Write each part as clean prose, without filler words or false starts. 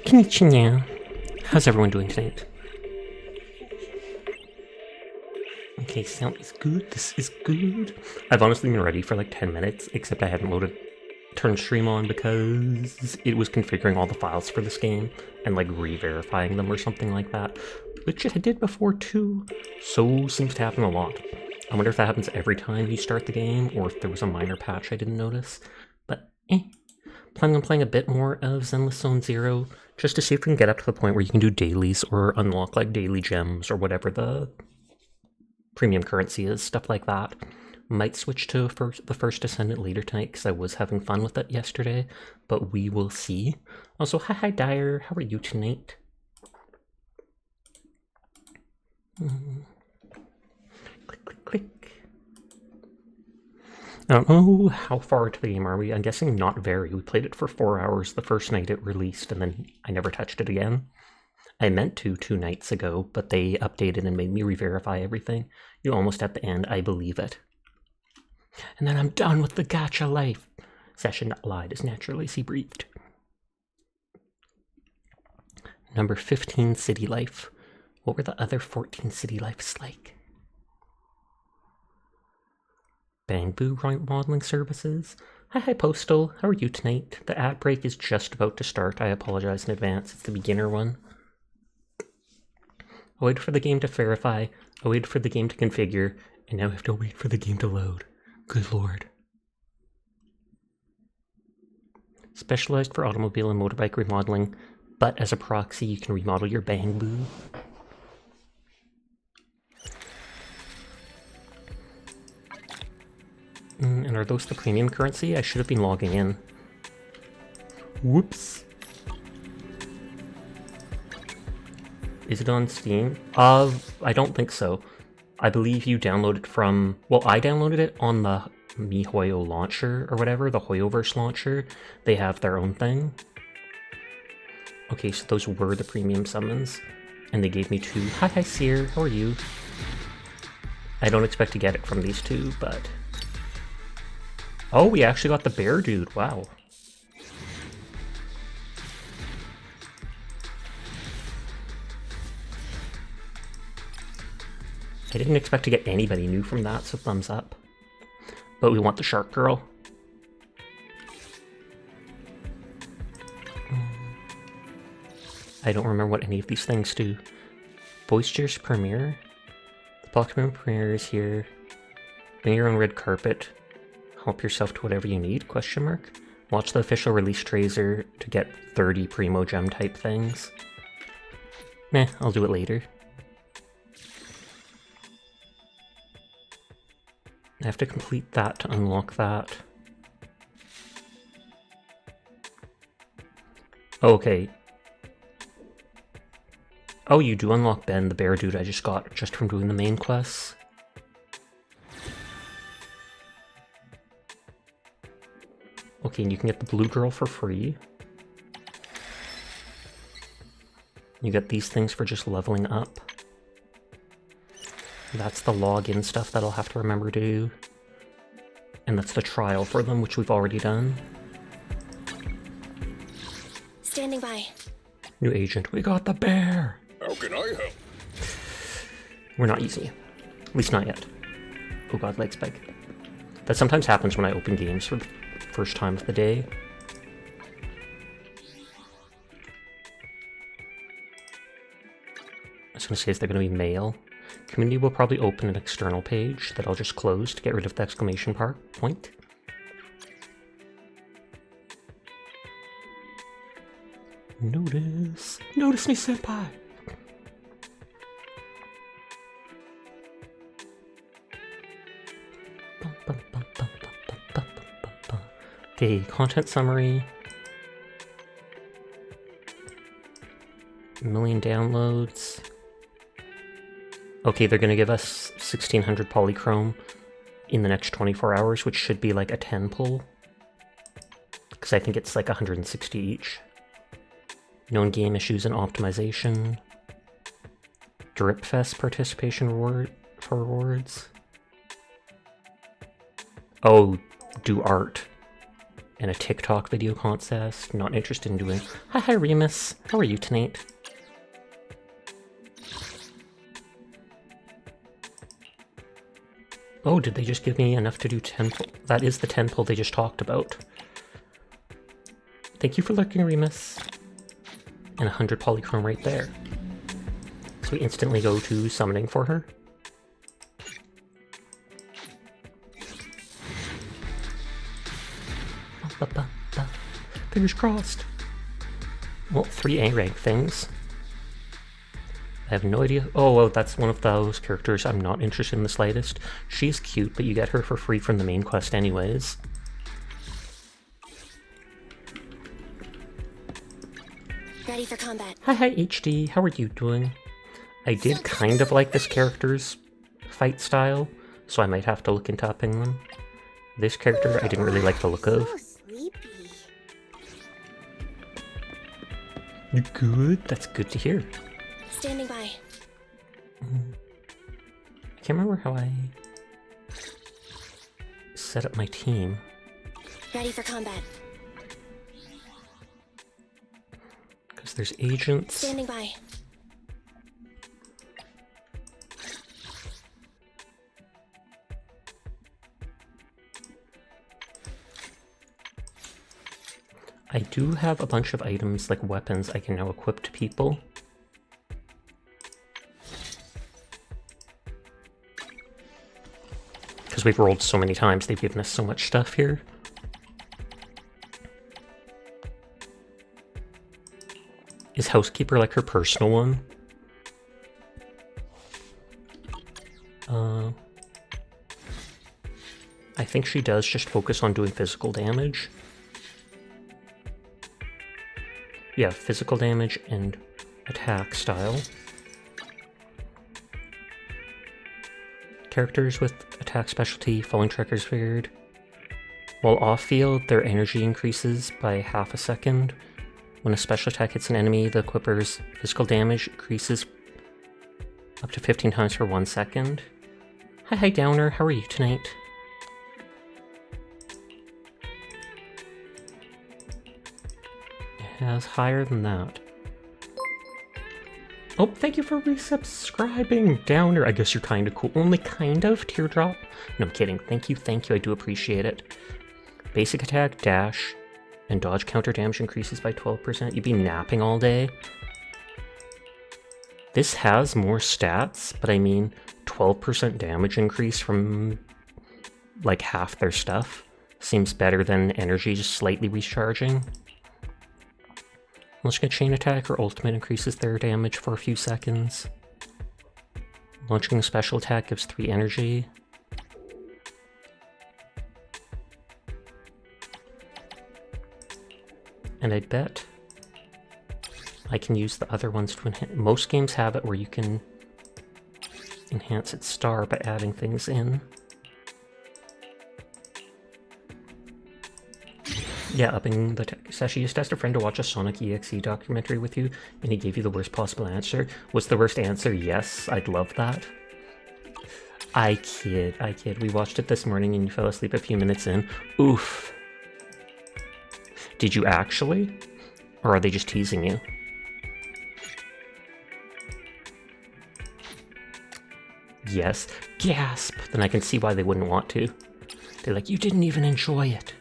Konnichiwa. How's everyone doing tonight? Okay, sound is good. This is good. I've honestly been ready for like 10 minutes, except I hadn't turned stream on because it was configuring all the files for this game and like re-verifying them or something like that, which it did before too. So seems to happen a lot. I wonder if that happens every time you start the game, or if there was a minor patch I didn't notice. But planning on playing a bit more of Zenless Zone Zero, just to see if we can get up to the point where you can do dailies or unlock like daily gems or whatever the premium currency is, stuff like that. Might switch to the first Descendant later tonight because I was having fun with it yesterday, but we will see. Also, hi Dyer, how are you tonight? Click, click, click. I don't know how far into the game are we. I'm guessing not very. We played it for 4 hours the first night it released, and then I never touched it again. I meant to 2 nights ago, but they updated and made me re-verify everything. You're almost at the end, I believe it. And then I'm done with the gacha life. Session that lied as naturally as he breathed. Number 15, City Life. What were the other 14 City Lives like? Bamboo Modeling Services. Hi Postal, how are you tonight? The ad break is just about to start. I apologize in advance, it's the beginner one. I waited for the game to verify, I waited for the game to configure, and now I have to wait for the game to load. Good lord. Specialized for automobile and motorbike remodeling, but as a proxy you can remodel your Bamboo. And are those the premium currency? I should have been logging in. Whoops. Is it on Steam? I don't think so. I believe you download it from... Well, I downloaded it on the MiHoYo launcher or whatever, the HoYoverse launcher. They have their own thing. Okay, so those were the premium summons. And they gave me 2. Hi, Seer. How are you? I don't expect to get it from these 2, but... Oh, we actually got the bear dude. Wow. I didn't expect to get anybody new from that, so thumbs up. But we want the shark girl. I don't remember what any of these things do. Boisterous Premiere? The Blockman Premiere is here. Bring your own red carpet. Help yourself to whatever you need, question mark. Watch the official release trailer to get 30 Primo Gem type things. Meh, I'll do it later. I have to complete that to unlock that. Okay. Oh, you do unlock Ben, the bear dude I just got just from doing the main quests. Okay, and you can get the blue girl for free. You get these things for just leveling up. That's the login stuff that I'll have to remember to do. And that's the trial for them, which we've already done. Standing by. New agent, we got the bear! How can I help? We're not using it. At least not yet. Oh god, legs big. That sometimes happens when I open games for the first time of the day. I was gonna say, is there gonna be mail? Community will probably open an external page that I'll just close to get rid of the exclamation point. Notice! Notice me, senpai! Okay, content summary. 1 million downloads. Okay, they're gonna give us 1600 polychrome in the next 24 hours, which should be like a 10 pull. Because I think it's like 160 each. Known game issues and optimization. Dripfest participation reward for rewards. Oh, do art. and a TikTok video contest. Not interested in doing. Hi, Remus. How are you tonight? Oh, did they just give me enough to do 10 pull? That is the 10 pull they just talked about. Thank you for lurking, Remus. And 100 polychrome right there. So we instantly go to summoning for her. Fingers crossed. Well, 3 A rank things. I have no idea. Oh, well, that's one of those characters I'm not interested in the slightest. She's cute, but you get her for free from the main quest anyways. Ready for combat. Hi, HD. How are you doing? I did kind of like this character's fight style, so I might have to look into upping them. This character I didn't really like the look of. You good? That's good to hear. Standing by. I can't remember how I set up my team. Ready for combat. Because there's agents. Standing by. I do have a bunch of items, like weapons, I can now equip to people. Because we've rolled so many times, they've given us so much stuff here. Is Housekeeper like her personal one? I think she does just focus on doing physical damage. Yeah, physical damage and attack style. Characters with attack specialty, falling trackers figured. While off-field, their energy increases by half a second. When a special attack hits an enemy, the equipper's physical damage increases up to 15 times for 1 second. Hi, Downer. How are you tonight? It has higher than that. Oh, thank you for resubscribing, Downer. I guess you're kind of cool. Only kind of, Teardrop. No, I'm kidding. Thank you. I do appreciate it. Basic attack, dash, and dodge counter damage increases by 12%. You'd be napping all day. This has more stats, but I mean 12% damage increase from like half their stuff. Seems better than energy just slightly recharging. Launching a chain attack or ultimate increases their damage for a few seconds. Launching a special attack gives 3 energy. And I bet I can use the other ones to enhance. Most games have it where you can enhance its star by adding things in. Yeah, upping the tech. Sashi just asked a friend to watch a Sonic EXE documentary with you, and he gave you the worst possible answer. Was the worst answer yes? I'd love that. I kid. We watched it this morning and you fell asleep a few minutes in. Oof. Did you actually? Or are they just teasing you? Yes. Gasp! Then I can see why they wouldn't want to. They're like, you didn't even enjoy it.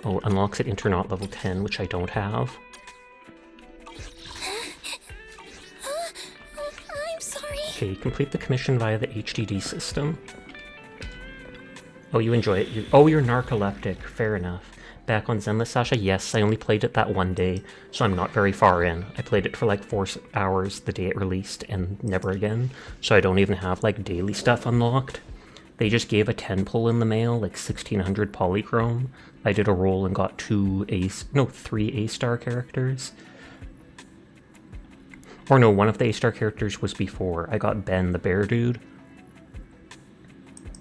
Oh, unlocks at Internaut level 10, which I don't have. I'm sorry. Okay, complete the commission via the HDD system. Oh, you enjoy it. You're narcoleptic. Fair enough. Back on Zenless, Sasha? Yes, I only played it that one day, so I'm not very far in. I played it for like 4 hours the day it released, and never again. So I don't even have like daily stuff unlocked. They just gave a 10 pull in the mail, like 1600 polychrome. I did a roll and got 3 A-star characters. Or no, one of the A-star characters was before. I got Ben, the bear dude.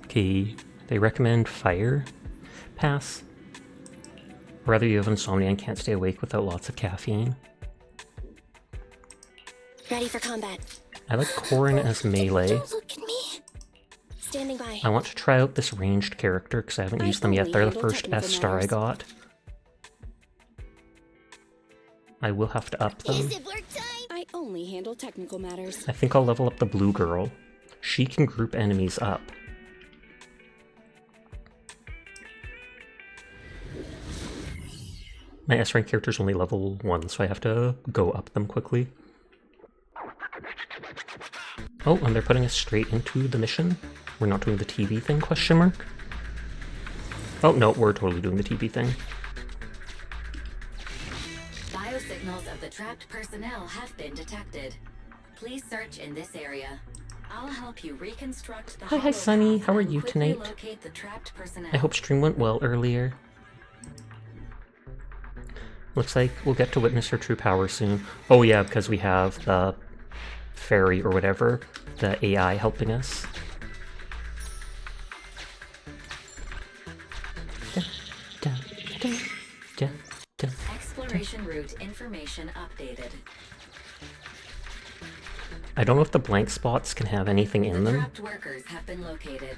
Okay, they recommend fire. Pass. Or rather you have insomnia and can't stay awake without lots of caffeine. Ready for combat. I like Corrin as melee. Don't look at me. Standing by. I want to try out this ranged character because I haven't used them yet. They're the first S star I got. I will have to up them. Is it work time? I only handle technical matters. I think I'll level up the blue girl. She can group enemies up. My S rank character's only level 1, so I have to go up them quickly. Oh, and they're putting us straight into the mission. We're not doing the TV thing, question mark? Oh, no, we're totally doing the TV thing. Biosignals of the trapped personnel have been detected. Please search in this area. I'll help you reconstruct the Hi, Sunny. How are you quickly tonight? locate the trapped personnel. I hope stream went well earlier. Looks like we'll get to witness her true power soon. Oh yeah, because we have the fairy or whatever, the AI helping us. Exploration route information updated. I don't know if the blank spots can have anything in The them. trapped workers have been located.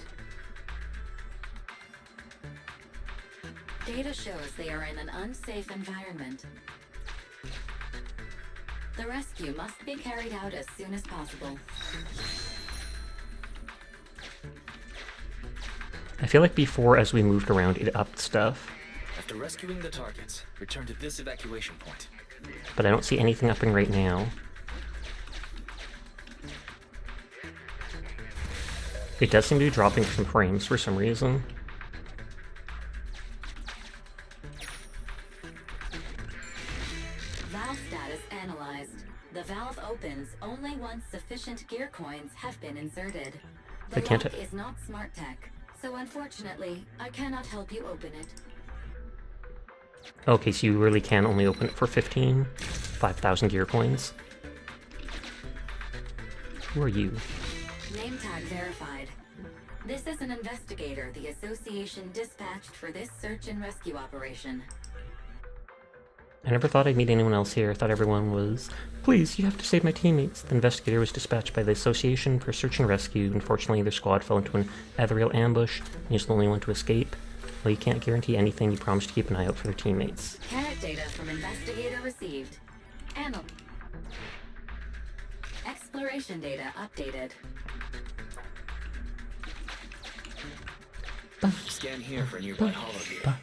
Data shows they are in an unsafe environment. The rescue must be carried out as soon as possible. I feel like before, as we moved around, it upped stuff, After rescuing the targets, return to this evacuation point. but I don't see anything upping right now. It does seem to be dropping some frames for some reason. Valve status analyzed. The valve opens only once sufficient gear coins have been inserted. I The can't- lock is not smart tech, so unfortunately, I cannot help you open it. Okay, so you really can only open it for 5,000 gear coins. Who are you? Name tag verified. This is an investigator the association dispatched for this search and rescue operation. I never thought I'd meet anyone else here. I thought everyone was, please, you have to save my teammates. The investigator was dispatched by the association for search and rescue. Unfortunately, their squad fell into an aerial ambush, and he's the only one to escape. Well, you can't guarantee anything. You promise to keep an eye out for their teammates. Carrot data from investigator received. Exploration data updated. Scan here for nearby hologear.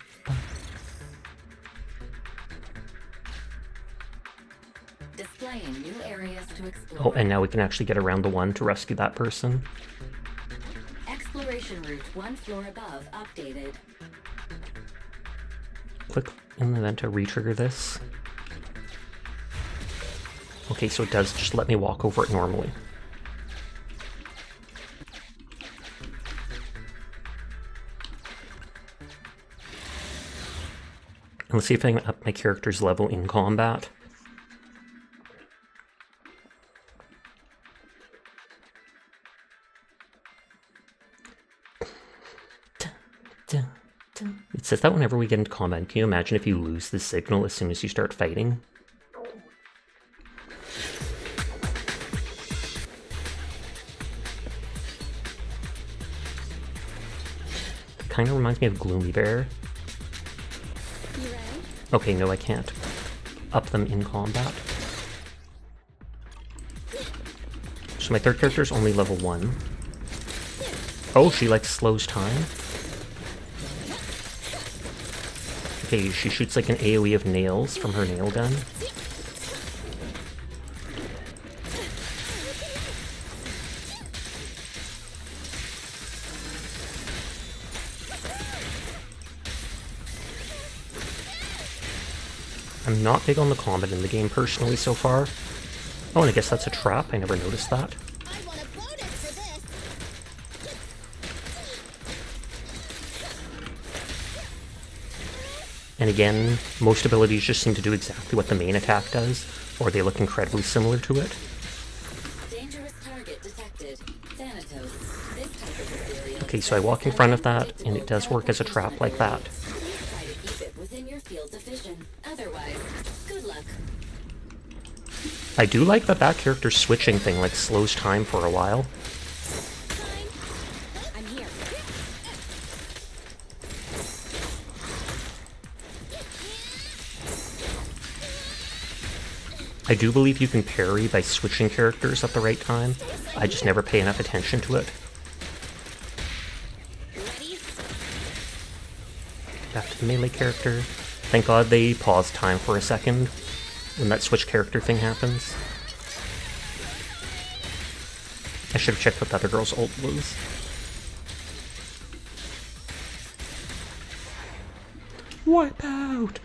Displaying new areas to explore. Oh, and now we can actually get around the one to rescue that person. Exploration route one floor above updated. Click in the event to re-trigger this. Okay, so it does just let me walk over it normally. And let's see if I can up my character's level in combat. It says that whenever we get into combat. Can you imagine if you lose the signal as soon as you start fighting? Kind of reminds me of Gloomy Bear. You ready? Okay, no, I can't up them in combat. So my third character is only level 1. Oh, she like slows time. Okay, she shoots like an AoE of nails from her nail gun. I'm not big on the combat in the game personally so far. Oh, and I guess that's a trap. I never noticed that. I want a bonus for this. And again, most abilities just seem to do exactly what the main attack does, or they look incredibly similar to it. Dangerous target detected. Thanatos. This type of material. Okay, so I walk in front of that, and it does work as a trap like that. Please try to keep it within your field of vision. Otherwise, good luck. I do like that that character's switching thing like slows time for a while. I'm I do believe you can parry by switching characters at the right time. I just never pay enough attention to it. Ready? Back to the melee character. Thank God they pause time for a second when that switch character thing happens. I should have checked what the other girl's ult was. Wipe out!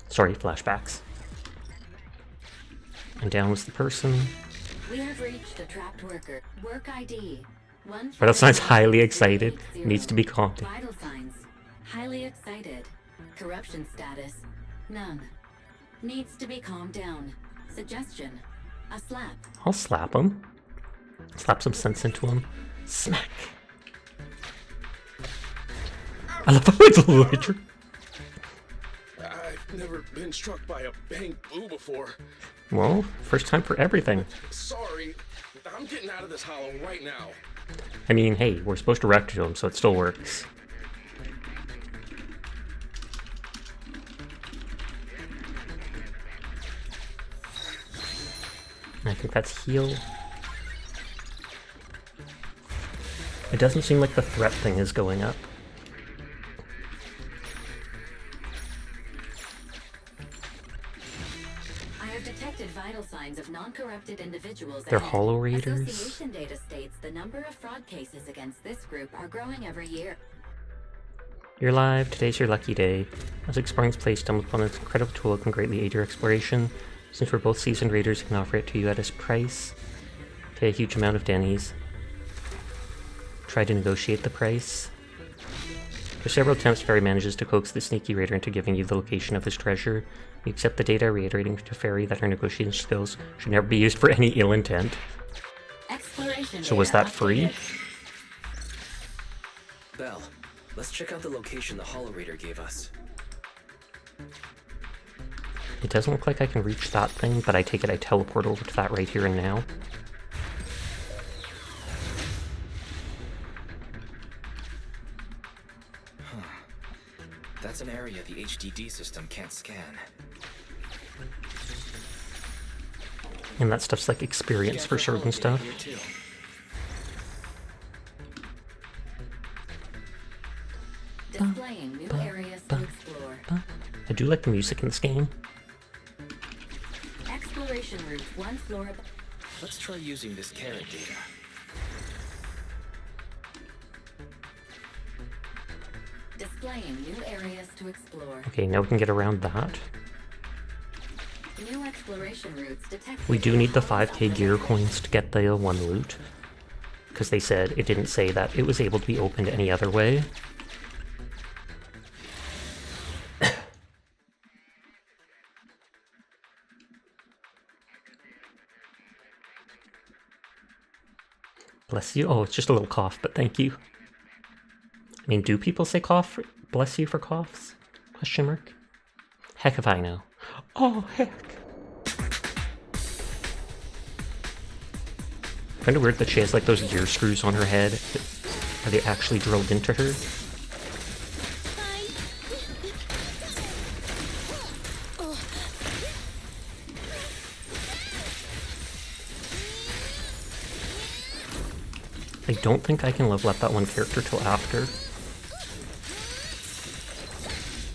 Sorry, flashbacks. And down was the person. We have reached a trapped worker. Work ID. Vital signs highly excited. Needs to be calmed. Vital signs. Highly excited. Corruption status. None. Needs to be calmed down. Suggestion. A slap. I'll slap him. Slap some sense into him. Smack. I love how it's a little. I've never been struck by a bang blue before. Well, first time for everything. Sorry, I'm getting out of this hollow right now. I mean, hey, we're supposed to react to him, so it still works. I think that's heal. It doesn't seem like the threat thing is going up. I have detected vital signs of non-corrupted individuals. They're ahead. Hollow Raiders. Association data states the number of fraud cases against this group are growing every year. You're live. Today's your lucky day. As exploring's place stumbled upon this incredible tool that can greatly aid your exploration. Since we're both seasoned raiders, I can offer it to you at a price. Pay a huge amount of Denny's. Try to negotiate the price. After several attempts, Fairy manages to coax the sneaky raider into giving you the location of his treasure. You accept the data, reiterating to Fairy that her negotiating skills should never be used for any ill intent. Exploration So was data that free? updated. Belle, let's check out the location the Hollow Raider gave us. It doesn't look like I can reach that thing, but I take it I teleport over to that right here and now. That's an area the HDD system can't scan. And that stuff's like experience for certain stuff. Here too. Displaying new areas to explore. I do like the music in this game. Exploration route one floor above. Let's try using this carrot data. Displaying new areas to explore. Okay, now we can get around that. New exploration routes detected. We do need the 5k gear coins to get the one loot. Because they said, it didn't say that it was able to be opened any other way. Bless you. Oh, it's just a little cough, but thank you. I mean, do people say cough? Bless you for coughs? Question mark. Heck if I know. Oh, heck. Kind of weird that she has like those gear screws on her head. Are they actually drilled into her? I don't think I can level up that one character till after.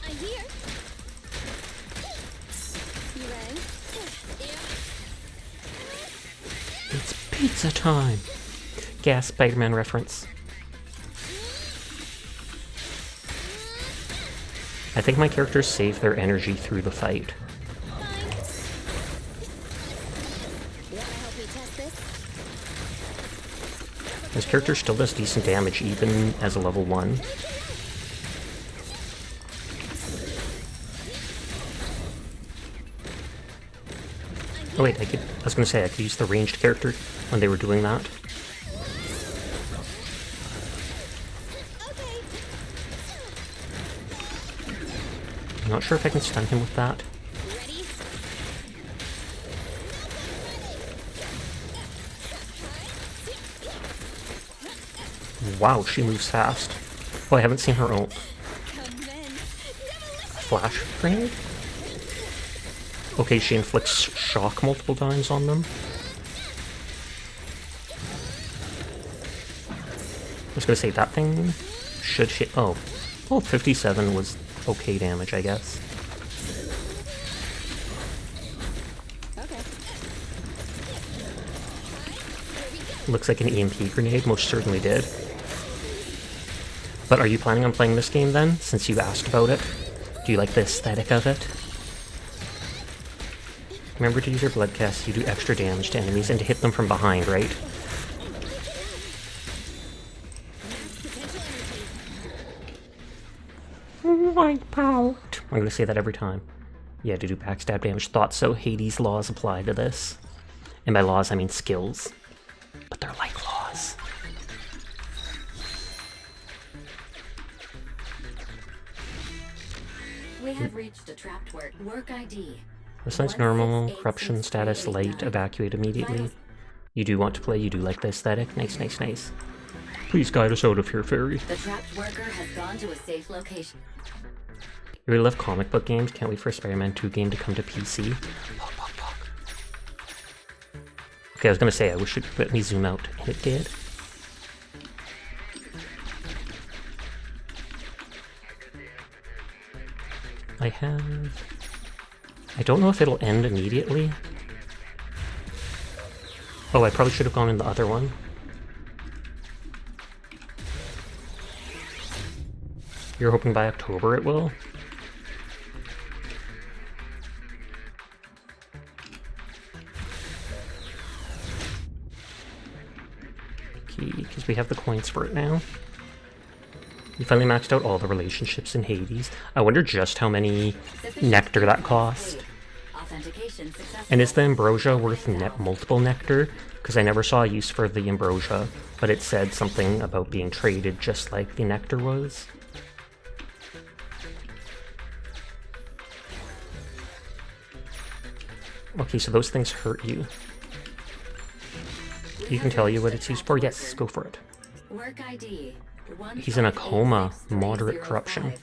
I'm here. You ready? It's pizza time! Gas Spider-Man reference. I think my characters save their energy through the fight. Wanna help me test this? This character still does decent damage even as a level 1. Oh wait, I was gonna say I could use the ranged character when they were doing that. Okay. I'm not sure if I can stun him with that. Ready? Wow, she moves fast. Oh, I haven't seen her ult. Come then. Demolition. Flash grenade? Okay, she inflicts shock multiple times on them. I was gonna say, that thing should hit... Oh. Well, 57 was okay damage, I guess. Okay. Looks like an EMP grenade, most certainly did. But are you planning on playing this game then, since you asked about it? Do you like the aesthetic of it? Remember to use your blood cast, you do extra damage to enemies, and to hit them from behind, right? Wipe out. I'm gonna say that every time. Yeah, to do backstab damage. Thought so. Hades laws apply to this. And by laws, I mean skills. But they're like laws. We have reached a trapped work ID. Response normal, corruption status light, evacuate immediately. You do want to play, you do like the aesthetic. Nice, nice, nice. Please guide us out of here, fairy. The trapped worker has gone to a safe location. You really love comic book games? Can't wait for a Spider-Man 2 game to come to PC. Okay, I was gonna say, I wish it would let me zoom out, and it did. I don't know if it'll end immediately. Oh, I probably should have gone in the other one. You're hoping by October it will? Okay, because we have the coins for it now. You finally maxed out all the relationships in Hades. I wonder just how many nectar that cost. Authentication successful. And is the ambrosia worth multiple nectar? Because I never saw a use for the ambrosia, but it said something about being traded just like the nectar was. Okay, so those things hurt you. You can tell you what it's used for? Yes, go for it. Work ID. He's in a coma, moderate corruption.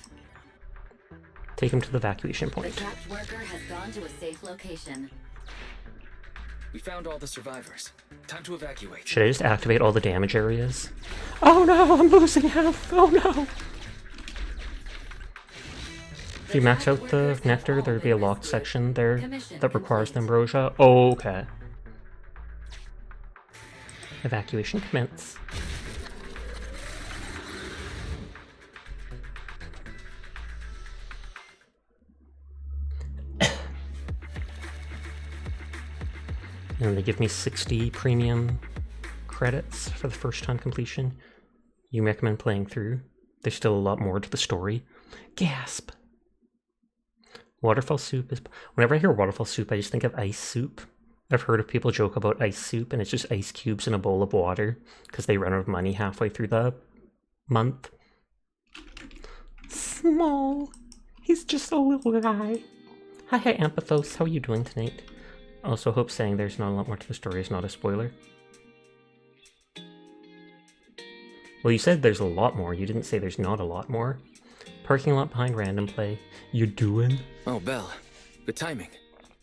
Take him to the evacuation The point. trapped worker has gone to a safe location. We found all the survivors. Time to evacuate. Should I just activate all the damage areas? Oh no, I'm losing health! Oh no! If you max out the nectar, there'd be a locked section there that requires the ambrosia. Oh, okay. Evacuation commence. And they give me 60 premium credits for the first time completion. You recommend playing through? There's still a lot more to the story. Gasp! Waterfall soup is... Whenever I hear waterfall soup, I just think of ice soup. I've heard of people joke about ice soup, and it's just ice cubes in a bowl of water, because they run out of money halfway through the month. Small. He's just a little guy. Hi, Ampathos. How are you doing tonight? Also hope saying there's not a lot more to the story is not a spoiler. Well, you said there's a lot more. You didn't say there's not a lot more. Parking lot behind random play. You doing? Oh, Belle. Good timing.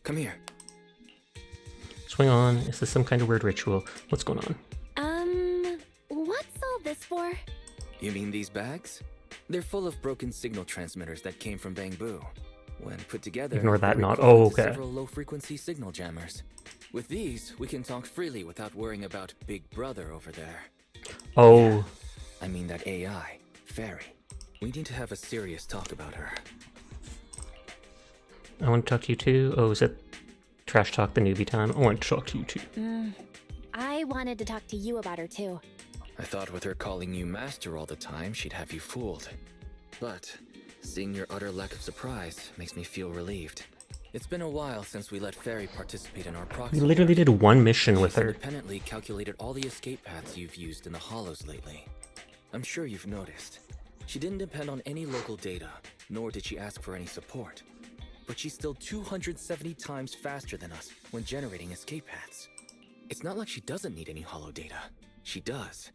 Come here. Swing on. Is this some kind of weird ritual? What's going on? What's all this for? You mean these bags? They're full of broken signal transmitters that came from Bangbu. When put together, Ignore that they not. record Oh, okay. several low-frequency signal jammers. With these, we can talk freely without worrying about Big Brother over there. Oh. I mean that AI, Fairy. We need to have a serious talk about her. I want to talk to you too. Oh, is it Trash Talk the Newbie time? I want to talk to you too. I wanted to talk to you about her too. I thought with her calling you Master all the time, she'd have you fooled. But seeing your utter lack of surprise makes me feel relieved. It's been a while since we let Fairy participate in our proxy. We literally did one mission with She's her. independently calculated all the escape paths you've used in the hollows lately. I'm sure you've noticed. She didn't depend on any local data, nor did she ask for any support. But she's still 270 times faster than us when generating escape paths. It's not like she doesn't need any hollow data. She does.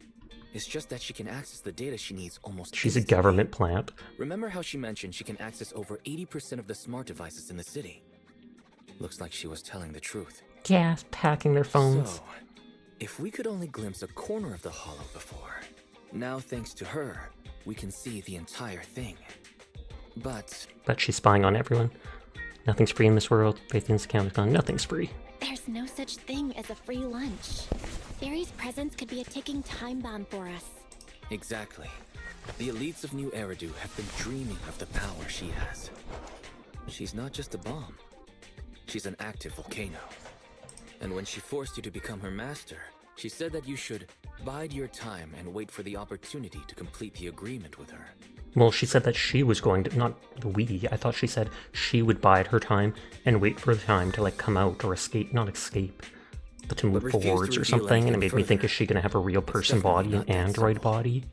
It's just that she can access the data she needs almost She's a instantly. government plant. Remember how she mentioned she can access over 80% of the smart devices in the city? Looks like she was telling the truth. Gas packing their phones. So, if we could only glimpse a corner of the hollow before, now thanks to her, we can see the entire thing. But She's spying on everyone. Nothing's free in this world. Faithin's account is gone. Nothing's free. There's no such thing as a free lunch. Fairy's presence could be a ticking time bomb for us. exactly. The elites of New Eridu have been dreaming of the power she has. She's not just a bomb. She's an active volcano. And when she forced you to become her master, she said that you should bide your time and wait for the opportunity to complete the agreement with her. Well, she said that she was going to, not we, I thought she said she would bide her time and wait for the time to, like, come out or escape, not escape, but to move refused to forwards or reveal something, and it made anything me think, further. is she going to have a real person definitely body, not an that android simple. body?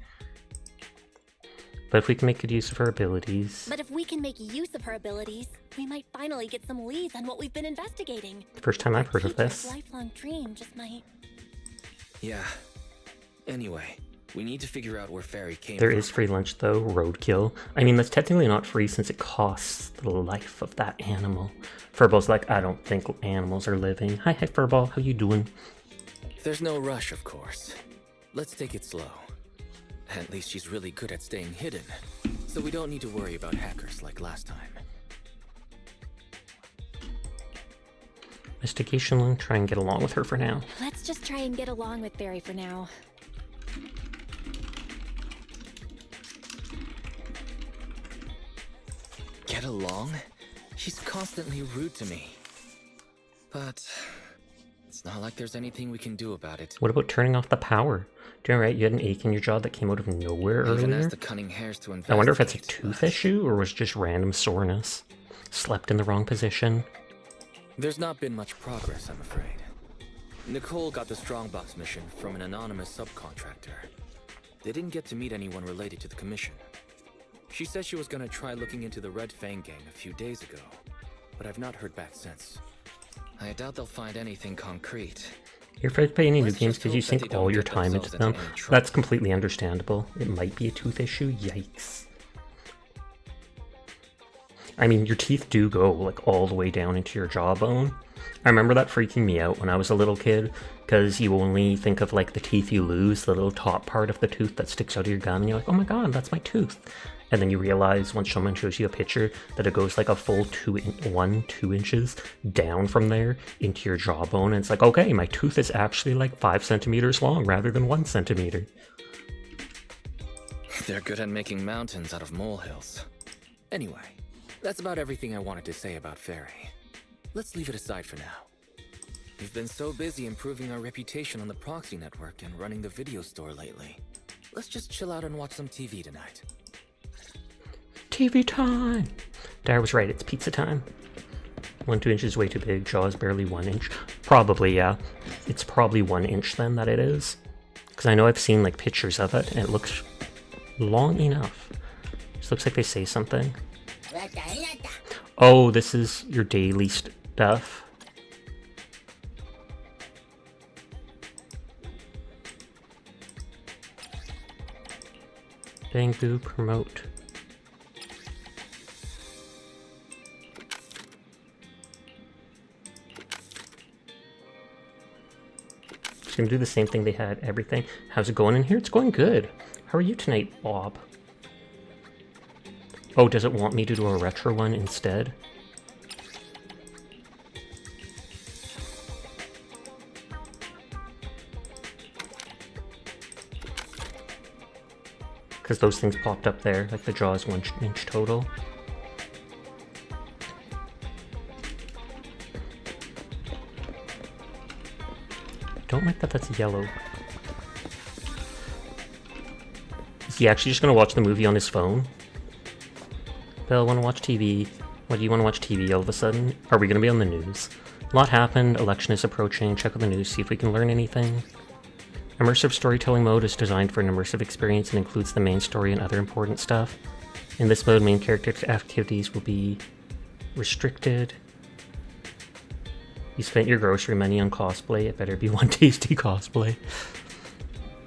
But if we can make good use of her abilities... But if we can make use of her abilities, we might finally get some leads on what we've been investigating. The first time I've heard of Teacher's this. lifelong dream just might... Yeah. Anyway, we need to figure out where Fairy came There from. is free lunch, though. Roadkill. I mean, that's technically not free since it costs the life of that animal. Furball's like, I don't think animals are living. Hi, Furball. How you doing? There's no rush, of course. Let's take it slow. At least she's really good at staying hidden, so we don't need to worry about hackers like last time. Investigation, try and get along with her for now. Let's just try and get along with Fairy for now. Get along? She's constantly rude to me. But it's not like there's anything we can do about it. What about turning off the power? Do you know, right? You had an ache in your jaw that came out of nowhere I even earlier. asked the cunning hairs to investigate. I wonder if it's a tooth but issue or was it just random soreness. Slept in the wrong position. There's not been much progress, I'm afraid. Nicole got the Strongbox mission from an anonymous subcontractor. They didn't get to meet anyone related to the commission. She said she was gonna try looking into the Red Fang gang a few days ago, but I've not heard back since. I doubt they'll find anything concrete. You're afraid to play any new Let's games just because you hope that sink they all don't your get time into themselves into them. any trouble. That's completely understandable. It might be a tooth issue. Yikes. I mean, your teeth do go, like, all the way down into your jawbone. I remember that freaking me out when I was a little kid, because you only think of, like, the teeth you lose, the little top part of the tooth that sticks out of your gum, and you're like, oh my god, that's my tooth. And then you realize, once someone shows you a picture, that it goes, like, a full 2 inches down from there into your jawbone, and it's like, okay, my tooth is actually, like, 5 centimeters long, rather than 1 centimeter. They're good at making mountains out of molehills. Anyway, that's about everything I wanted to say about Fairy. Let's leave it aside for now. We've been so busy improving our reputation on the proxy network and running the video store lately. Let's just chill out and watch some TV tonight. TV time! Dara was right, it's pizza time. 1 2 inches is way too big, jaw is barely 1 inch. Probably, yeah. It's probably 1 inch then that it is. Because I know I've seen, like, pictures of it, and it looks long enough. Just looks like they say something. Oh, this is your daily stuff. Bangoo promote. Just gonna do the same thing they had, everything. How's it going in here? It's going good. How are you tonight, Bob? Oh, does it want me to do a retro one instead? Because those things popped up there, like the jaw is 1 inch total. Don't like that that's yellow. Is he actually just gonna watch the movie on his phone? Bill, wanna watch TV? Why do you wanna watch TV all of a sudden? Are we gonna be on the news? A lot happened, election is approaching, check out the news, see if we can learn anything. Immersive storytelling mode is designed for an immersive experience and includes the main story and other important stuff. In this mode, main character activities will be restricted. You spent your grocery money on cosplay, it better be one tasty cosplay.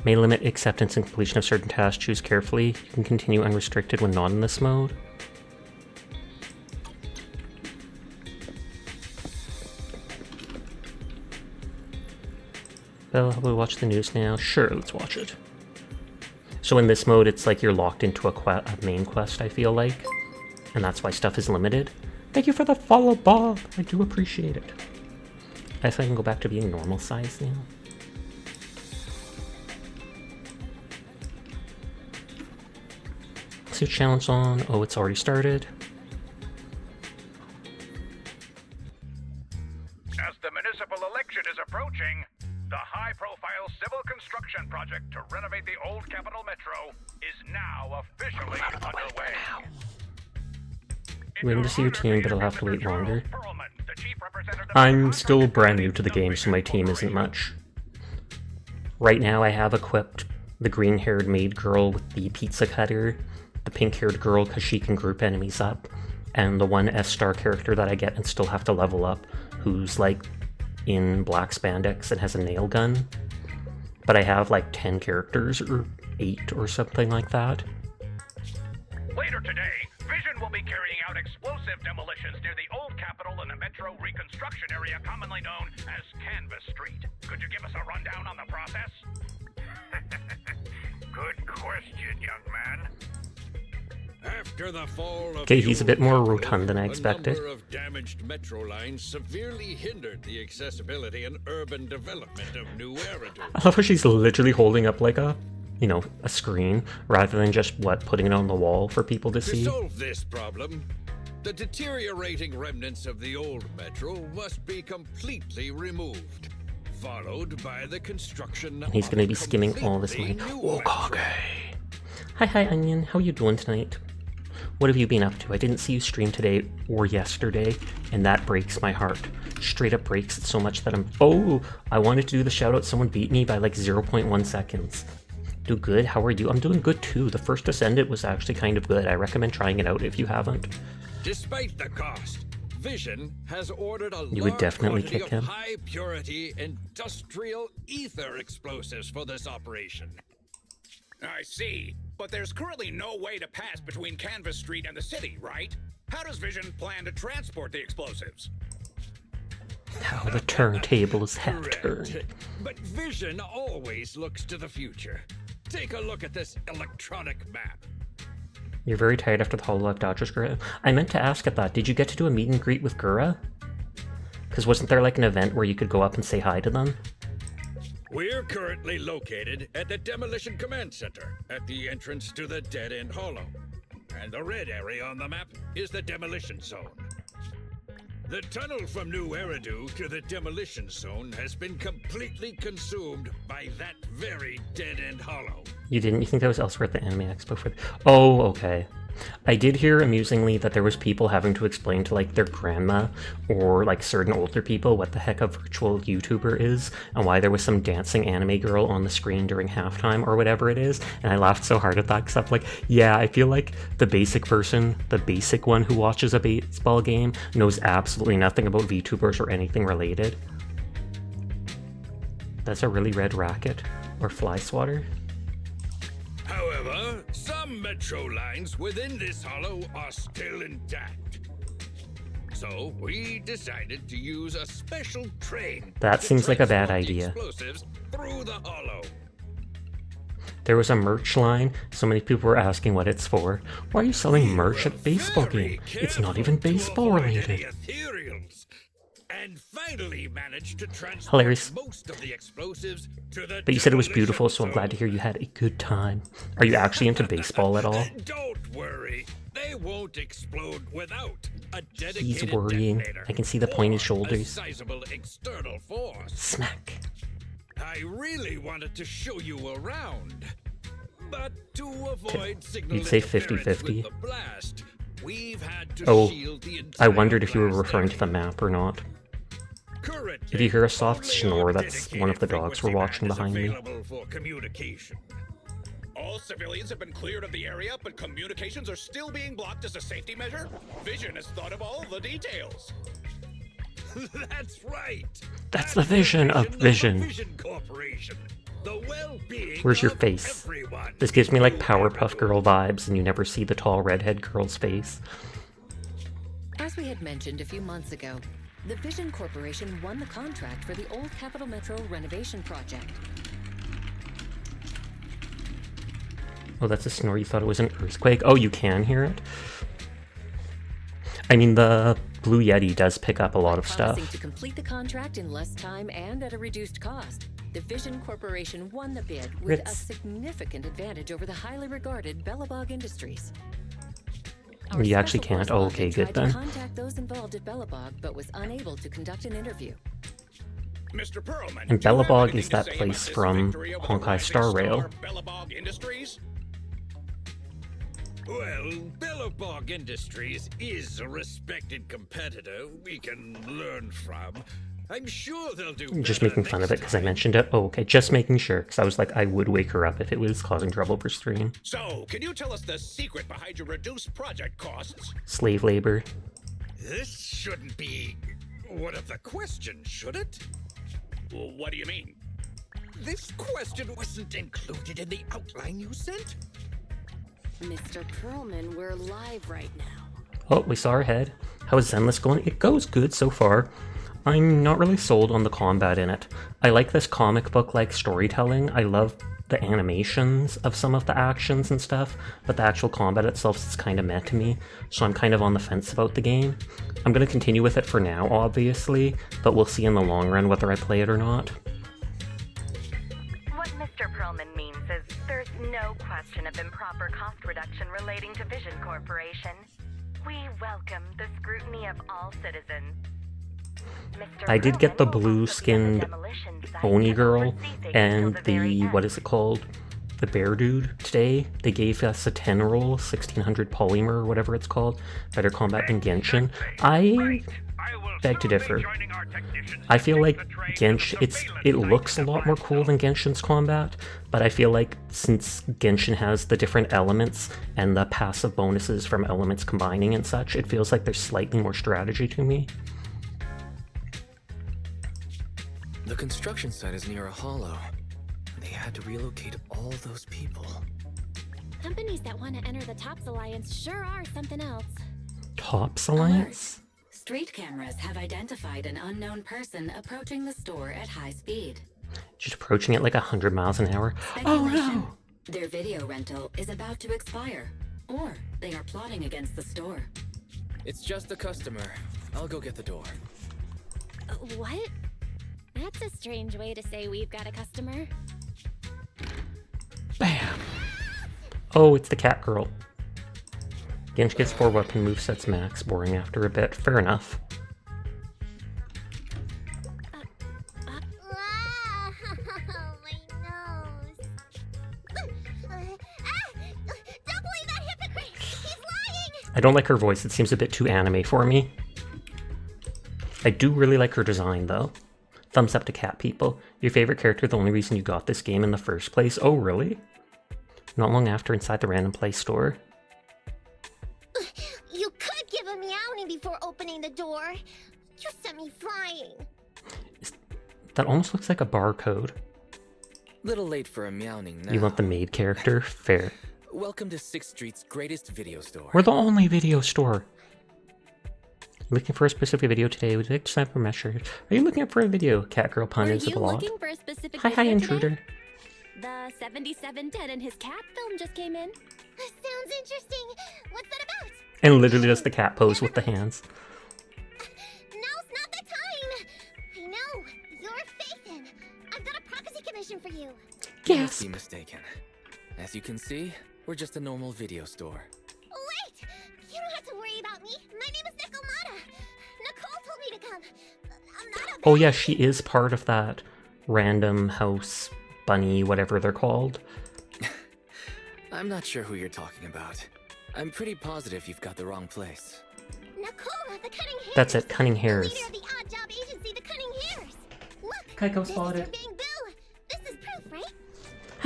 May limit acceptance and completion of certain tasks, choose carefully. You can continue unrestricted when not in this mode. Well, how about we watch the news now? Sure, let's watch it. So in this mode, it's like you're locked into a main quest, I feel like. And that's why stuff is limited. Thank you for the follow, Bob! I do appreciate it. I guess I can go back to being normal size now. See what challenge on. Oh, it's already started. As the municipal election is approaching, the high-profile civil construction project to renovate the old Capital Metro is now officially underway. Waiting to see your team, but I'll have to wait longer. I'm still brand new to the game, so my team isn't much. Right now I have equipped the green-haired maid girl with the pizza cutter, the pink-haired girl because she can group enemies up, and the one S-star character that I get and still have to level up, who's like in black spandex and has a nail gun. But I have like 10 characters, or 8 or something like that. Later today, Vision will be carrying out explosive demolitions near the old Capitol in the Metro reconstruction area commonly known as Canvas Street. Could you give us a rundown on the process? Good question, young man. After the fall of Okay, he's a bit more rotund than I expected. A number of damaged metro lines severely hindered the accessibility and urban development of New Eridu. I love how she's literally holding up like a, you know, a screen, rather than just, putting it on the wall for people to To see. solve this problem, the deteriorating remnants of the old metro must be completely removed, followed by the construction And he's of gonna a be skimming all this money. completely new metro. Hi, Onion. How you doing tonight? What have you been up to? I didn't see you stream today or yesterday, and that breaks my heart. Straight up breaks it so much that Oh! I wanted to do the shout-out. Someone beat me by like 0.1 seconds. Do good? How are you? I'm doing good too. The first Ascendant was actually kind of good. I recommend trying it out if you haven't. Despite the cost, Vision has ordered a You would large definitely quantity kick of him. high-purity industrial ether explosives for this operation. I see. But there's currently no way to pass between Canvas Street and the city, right? How does Vision plan to transport the explosives? How the turntables have Correct. turned. But Vision always looks to the future. Take a look at this electronic map. You're very tired after the Hololive Dodgers, Gura? I meant to ask at that, did you get to do a meet and greet with Gura? Because wasn't there like an event where you could go up and say hi to them? We're currently located at the Demolition Command Center, at the entrance to the Dead End Hollow. And the red area on the map is the Demolition Zone. The tunnel from New Eridu to the Demolition Zone has been completely consumed by that very Dead End Hollow. You didn't? You think that was elsewhere at the Anime Expo for... Oh, okay. I did hear amusingly that there was people having to explain to like their grandma or like certain older people what the heck a virtual YouTuber is and why there was some dancing anime girl on the screen during halftime or whatever it is. And I laughed so hard at that because I'm like, yeah, I feel like the basic person, the basic one who watches a baseball game knows absolutely nothing about VTubers or anything related. That's a really red racket or fly swatter. However, some metro lines within this hollow are still intact. So we decided to use a special train. That to seems like a bad transport the idea. Explosives through the hollow. There was a merch line. So many people were asking what it's for. Why are you selling merch at a baseball game? It's not even baseball related. Ethereals, and finally managed to transport Hilarious. most of the explosives to the But you said it was demolition beautiful, so I'm glad to hear zone. you had a good time. Are you actually into baseball at all? Don't worry, they won't explode without a dedicated He's worrying. detonator I can see the point in his or shoulders. A sizable external force. Smack. I really wanted to show you around, but to avoid signal You'd say interference 50-50. with the blast, we've had to Oh, shield the I entire wondered if you were blast referring to the area. map or not. Currently, If you hear a soft only snore, our that's one of the dedicated dogs we're frequency watching band is behind me. available for communication. All civilians have been cleared of the area, but communications are still being blocked as a safety measure? Vision has thought of all the details. That's right. That's the vision of Vision. The Vision Corporation. The well-being Where's your of face? everyone. This gives me like Powerpuff Girl vibes, and you never see the tall redhead girl's face. As we had mentioned a few months ago, The Vision Corporation won the contract for the Old Capital Metro renovation project. Oh, that's a snore. You thought it was an earthquake? Oh, you can hear it? I mean, the Blue Yeti does pick up a lot of Promising stuff. to complete the contract in less time and at a reduced cost, the Vision Corporation won the bid with a Ritz. significant advantage over the highly regarded Bellabog Industries. You actually special can't? Oh, okay, correspondent good tried to then. contact those involved at Bellabog, but was unable to conduct an interview. Mr. Perlman, And do you have Bellabog anything is to that say place about this from victory over the Honkai rising Star Rail. star Bellabog Industries? Well, Bellabog Industries is a respected competitor we can learn from. I'm sure they'll do Just better making fun of it next because I time. mentioned it. Oh, okay, just making sure. Because I was like, I would wake her up if it was causing trouble for stream. So, can you tell us the secret behind your reduced project costs? Slave labor. This shouldn't be one of the questions, should it? Well, what do you mean? This question wasn't included in the outline you sent? Mr. Perlman, we're live right now. Oh, we saw her head. How is Zenless going? It goes good so far. I'm not really sold on the combat in it. I like this comic book-like storytelling. I love the animations of some of the actions and stuff, but the actual combat itself is kind of meh to me, so I'm kind of on the fence about the game. I'm going to continue with it for now, obviously, but we'll see in the long run whether I play it or not. What Mr. Perlman means is there's no question of improper cost reduction relating to Vision Corporation. We welcome the scrutiny of all citizens. Mr. I did get the Perlman will also be on the blue-skinned demolition site Oni to girl oversee things and till the very the, end. what is it called? The bear dude today. They gave us a 10 roll, 1600 polymer, or whatever it's called. Better combat than Genshin. I beg to differ. I feel like Genshin, it looks a lot more cool than Genshin's combat, but I feel like since Genshin has the different elements and the passive bonuses from elements combining and such, it feels like there's slightly more strategy to me. The construction site is near a hollow. They had to relocate all those people. Companies that want to enter the Tops Alliance sure are something else. Tops Alliance? Street cameras have identified an unknown person approaching the store at high speed. Just approaching it like 100 miles an hour. Oh Speculation. no! Their video rental is about to expire, or they are plotting against the store. It's just a customer. I'll go get the door. What? That's a strange way to say we've got a customer. Bam! Oh, it's the cat girl. Genshin gets 4 weapon movesets max, boring after a bit. Fair enough. Ah, my nose. Don't believe that hypocrite! He's lying! I don't like her voice, it seems a bit too anime for me. I do really like her design though. Thumbs up to cat people. Your favorite character, the only reason you got this game in the first place. Oh, really? Not long after, inside the Random Play store. You could give a meowing before opening the door. You sent me flying. That almost looks like a barcode. Little late for a meowing now. You want the maid character? Fair. Welcome to 6th Street's greatest video store. We're the only video store. Looking for a specific video today? Would you like to sign for measures? Are you looking for a video? Catgirl pun Were is the you blog. looking for a specific Hi, video intruder. today? The 77 Ted and his cat film just came in. Sounds interesting. What's that about? And literally does the cat pose with the hands. Now's not the time. I know. You're Phaethon. I've got a prophecy commission for you. You must be mistaken. As you can see, we're just a normal video store. Wait! You don't have to worry about me. My name is Nicomata. Nicole told me to come. I'm not a Oh yeah, she is part of that random house bunny, whatever they're called. I'm not sure who you're talking about. I'm pretty positive you've got the wrong place. Nicola, the Cunning Hares. That's it, Cunning The Hares. leader of the odd job agency, the Cunning Hares. Look, Kaiko this spotted. is your Bang Boo. This is proof, right?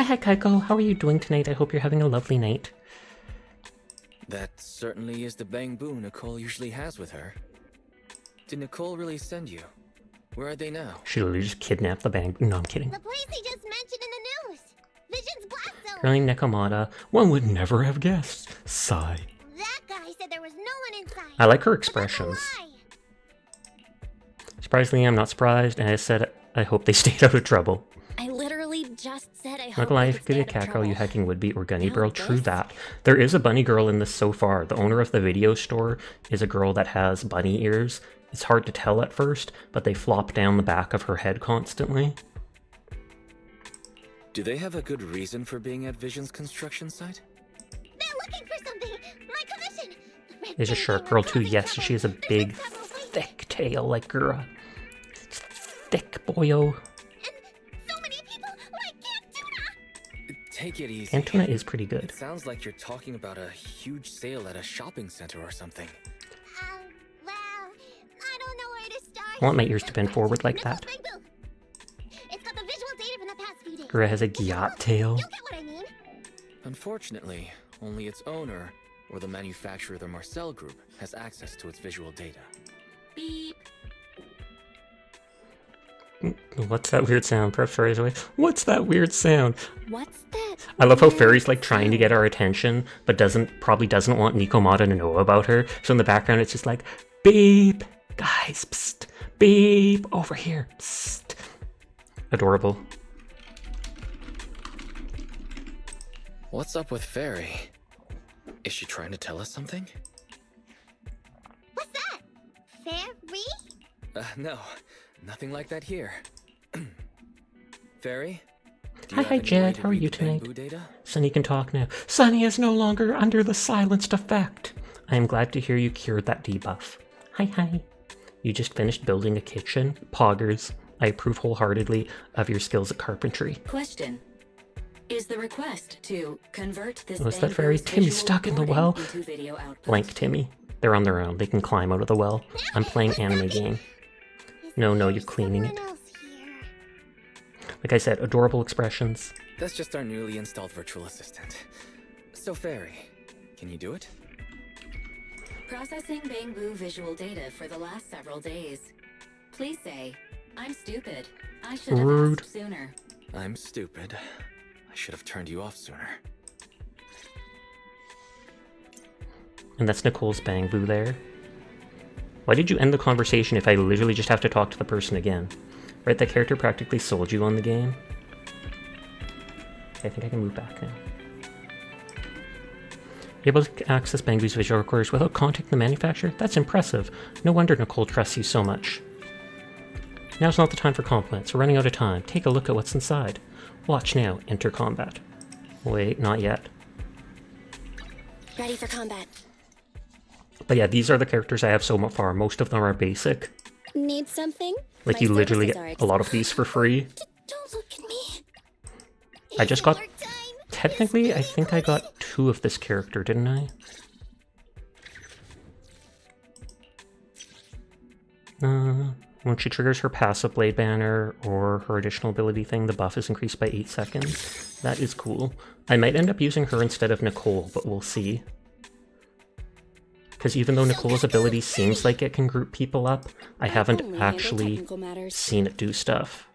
Hi Kaiko, how are you doing tonight? I hope you're having a lovely night. That certainly is the bang boo Nicole usually has with her. Did Nicole really send you? Where are they now? She literally just kidnapped the bank. No, I'm kidding. The place he just mentioned in the news. Vision's Blast Zone. Really, Nekomata? One would never have guessed. Sigh. That guy said there was no one inside. I like her But that's a expressions. lie. Surprisingly, I'm not surprised, and I said I hope they stayed out of trouble. I literally just said I Not hope gonna lie, they if could you stay could be a out of cat girl, you trouble. hacking would be, or gunny Now girl, true this? that. There is a bunny girl in this so far. The owner of the video store is a girl that has bunny ears. It's hard to tell at first, but they flop down the back of her head constantly. Do they have a good reason for being at Vision's construction site? They're looking for something. My commission. The red There's a thing shark will girl cause too. me Yes, trouble. she has a There's big, several places. thick tail like Gura. It's thick, boyo. So many people like Cantuna. Take it easy. Antuna is pretty good. It sounds like you're talking about a huge sale at a shopping center or something. Well, I don't know where to start. I want my ears to bend forward like that. Nicole's big booth. It's got the visual data from the past few days. Gura has a gyat tail. You get what I mean? Unfortunately, only its owner, or the manufacturer of the Marcel Group, has access to its visual data. Beep. What's that weird sound? Perhaps Fairy's away. What's that weird sound? What's that? I love how weird Fairy's like trying to sound? get our attention, but probably doesn't want Nikomata to know about her. So in the background, it's just like, beep, guys, psst, beep, over here, psst. Adorable. What's up with Fairy? Is she trying to tell us something? What's that? Fairy? No, nothing like that here. Fairy? Do Hi, have any way Jed. to How are read you the tonight? bamboo data? Sunny can talk now. Sunny is no longer under the silenced effect. I am glad to hear you cured that debuff. Hi. You just finished building a kitchen? Poggers. I approve wholeheartedly of your skills at carpentry. Question. Is the request to convert this Was that Fairy? bamboo's Timmy's visual stuck in the recording well. into video output? Blank Timmy. They're on their own. They can climb out of the well. I'm playing anime game. No, you're cleaning it. Someone else here. Like I said, adorable expressions. That's just our newly installed virtual assistant. So, Fairy, can you do it? Processing bamboo visual data for the last several days. Please say, I'm stupid. I should have Rude. asked sooner. I'm stupid. I should have turned you off sooner. And that's Nicole's bamboo there. Why did you end the conversation if I literally just have to talk to the person again? Right, that character practically sold you on the game. Okay, I think I can move back now. You're able to access Bangoo's visual recorders without contacting the manufacturer? That's impressive. No wonder Nicole trusts you so much. Now's not the time for compliments. We're running out of time. Take a look at what's inside. Watch now. Enter combat. Wait, not yet. Ready for combat. But yeah, these are the characters I have so far. Most of them are basic. Need something? Like, My you literally services get are a lot of these for free. Don't look at me. I just got... Work time. Technically, I think I got 2 of this character, didn't I? When she triggers her passive blade banner or her additional ability thing, the buff is increased by 8 seconds. That is cool. I might end up using her instead of Nicole, but we'll see. Because even though Nicole's ability seems like it can group people up, I haven't only handle actually technical matters. seen it do stuff.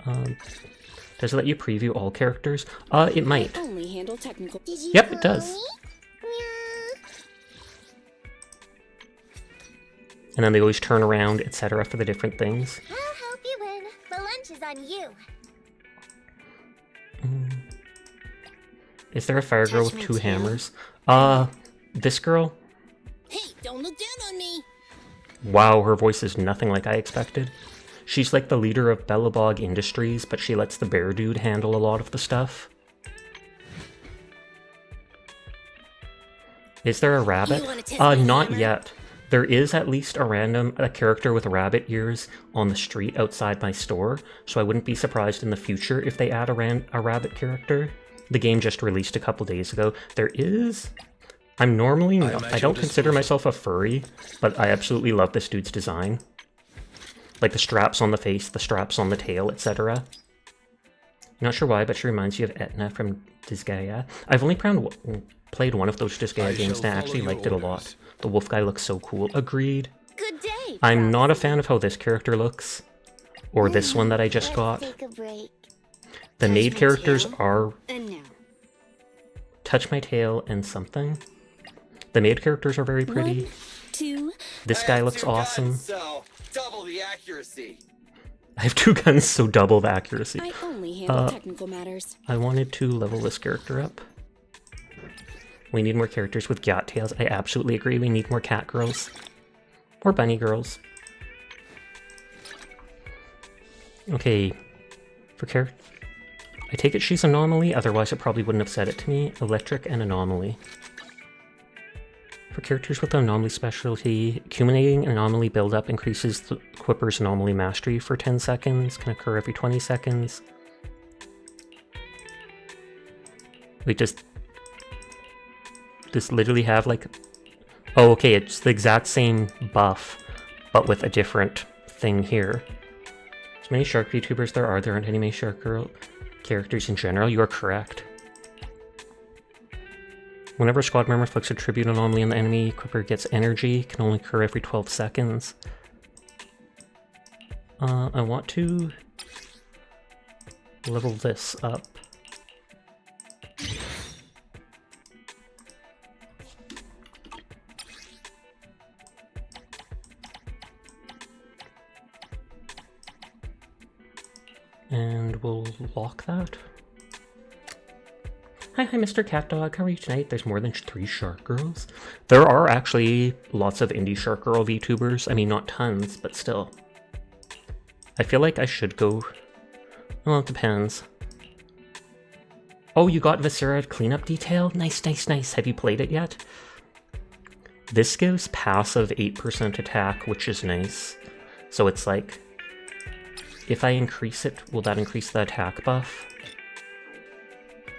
Does it let you preview all characters? It might. Only handle technical. Did you Yep, it call does. me? Yeah. And then they always turn around, etc. for the different things. I'll help you win. The lunch is on you. Is there a fire girl with 2 Judgment, yeah. hammers? This girl? Hey, don't look down on me. Wow, her voice is nothing like I expected. She's like the leader of Bellabog Industries, but she lets the bear dude handle a lot of the stuff. Is there a rabbit? You wanna test my Not hammer? yet. There is at least a character with rabbit ears on the street outside my store, so I wouldn't be surprised in the future if they add a rabbit character. The game just released a couple days ago. There is... I don't consider myself a furry, but I absolutely love this dude's design. Like the straps on the face, the straps on the tail, etc. Not sure why, but she reminds you of Etna from Disgaea. I've only played one of those Disgaea games and I actually liked it a lot. The wolf guy looks so cool. Agreed. Good day. I'm not a fan of how this character looks. Or this one that I just Let's got. take a break. The maid Judgment characters Tail. are And now. Touch My Tail and something. The maid characters are very pretty. 1, 2. This guy looks awesome. So, double double the accuracy. I have 2 guns, so double the accuracy. I only handle technical matters. I wanted to level this character up. We need more characters with cat tails. I absolutely agree. We need more cat girls. Or bunny girls. Okay. For character... I take it she's Anomaly, otherwise it probably wouldn't have said it to me. Electric and Anomaly. For characters with an Anomaly specialty, accumulating Anomaly buildup increases the Equipper's Anomaly Mastery for 10 seconds, can occur every 20 seconds. We just literally have like... Oh, okay, it's the exact same buff, but with a different thing here. As many shark VTubers there aren't any shark girl characters in general. You are correct. Whenever a squad member inflicts a tribute anomaly on the enemy, Equipper gets energy, can only occur every 12 seconds. I want to level this up. And we'll lock that. Hi, Mr. Cat Dog. How are you tonight? There's more than 3 Shark Girls. There are actually lots of indie Shark Girl VTubers. I mean, not tons, but still. I feel like I should go... Well, it depends. Oh, you got Viscera cleanup detail? Nice, nice, nice. Have you played it yet? This gives passive 8% attack, which is nice. So it's like... If I increase it, will that increase the attack buff?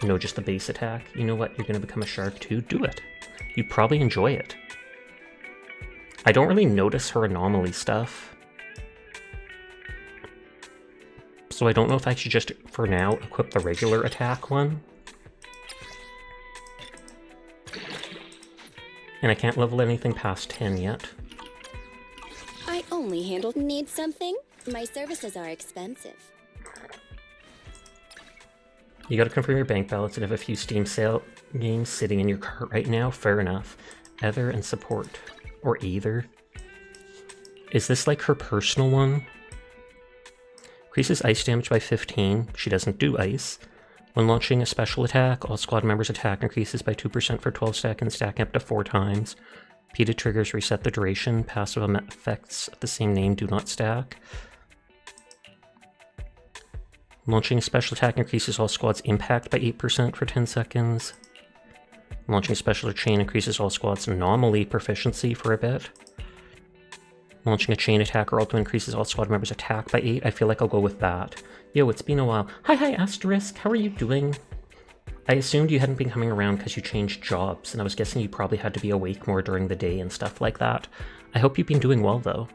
No, just the base attack. You know what? You're going to become a shark too? Do it. You'd probably enjoy it. I don't really notice her anomaly stuff. So I don't know if I should just, for now, equip the regular attack one. And I can't level anything past 10 yet. I only handle... Need something? My services are expensive. You gotta confirm your bank balance and have a few Steam sale games sitting in your cart right now. Fair enough. Ether and support. Or either. Is this like her personal one? Increases ice damage by 15. She doesn't do ice. When launching a special attack, all squad members' attack increases by 2% for 12 seconds, stacking up to 4 times. Repeated triggers reset the duration. Passive effects of the same name do not stack. Launching a special attack increases all squads' impact by 8% for 10 seconds. Launching a special chain increases all squads' anomaly proficiency for a bit. Launching a chain attack or ultimate increases all squad members' attack by 8. I feel like I'll go with that. Yo, it's been a while. Hi, Asterisk. How are you doing? I assumed you hadn't been coming around because you changed jobs, and I was guessing you probably had to be awake more during the day and stuff like that. I hope you've been doing well, though.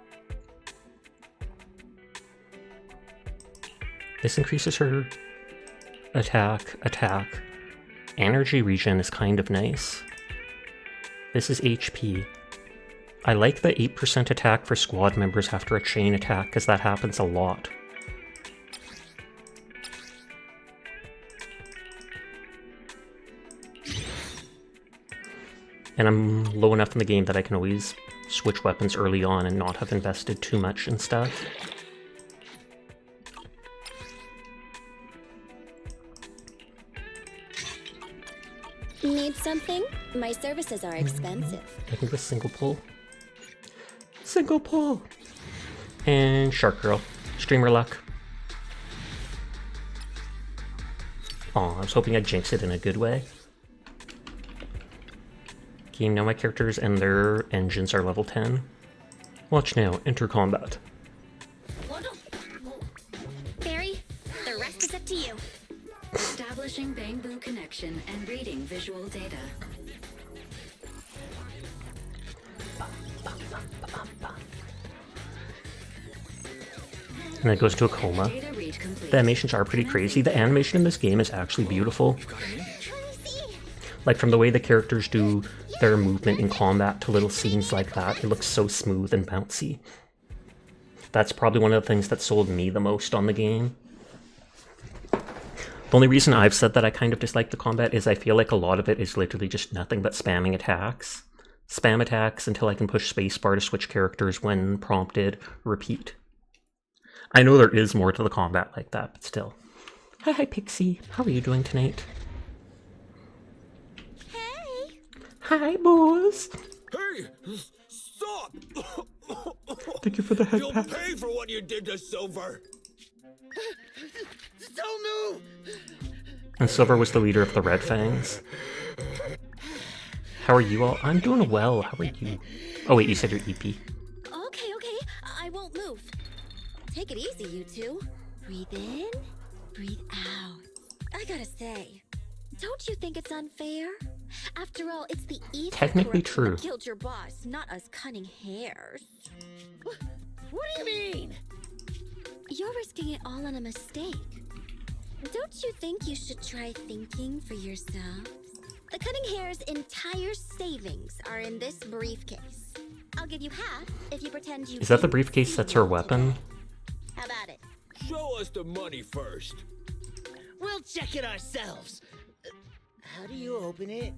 This increases her attack. Energy regen is kind of nice. This is HP. I like the 8% attack for squad members after a chain attack, because that happens a lot. And I'm low enough in the game that I can always switch weapons early on and not have invested too much in stuff. Need something? My services are expensive. I think a single pull. Single pull! And Shark Girl. Streamer luck. Aw, I was hoping I'd jinx it in a good way. Okay, now my characters and their engines are level 10. Watch now, enter combat. Barry, the rest is up to you. Establishing Bamboo connection and reading visual data. And it goes to a coma. The animations are pretty crazy. The animation in this game is actually beautiful. Like, from the way the characters do their movement in combat to little scenes like that, it looks so smooth and bouncy. That's probably one of the things that sold me the most on the game. The only reason I've said that I kind of dislike the combat is I feel like a lot of it is literally just nothing but spamming attacks. Spam attacks until I can push spacebar to switch characters when prompted. Repeat. I know there is more to the combat like that, but still. Hi, Pixie. How are you doing tonight? Hey! Hi, boys. Hey! Stop! Thank you for the head You'll pat. pay for what you did to Silver! Don't move! And Silver was the leader of the Red Fangs. How are you all? I'm doing well. How are you? Oh wait, you said you're EP. Okay, I won't move. Take it easy, you two. Breathe in, breathe out. I gotta say, don't you think it's unfair? After all, it's the evil Technically corruption true. that killed your boss, not us cunning hares. What do you mean? You're risking it all on a mistake. Don't you think you should try thinking for yourselves? The cunning hare's entire savings are in this briefcase. I'll give you half if you pretend you. Is that the briefcase that's her weapon? How about it? Show us the money first. We'll check it ourselves. How do you open it?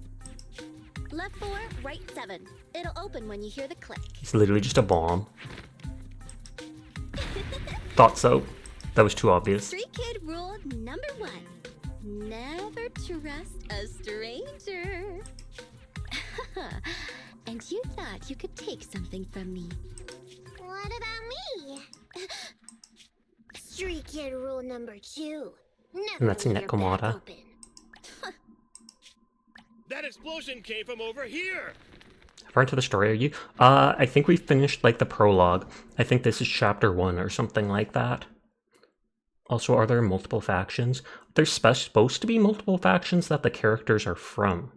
Left 4, right 7. It'll open when you hear the click. It's literally just a bomb. Thought so. That was too obvious. Street kid rule number 1. Never trust a stranger. And you thought you could take something from me. What about me? Street kid rule number 2. Never And that's leave your Nekomata. back open. That explosion came from over here! How far into the story are you? I think we finished like the prologue. I think this is chapter 1 or something like that. Also, are there multiple factions? There's supposed to be multiple factions that the characters are from.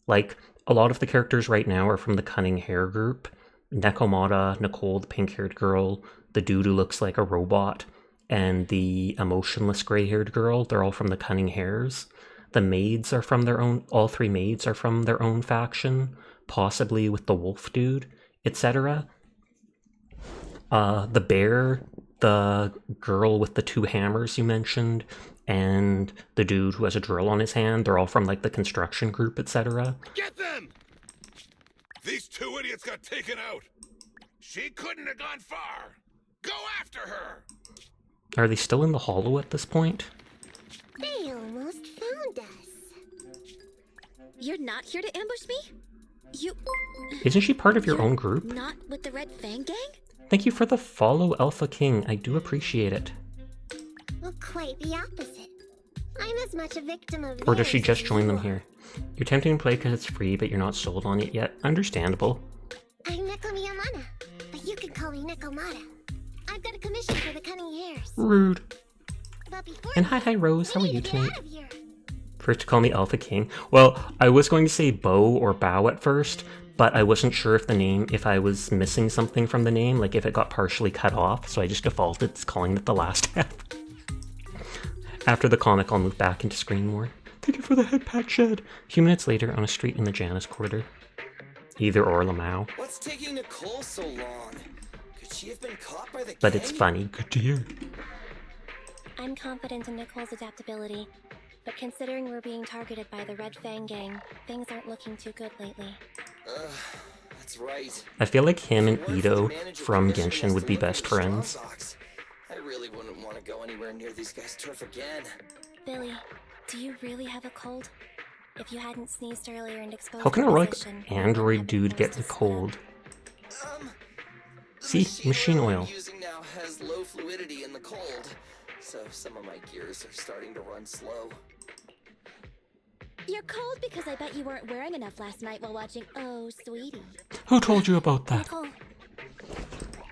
Like, a lot of the characters right now are from the Cunning Hair group. Nekomata, Nicole, the pink-haired girl, the dude who looks like a robot, and the emotionless gray-haired girl. They're all from the Cunning Hairs. The maids are from their own, all 3 maids are from their own faction, possibly with the wolf dude, etc. The bear, the girl with the 2 hammers you mentioned, and the dude who has a drill on his hand, they're all from like the construction group, etc. Get them! These 2 idiots got taken out! She couldn't have gone far! Go after her! Are they still in the hollow at this point? They almost found us. You're not here to ambush me? You... Isn't she part of your own group? Not with the Red Fang Gang? Thank you for the follow, Alpha King. I do appreciate it. Well, quite the opposite. I'm as much a victim of Or does she theirs just as join you them are. here? You're tempting to play because it's free, but you're not sold on it yet. Understandable. I'm Neko Miyamana, but you can call me Nekomata. I've got a commission for the Cunning Hares. Rude. But before And hi, Rose. How we are you need to get tonight? out of here. First to call me Alpha King. Well, I was going to say Bo or Bow at first, but I wasn't sure if I was missing something from the name, like if it got partially cut off, so I just defaulted to calling it the last half. After the comic, I'll move back into screen more. Thank you for the head pat, Shed. A few minutes later, on a street in the Janus Quarter. Either or Lamau. What's taking Nicole so long? Could she have been caught by the But gang? it's funny. Good to hear. I'm confident in Nicole's adaptability, but considering we're being targeted by the Red Fang Gang, things aren't looking too good lately. That's right. I feel like him and If it weren't for Ito the manager from commission Genshin has would to be look at best the friends. strong box, I really wouldn't want to go anywhere near these guys' turf again. Billy, do you really have a cold? If you hadn't sneezed earlier and exposed How can a your like position, you android wouldn't have been dude get forced the to cold? The See, machine oil. I'm using now has low fluidity in the cold, so some of my gears are starting to run slow. You're cold because I bet you weren't wearing enough last night while watching Oh, Sweetie. Who told you about that? Nicole,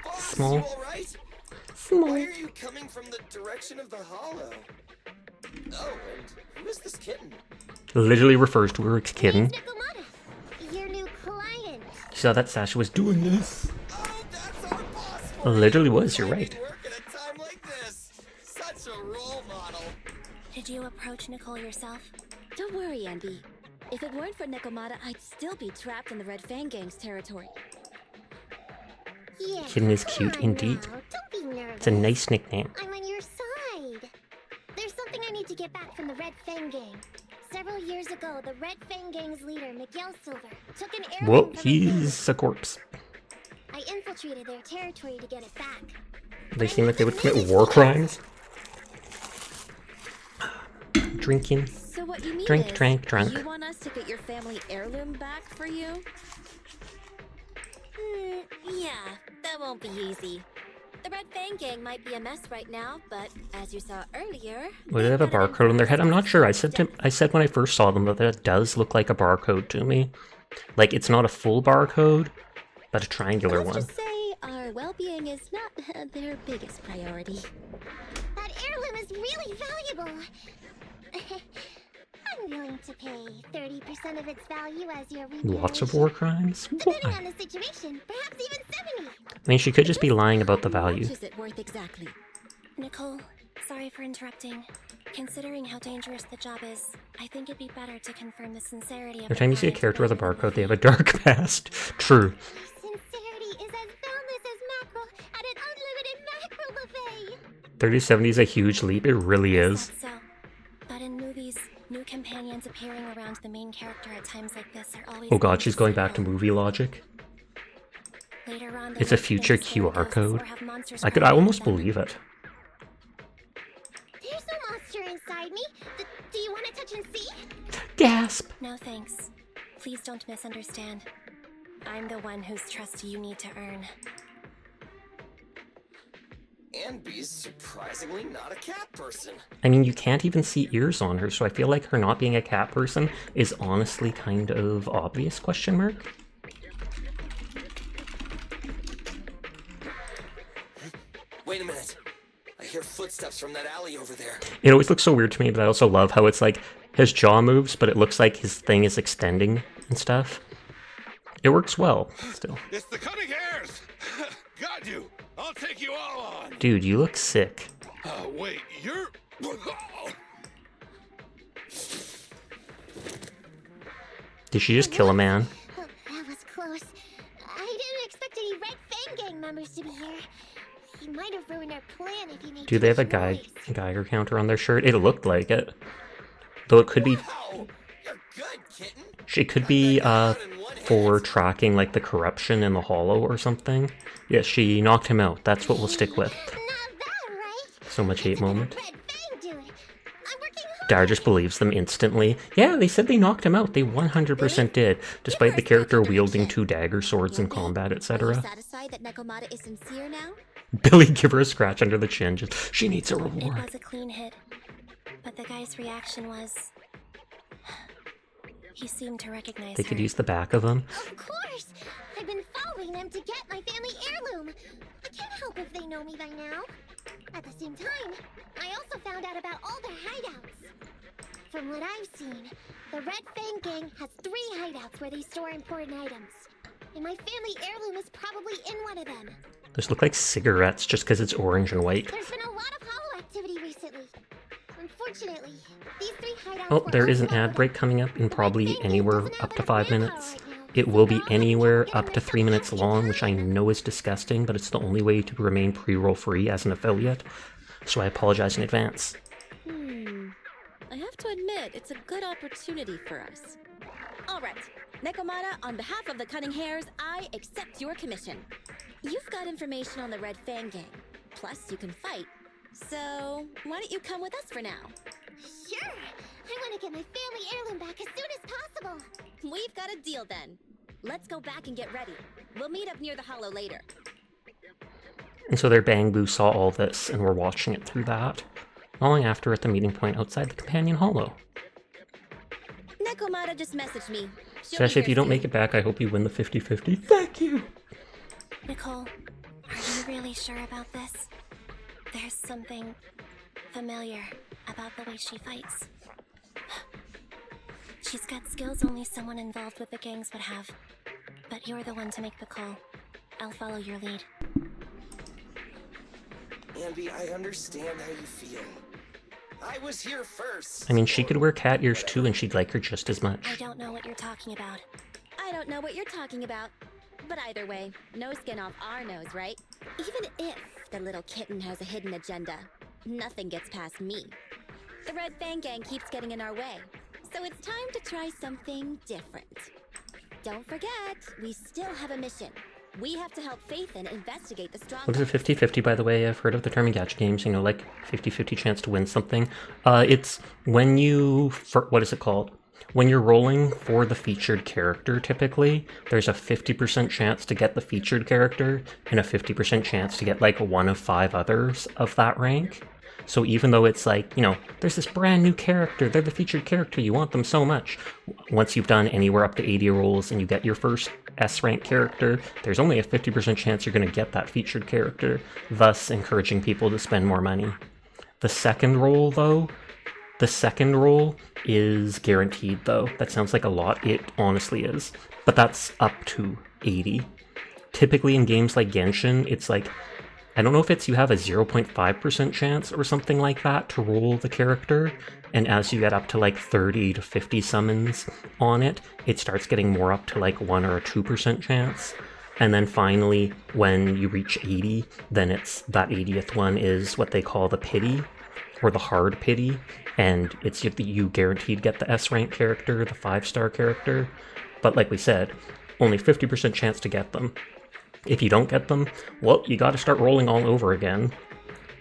Boss, Small. you all right? Small. Why are you coming from the direction of the hollow? Oh, and who is this kitten? Literally refers to her as kitten. Name's Nekomata, your new client. You saw that Sasha was doing this. Oh, that's our boss for Literally you. was, you're I right. need work at a time like this. Such a role model. did you approach Nicole yourself? Don't worry, Andy. If it weren't for Nekomata, I'd still be trapped in the Red Fang Gang's territory. Yeah, Kitten is come cute on indeed. now, don't be nervous. It's a nice nickname. I'm on your side. There's something I need to get back from the Red Fang Gang. Several years ago, the Red Fang Gang's leader, Miguel Silver, took an heirloom Whoa, from a village. he's a corpse. I infiltrated their territory to get it back. They seem like they would commit war crimes. Drinking. So what you mean Drink, is, drunk. you want us to get your family heirloom back for you? Yeah, that won't be easy. The Red Fang gang might be a mess right now, but as you saw earlier... Would it have a barcode on their head? I'm not sure. I said when I first saw them that it does look like a barcode to me. Like, it's not a full barcode, but a triangular Let's one. just say our well-being is not their biggest priority. That heirloom is really valuable. I'm willing to pay 30% of its value as your remuneration. Lots of war crimes? Depending on the situation, perhaps even 70. I mean, she could just be lying about the value. How much is it worth exactly? Nicole, sorry for interrupting. Considering how dangerous the job is, I think it'd be better to confirm the sincerity of Every time you see a client character with a rather than barcode, they have a dark past. True. Sincerity is as boundless as mackerel at an unlimited mackerel buffet. 3070 is a huge leap. It really is. So, but in movies, new companions appearing around the main character at times like this are always. Oh god, she's going back to movie logic. Later on, It's a future QR code. I almost believe it. There's no monster inside me. Do you want to touch and see? Gasp! No thanks. Please don't misunderstand. I'm the one whose trust you need to earn. And B's surprisingly not a cat person. I mean, you can't even see ears on her, so I feel like her not being a cat person is honestly kind of obvious, question mark? Wait a minute. I hear footsteps from that alley over there. It always looks so weird to me, but I also love how it's like his jaw moves, but it looks like his thing is extending and stuff. It works well, still. It's the cunning hairs! Got you! I'll take you all on! Dude, you look sick. Wait, you're... Did she just kill a man? Oh, that was close. I didn't expect any Red Fang gang members to be here. He might have ruined our plan if he made Do they have a Geiger counter on their shirt? It looked like it. Though it could be... Wow, you're good, kitten. It could be, for tracking, like, the corruption in the hollow or something. Yeah, she knocked him out. That's what we'll stick with. Not that, right? So much hate moment. Red Fang do it. I'm working hard. Dar just believes them instantly. Yeah, they said they knocked him out. They 100% did, despite the character wielding 2 dagger swords in combat, Are you etc. satisfied that Nekomata is sincere now? Billy, give her a scratch under the chin. Just, she needs a It reward. was a clean hit, but the guy's reaction was... He seemed to recognize They could her. use the back of them. Of course! I've been following them to get my family heirloom. I can't help if they know me by now. At the same time, I also found out about all their hideouts. From what I've seen, the Red Fang gang has 3 hideouts where they store important items. And my family heirloom is probably in one of them. Those look like cigarettes just because it's orange and white. There's been a lot of hollow activity recently. Unfortunately, these 3 hideouts Oh, were there is an also ad break coming up in probably Fang anywhere doesn't have up to enough 5 manpower minutes. right now. It will be anywhere up to 3 minutes long, which I know is disgusting, but it's the only way to remain pre-roll free as an affiliate. So I apologize in advance. I have to admit, it's a good opportunity for us. All right, Nekomata, on behalf of the Cunning Hairs, I accept your commission. You've got information on the Red Fang gang. Plus, you can fight. So, why don't you come with us for now? Sure! I want to get my family heirloom back as soon as possible. We've got a deal then. Let's go back and get ready. We'll meet up near the hollow later. And so their Bang Boo saw all this, and were watching it through that. Not long after, at the meeting point outside the Companion Hollow. Nekomata just messaged me. She'll Sash, be if here you don't soon. make it back, I hope you win the 50-50. Thank you! Nicole, are you really sure about this? There's something familiar about the way she fights. She's got skills only someone involved with the gangs would have. But you're the one to make the call. I'll follow your lead. Ambi, I understand how you feel. I was here first. I mean, she could wear cat ears too, and she'd like her just as I much. don't know what you're talking about. I don't know what you're talking about. But either way, no skin off our nose, right? Even if the little kitten has a hidden agenda, nothing gets past me. The Red Fang gang keeps getting in our way, so it's time to try something different. Don't forget, we still have a mission. We have to help Phaethon investigate the strong. What is a 50-50, by the way? I've heard of the term in gacha games, you know, like 50-50 chance to win something. It's when you... what is it called? When you're rolling for the featured character, typically, there's a 50% chance to get the featured character, and a 50% chance to get, like, one of 5 others of that rank. So even though it's like, you know, there's this brand new character, they're the featured character, you want them so much. Once you've done anywhere up to 80 rolls and you get your first S-rank character, there's only a 50% chance you're going to get that featured character, thus encouraging people to spend more money. The second roll, though, is guaranteed, though. That sounds like a lot. It honestly is. But that's up to 80. Typically in games like Genshin, it's like, I don't know if it's you have a 0.5% chance or something like that to roll the character, and as you get up to like 30 to 50 summons on it, it starts getting more up to like 1 or a 2% chance. And then finally, when you reach 80, then it's that 80th one is what they call the pity, or the hard pity, and it's you guaranteed get the S-rank character, the 5-star character, but like we said, only 50% chance to get them. If you don't get them, well, you gotta start rolling all over again.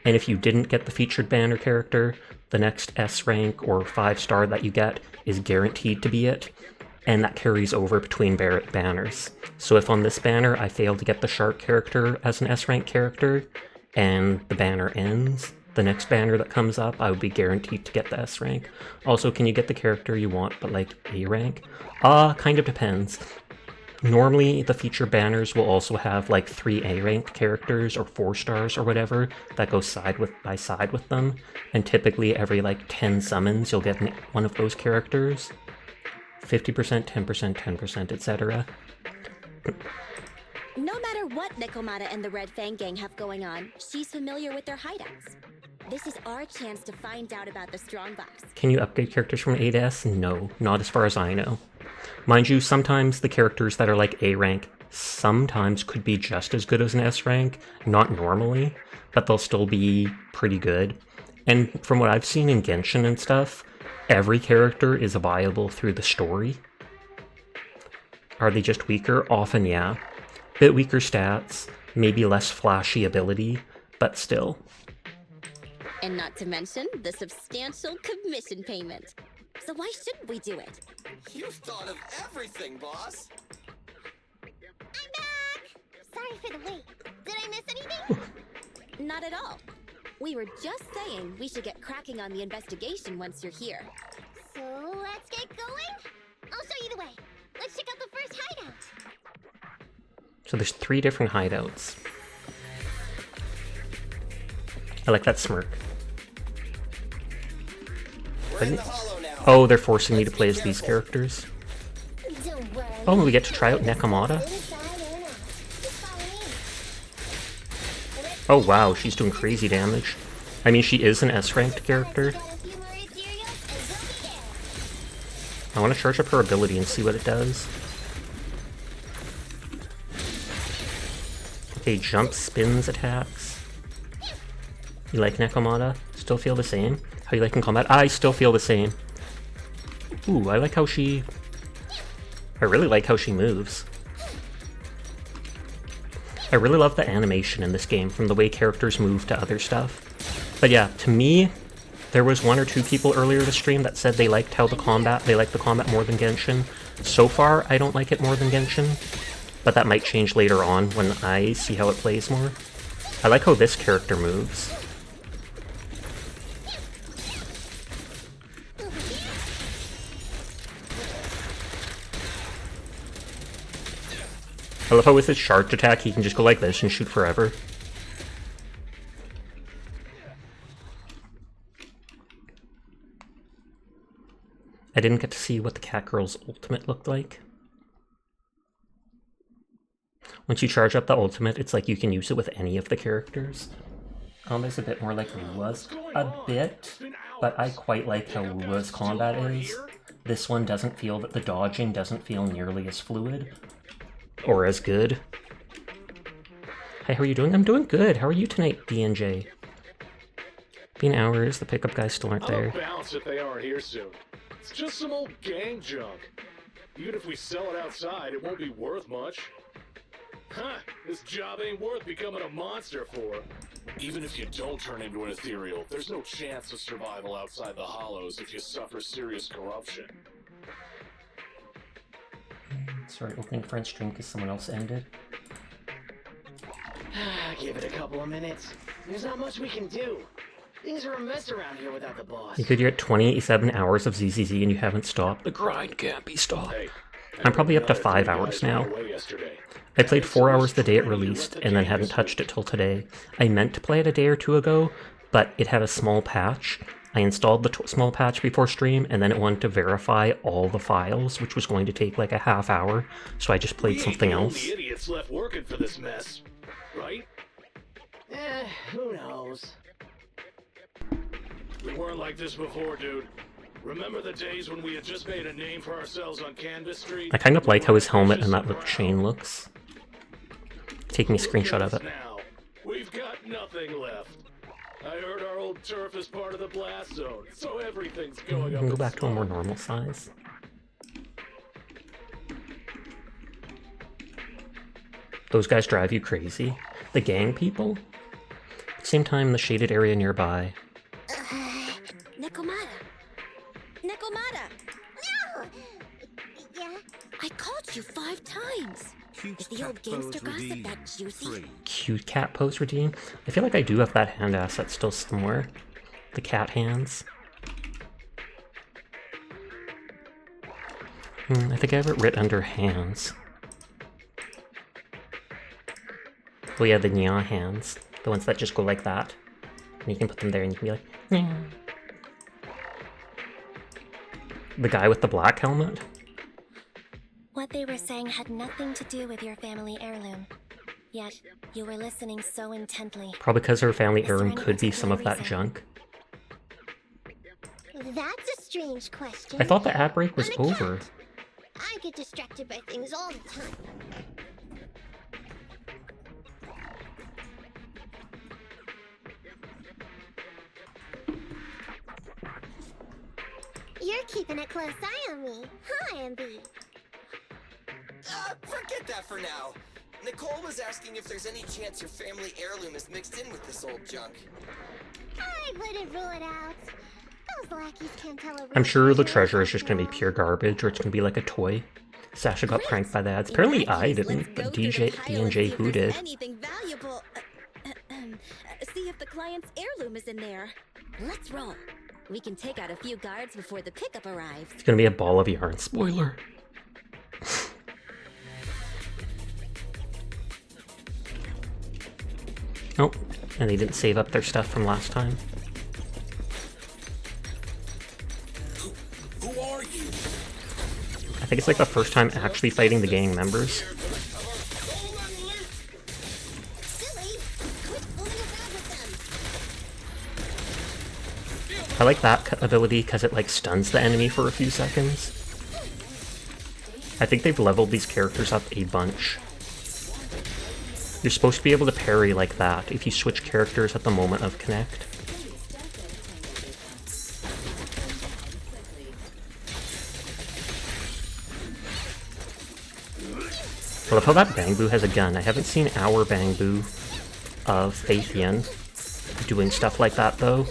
And if you didn't get the featured banner character, the next S-rank or 5-star that you get is guaranteed to be it, and that carries over between banners. So if on this banner I fail to get the shark character as an S-rank character, and the banner ends, the next banner that comes up, I would be guaranteed to get the S-rank. Also, can you get the character you want, but like A-rank? Kind of depends. Normally, the feature banners will also have like 3 A-ranked characters or 4 stars or whatever that go side by side with them, and typically every like 10 summons you'll get one of those characters. 50%, 10%, 10%, etc. No matter what Nekomata and the Red Fang Gang have going on, she's familiar with their hideouts. This is our chance to find out about the Strongbox. Can you upgrade characters from A to S? No, not as far as I know. Mind you, sometimes the characters that are like A rank sometimes could be just as good as an S rank, not normally, but they'll still be pretty good. And from what I've seen in Genshin and stuff, every character is viable through the story. Are they just weaker? Often, yeah. Bit weaker stats, maybe less flashy ability, but still. And not to mention the substantial commission payment. So why shouldn't we do it? You've thought of everything, boss. I'm back! Sorry for the wait. Did I miss anything? Not at all. We were just saying we should get cracking on the investigation once you're here. So let's get going? I'll show you the way. Let's check out the first hideout. So there's 3 different hideouts. I like that smirk. We're in the hollow now. Oh, they're forcing me to play as these characters. Don't worry. Oh, we get to try out Nekomata? Oh wow, she's doing crazy damage. I mean, she is an S-ranked character. I want to charge up her ability and see what it does. Okay, jump, spins, attacks. You like Nekomata? Still feel the same? How you like in combat? I still feel the same. Ooh, I like how she... I really like how she moves. I really love the animation in this game, from the way characters move to other stuff. But yeah, to me, there was 1 or 2 people earlier this stream that said they liked how they liked the combat more than Genshin. So far, I don't like it more than Genshin, but that might change later on when I see how it plays more. I like how this character moves. I love how with his charge attack he can just go like this and shoot forever. I didn't get to see what the cat girl's ultimate looked like. Once you charge up the ultimate, it's like you can use it with any of the characters. Combat's a bit more like Rua's. A bit, but I quite like how Rua's combat is. This one doesn't feel that the dodging doesn't feel nearly as fluid. Or as good. Hey, how are you doing? I'm doing good. How are you tonight, DNJ? Been hours, the pickup guys still aren't there. I'll bounce if they aren't here soon. It's just some old gang junk. Even if we sell it outside, it won't be worth much. Huh, this job ain't worth becoming a monster for. Even if you don't turn into an ethereal, there's no chance of survival outside the hollows if you suffer serious corruption. Sorry, opening French stream because someone else ended. Give it a couple of minutes. There's not much we can do. Things are a mess around here without the boss. You could get 27 hours of ZZZ and you haven't stopped. The grind can't be stopped. I'm probably up to 5 hours now. I played 4 hours the day it released and then hadn't touched it till today. I meant to play it a day or two ago, but it had a small patch. I installed the small patch before stream, and then it wanted to verify all the files, which was going to take like a half hour, so I just played something else. The idiots left working for this mess, right? Who knows? We weren't like this before, dude. Remember the days when we had just made a name for ourselves on Canvas Street? I kind of like how his helmet and that little chain looks. Taking a screenshot of it. Now, we've got nothing left. I heard our old turf is part of the blast zone, so everything's going up. Go back to a more normal size. Those guys drive you crazy. The gang people? At the same time, the shaded area nearby. Nekomata! Nekomata! No! Yeah? I called you 5 times! Is the old gangster gossip that juicy? Cute cat pose redeem? I feel like I do have that hand asset still somewhere. The cat hands. I think I have it writ under hands. Oh yeah, the Nya hands. The ones that just go like that. And you can put them there and you can be like, Nya. The guy with the black helmet? What they were saying had nothing to do with your family heirloom. Yet, you were listening so intently. Probably because her family heirloom there any could be some of that reason? junk. That's a strange question. I thought the ad break was I'm a over. cat. I get distracted by things all the time. You're keeping a close eye on me, huh, MB? Forget that for now. Nicole was asking if there's any chance your family heirloom is mixed in with this old junk. I wouldn't rule it out. Those lackeys can't tell a I'm sure the treasure is just going to be pure garbage, or it's going to be like a toy. Sasha got pranked by the ads. Apparently I didn't, but D&J who did. Anything valuable. See if the client's heirloom is in there. Let's roll. We can take out a few guards before the pickup arrives. It's going to be a ball of yarn. Spoiler. Oh, and they didn't save up their stuff from last time. Who are you? I think it's like the first time actually fighting the gang members. I like that ability because it like stuns the enemy for a few seconds. I think they've leveled these characters up a bunch. You're supposed to be able to parry like that if you switch characters at the moment of connect. I love how that Bangbu has a gun. I haven't seen our Bangbu of Faithian doing stuff like that though.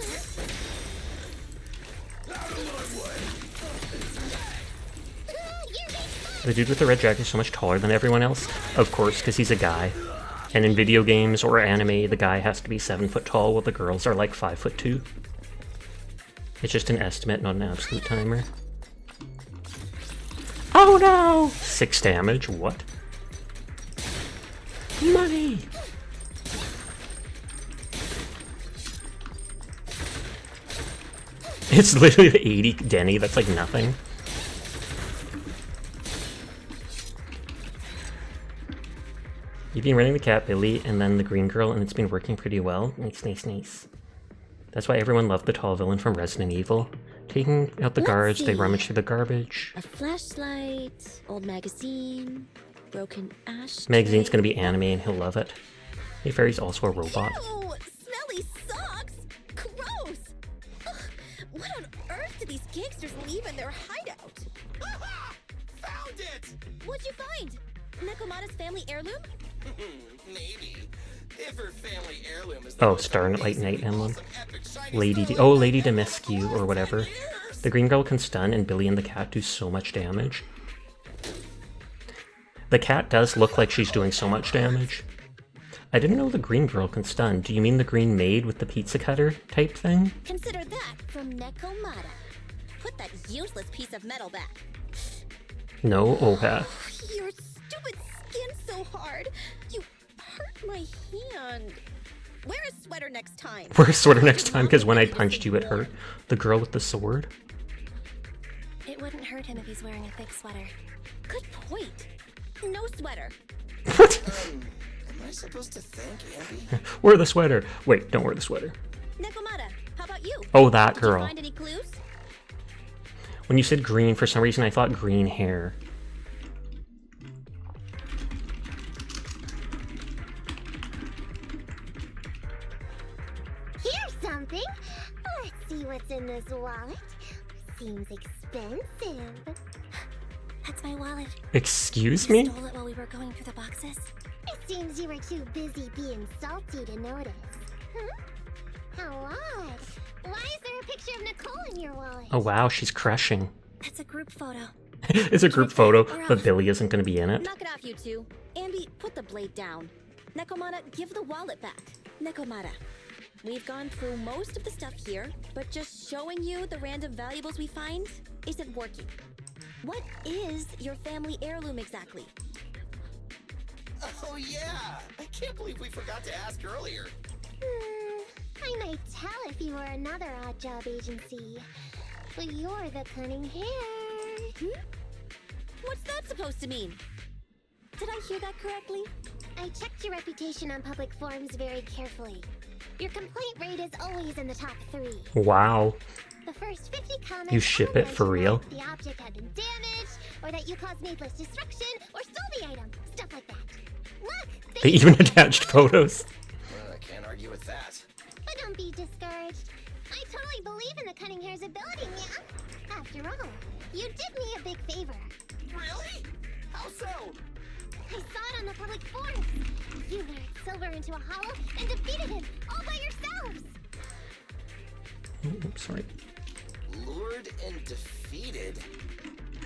The dude with the red jacket is so much taller than everyone else. Of course, because he's a guy. And in video games or anime, the guy has to be 7 foot tall, while the girls are like 5'2". It's just an estimate, not an absolute timer. Oh no! 6 damage, what? Money! It's literally the 80 Denny, that's like nothing. You've been running the cat Billy and then the green girl, and it's been working pretty well. Nice, nice, nice. That's why everyone loved the tall villain from Resident Evil. Taking out the guards, they rummage through the garbage. A flashlight, old magazine, broken ash. Magazine's gonna be anime and he'll love it. Hey, Fairy's also a robot. Ew! Smelly socks! Gross! Ugh, what on earth did these gangsters leave in their hideout? Found it! What'd you find? Nekomata's family heirloom? Maybe. If her family heirloom is Oh, Starlight Night Emblem. Lady Demescu, or whatever. The green girl can stun, and Billy and the cat do so much damage. The cat does look like she's doing so much damage. I didn't know the green girl can stun. Do you mean the green maid with the pizza cutter type thing? Consider that from Nekomata. Put that useless piece of metal back. No, Oha. Your stupid skin's so hard. You hurt my hand. Wear a sweater next time. Wear a sweater next time, because when I punched you it hurt. The girl with the sword? It wouldn't hurt him if he's wearing a thick sweater. Good point. No sweater. Am I supposed to thank Andy? Wear the sweater. Wait, don't wear the sweater. Nekomata, how about you? Oh, that Did you girl. find any clues? When you said green, for some reason I thought green hair. Here's something. Let's see what's in this wallet. Seems expensive. That's my wallet. Excuse You me? stole it while we were going through the boxes. It seems you were too busy being salty to notice. Huh? How odd. Why is there a picture of Nicole in your wallet? Oh wow, she's crushing. That's a group photo. It's a group photo, but Billy isn't going to be in it. Knock it off, you two. Ambi, put the blade down. Nekomata, give the wallet back. Nekomata, we've gone through most of the stuff here, but just showing you the random valuables we find isn't working. What is your family heirloom exactly? Oh yeah! I can't believe we forgot to ask earlier. I might tell if you were another odd job agency. But you're the cunning hair. What's that supposed to mean? Did I hear that correctly? I checked your reputation on public forums very carefully. Your complaint rate is always in the top 3. Wow. The first 50 comments You ship it for real? the object had been damaged, or that you caused needless destruction, or stole the item. Stuff like that. Look! They even attached photos. I can't argue with that. But don't be discouraged. I totally believe in the cunning hair's ability, yeah? After all, you did me a big favor. Really? How so? I saw it on the public forums. You lured Silver into a hollow and defeated him all by yourselves. Oops, sorry. Lured and defeated?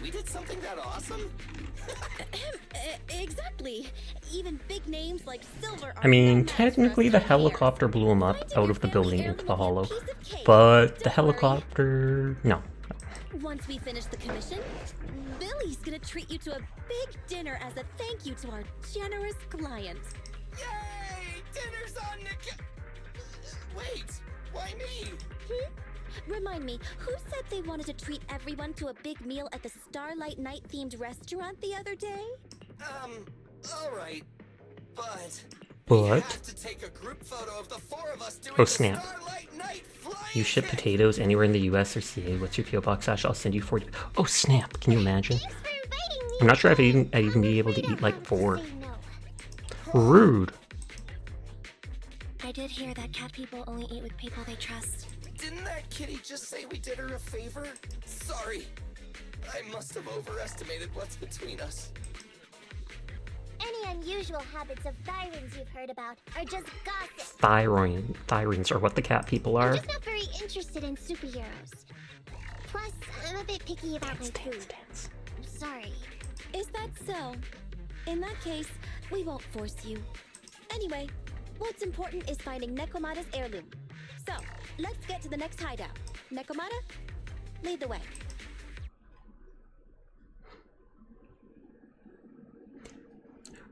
We did something that awesome? Exactly. Even big names like Silver are I mean, no match for technically us the cunning hares. helicopter blew him up out of the building into the hollow. But the helicopter... No. Once we finish the commission, Billy's gonna treat you to a big dinner as a thank you to our generous client. Yay! Dinner's on the Wait, why me? Remind me, who said they wanted to treat everyone to a big meal at the Starlight Night themed restaurant the other day? Alright. But But... have to take a group photo of the 4 of us doing Oh snap. Starlight Night flying. You ship potatoes anywhere in the US or CA. What's your PO box, Ash? I'll send you 40... Oh snap, can you imagine? I'm not sure if I'd even be able to eat like 4. Rude. I did hear that cat people only eat with people they trust. Didn't that kitty just say we did her a favor? Sorry. I must have overestimated what's between us. Any unusual habits of Thyrans you've heard about are just gossip. Thyrans are what the cat people I'm are. just not very interested in superheroes. Plus, I'm a bit picky about my food. I'm sorry. Is that so? In that case, we won't force you. Anyway, what's important is finding Nekomata's heirloom. So, let's get to the next hideout. Nekomata, lead the way.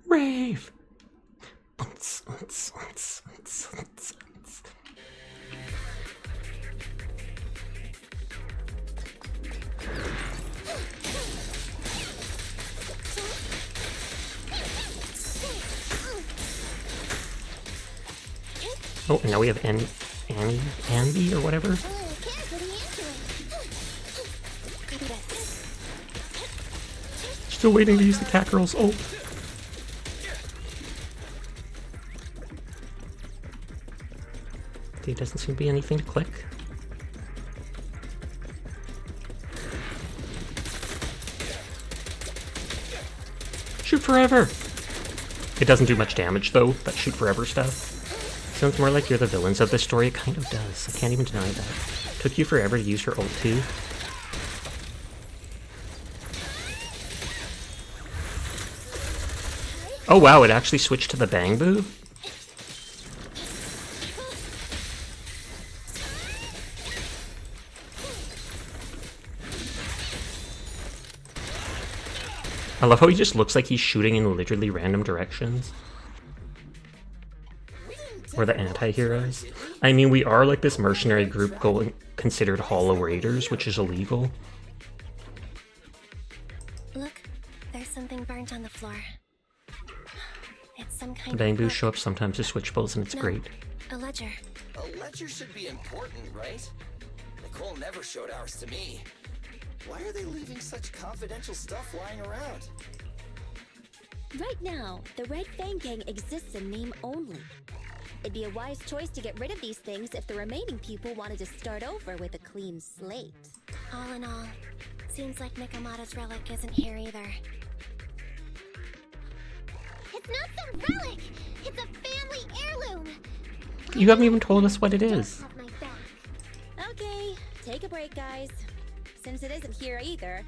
Rave! Oh, and now we have Andy or whatever. Still waiting to use the cat girl's ult. There doesn't seem to be anything to click. Shoot forever! It doesn't do much damage though, that shoot forever stuff. Sounds more like you're the villains of this story. It kind of does. I can't even deny that. Took you forever to use your ult too. Oh wow, it actually switched to the Bang Boo? I love how he just looks like he's shooting in literally random directions. We're the anti-heroes. I mean, we are like this mercenary group considered Hollow Raiders, which is illegal. Look, there's something burnt on the floor. It's some kind The Bang of Boos book. show up sometimes as switchables, and it's No, great. a ledger. A ledger should be important, right? Nicole never showed ours to me. Why are they leaving such confidential stuff lying around? Right now, the Red Fang Gang exists in name only. It'd be a wise choice to get rid of these things if the remaining people wanted to start over with a clean slate. All in all, seems like Mikamata's relic isn't here either. It's not some relic! It's a family heirloom! You haven't even told us what it is. Have my back. Okay, take a break, guys. Since it isn't here either,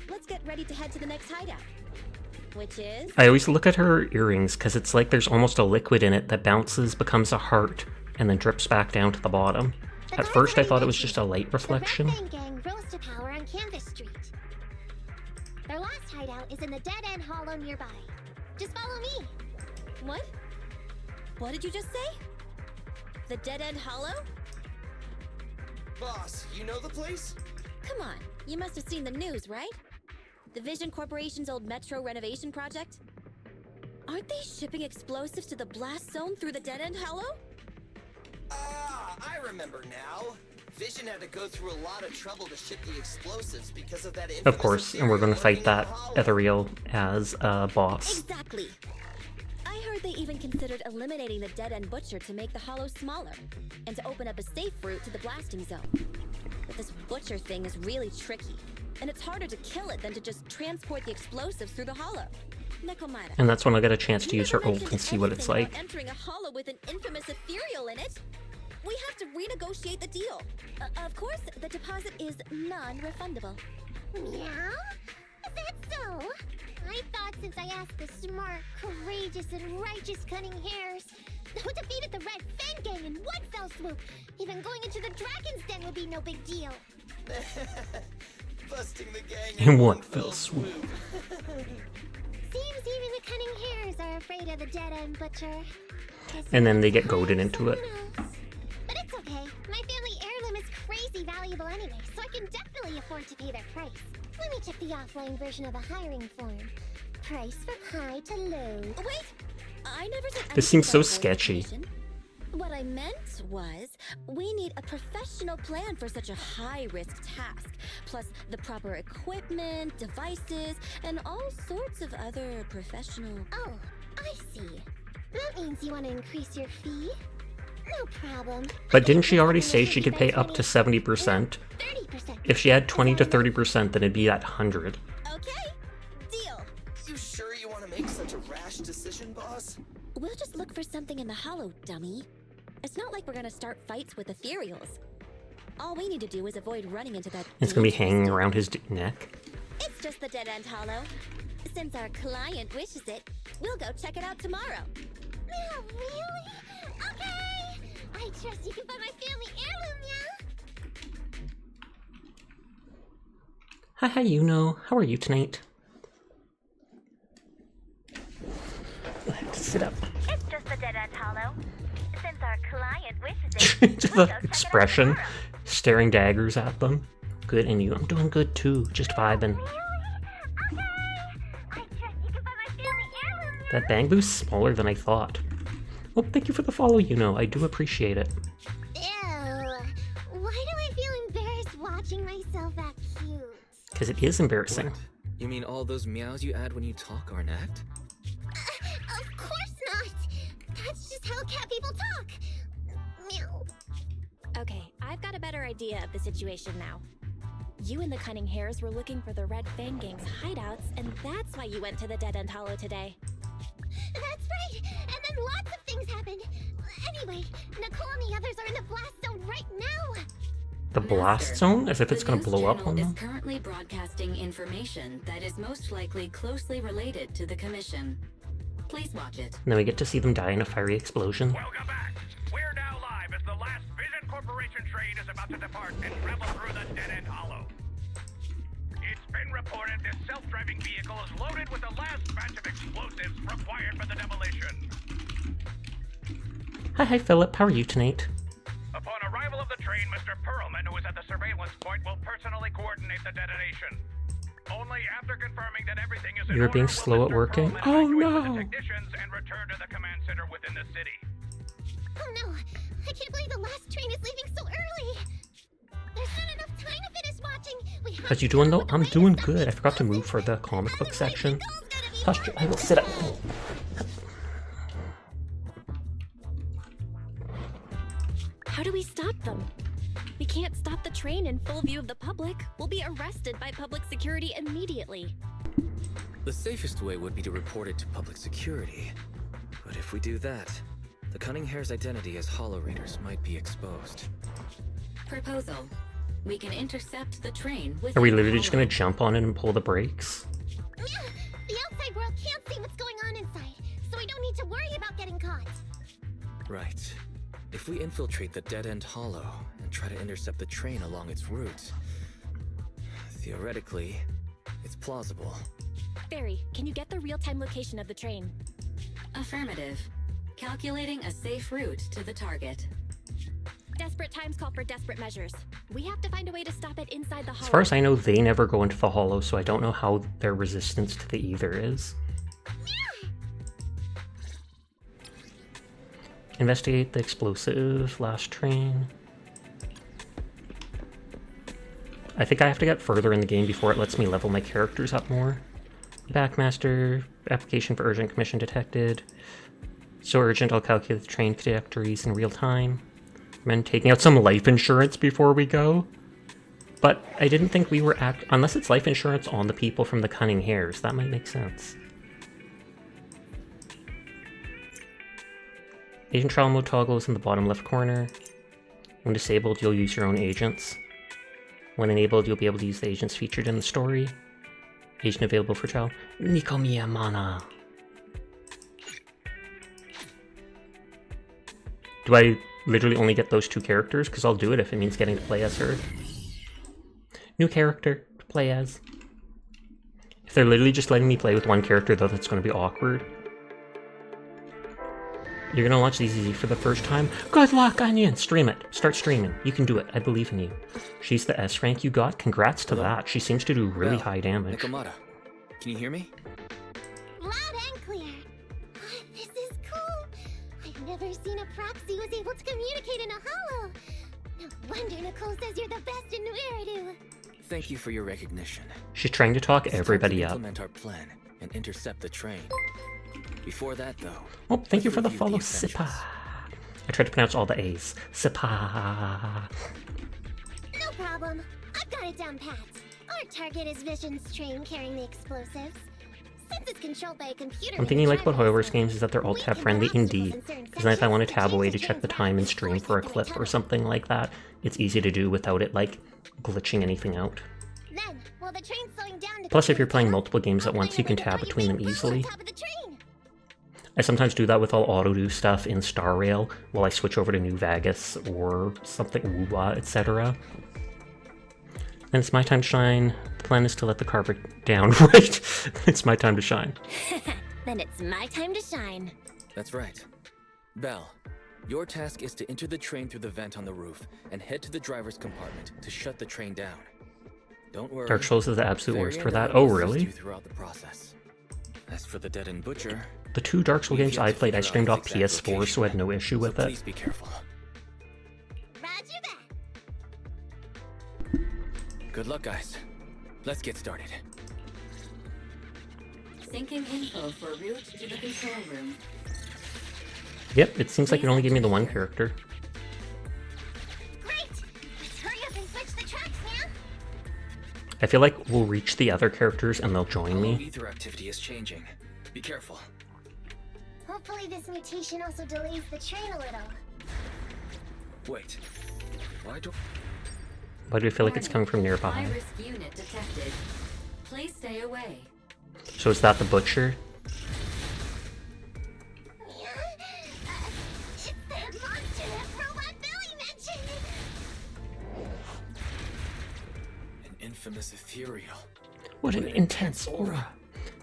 let's get ready to head to the next hideout. Which is... I always look at her earrings because it's like there's almost a liquid in it that bounces, becomes a heart, and then drips back down to the bottom. At first I thought it was just a light reflection. The Red Fang Gang rose to power on Canvas Street. Their last hideout is in the Dead End Hollow nearby. Just follow me. What? What did you just say? The Dead End Hollow? Boss, you know the place? Come on, you must have seen the news, right? The Vision Corporation's old metro renovation project? Aren't they shipping explosives to the blast zone through the Dead End Hollow? Ah, I remember now. Vision had to go through a lot of trouble to ship the explosives because of that. Of course, and we're going to fight that Ethereal as a boss. Exactly. I heard they even considered eliminating the Dead End Butcher to make the Hollow smaller, and to open up a safe route to the blasting zone. But this Butcher thing is really tricky, and it's harder to kill it than to just transport the explosives through the Hollow. Nekomata. And that's when I get a chance to use her ult and see what it's like. Entering a Hollow with an infamous ethereal in it. We have to renegotiate the deal. Of course, the deposit is non-refundable. Meow? Is that so? I thought since I asked the smart, courageous, and righteous Cunning Hares who defeated the Red Fang Gang in one fell swoop, even going into the Dragon's Den would be no big deal. Busting the gang In one fell swoop. Seems even the Cunning Hares are afraid of the Dead End Butcher. And then they get goaded into it. But it's okay. My family heirloom is crazy valuable anyway, so I can definitely afford to pay their price. Let me check the offline version of the hiring form. Price from high to low. Wait! I never said This seems so anything about sketchy. information. What I meant was, we need a professional plan for such a high-risk task, plus the proper equipment, devices, and all sorts of other professional... Oh, I see. That means you want to increase your fee? No problem. But didn't she already say she could pay up to 70%? 30%. If she had 20 to 30%, then it'd be at 100. Okay, deal. You sure you want to make such a rash decision, boss? We'll just look for something in the Hollow, dummy. It's not like we're gonna start fights with ethereals. All we need to do is avoid running into that... It's gonna be dangerous hanging around his neck. It's just the Dead End Hollow. Since our client wishes it, we'll go check it out tomorrow. Oh, really? Okay! I trust you can find my family heirloom, yeah? Hi, Yuno. How are you tonight? I have to sit up. It's just the Dead End Hollow. Since our client wishes it, Just we'll the go check it out expression, tomorrow. staring daggers at them. Good, and you. I'm doing good too. Just vibing. That Bang Boo's smaller than I thought. Well, thank you for the follow, Yuno. I do appreciate it. Ew. Why do I feel embarrassed watching myself act cute? Because it is embarrassing. You mean all those meows you add when you talk are an act? Of course not! That's just how cat people talk! Meow. Okay, I've got a better idea of the situation now. You and the Cunning Hares were looking for the Red Fang Gang's hideouts, and that's why you went to the Dead End Hollow today. That's right! And then lots of things happened! Anyway, Nicole and the others are in the blast zone right now! The blast zone? As if it's gonna blow up on is them? currently broadcasting information that is most likely closely related to the Commission. Please watch it. And then we get to see them die in a fiery explosion. Welcome back. We're now live as the last Vision Corporation train is about to depart and travel through the dead-end hollow. It's been reported this self-driving vehicle is loaded with the last batch of explosives required for the demolition. Hi, Philip. How are you tonight? Upon arrival of the train, Mr. Perlman, who is at the surveillance point, will personally coordinate the detonation. Only after confirming that everything is in You're order being will slow at Mr. working? Perlman Oh evacuate no! the technicians and return to the command center within the city. Oh no! I can't believe the last train is leaving so early! There's not enough time to finish watching! We have How's you doing though? I'm doing good. I forgot to move for the comic book section. Hush, I will sit up. How do we stop them? We can't stop the train in full view of the public. We'll be arrested by public security immediately. The safest way would be to report it to public security. But if we do that, the Cunning Hare's identity as Hollow Raiders might be exposed. Proposal. We can intercept the train with. Are we literally just gonna jump on it and pull the brakes? Yeah, the outside world can't see what's going on inside, so we don't need to worry about getting caught. Right. If we infiltrate the dead-end hollow and try to intercept the train along its route, theoretically, it's plausible. Barry, can you get the real-time location of the train? Affirmative. Calculating a safe route to the target. Desperate times call for desperate measures. We have to find a way to stop it inside the hollow. As far as I know, they never go into the hollow, so I don't know how their resistance to the ether is. Investigate the explosive last train. I think I have to get further in the game before it lets me level my characters up more. Backmaster, application for urgent commission detected. So urgent, I'll calculate the train trajectories in real time. Recommend taking out some life insurance before we go. But I didn't think we were unless it's life insurance on the people from the Cunning Hares, that might make sense. Agent trial mode toggle is in the bottom left corner. When disabled, you'll use your own agents. When enabled, you'll be able to use the agents featured in the story. Agent available for trial. Nikomiya Mana. Do I literally only get those two characters? Because I'll do it if it means getting to play as her. New character to play as. If they're literally just letting me play with one character, though, that's going to be awkward. You're gonna launch these easy for the first time? Good luck, Onion! Stream it. Start streaming. You can do it. I believe in you. She's the S rank you got? Congrats to that. She seems to do really high damage. Nikomata, can you hear me? Loud and clear. This is cool. I've never seen a proxy who was able to communicate in a hollow. No wonder Nicole says you're the best in New Eridu. Thank you for your recognition. She's trying to talk It's everybody time to up. implement our plan and intercept the train. Before that, though. Oh, thank you for the review follow, essentials. Sipa. I tried to pronounce all the A's. Sipa. No problem. I've got it down pat. Our target is Vision's train carrying the explosives. Since it's controlled by a computer. I'm thinking like about Hoyoverse games is that they're all tab friendly indeed. Because then if I want to tab away to check the time and stream for a clip or something like that, it's easy to do without it like glitching anything out. Then, while the train's slowing down to Plus if you're playing multiple games at once, you can tab between them easily. I sometimes do that with all auto-do stuff in Star Rail while I switch over to New Vegas or something, Wuwa, etc. And it's my time to shine. The plan is to let the car break down, right? It's my time to shine. Then it's my time to shine. That's right. Belle, your task is to enter the train through the vent on the roof and head to the driver's compartment to shut the train down. Don't worry. Dark Souls is the absolute worst for that. Varian Oh, will assist really? you throughout the process. As for the Dead-End Butcher, The two Dark Souls games I played, I streamed off figure out its PS4, so I had no issue with it. please be careful. Roger that. Good luck, guys. Let's get started. Syncing info for route to the control room. Yep, it seems like it only gave me the one character. Great. Let's hurry up and switch the tracks now. I feel like we'll reach the other characters and they'll join Hollow me. ether activity is changing. Be careful. Hopefully this mutation also delays the train a little. Wait. Why do I feel like it's coming from nearby? High-risk unit detected. Please stay away. So is that the butcher? It's that monster that Robot Billy mentioned! An infamous ethereal. What an intense aura.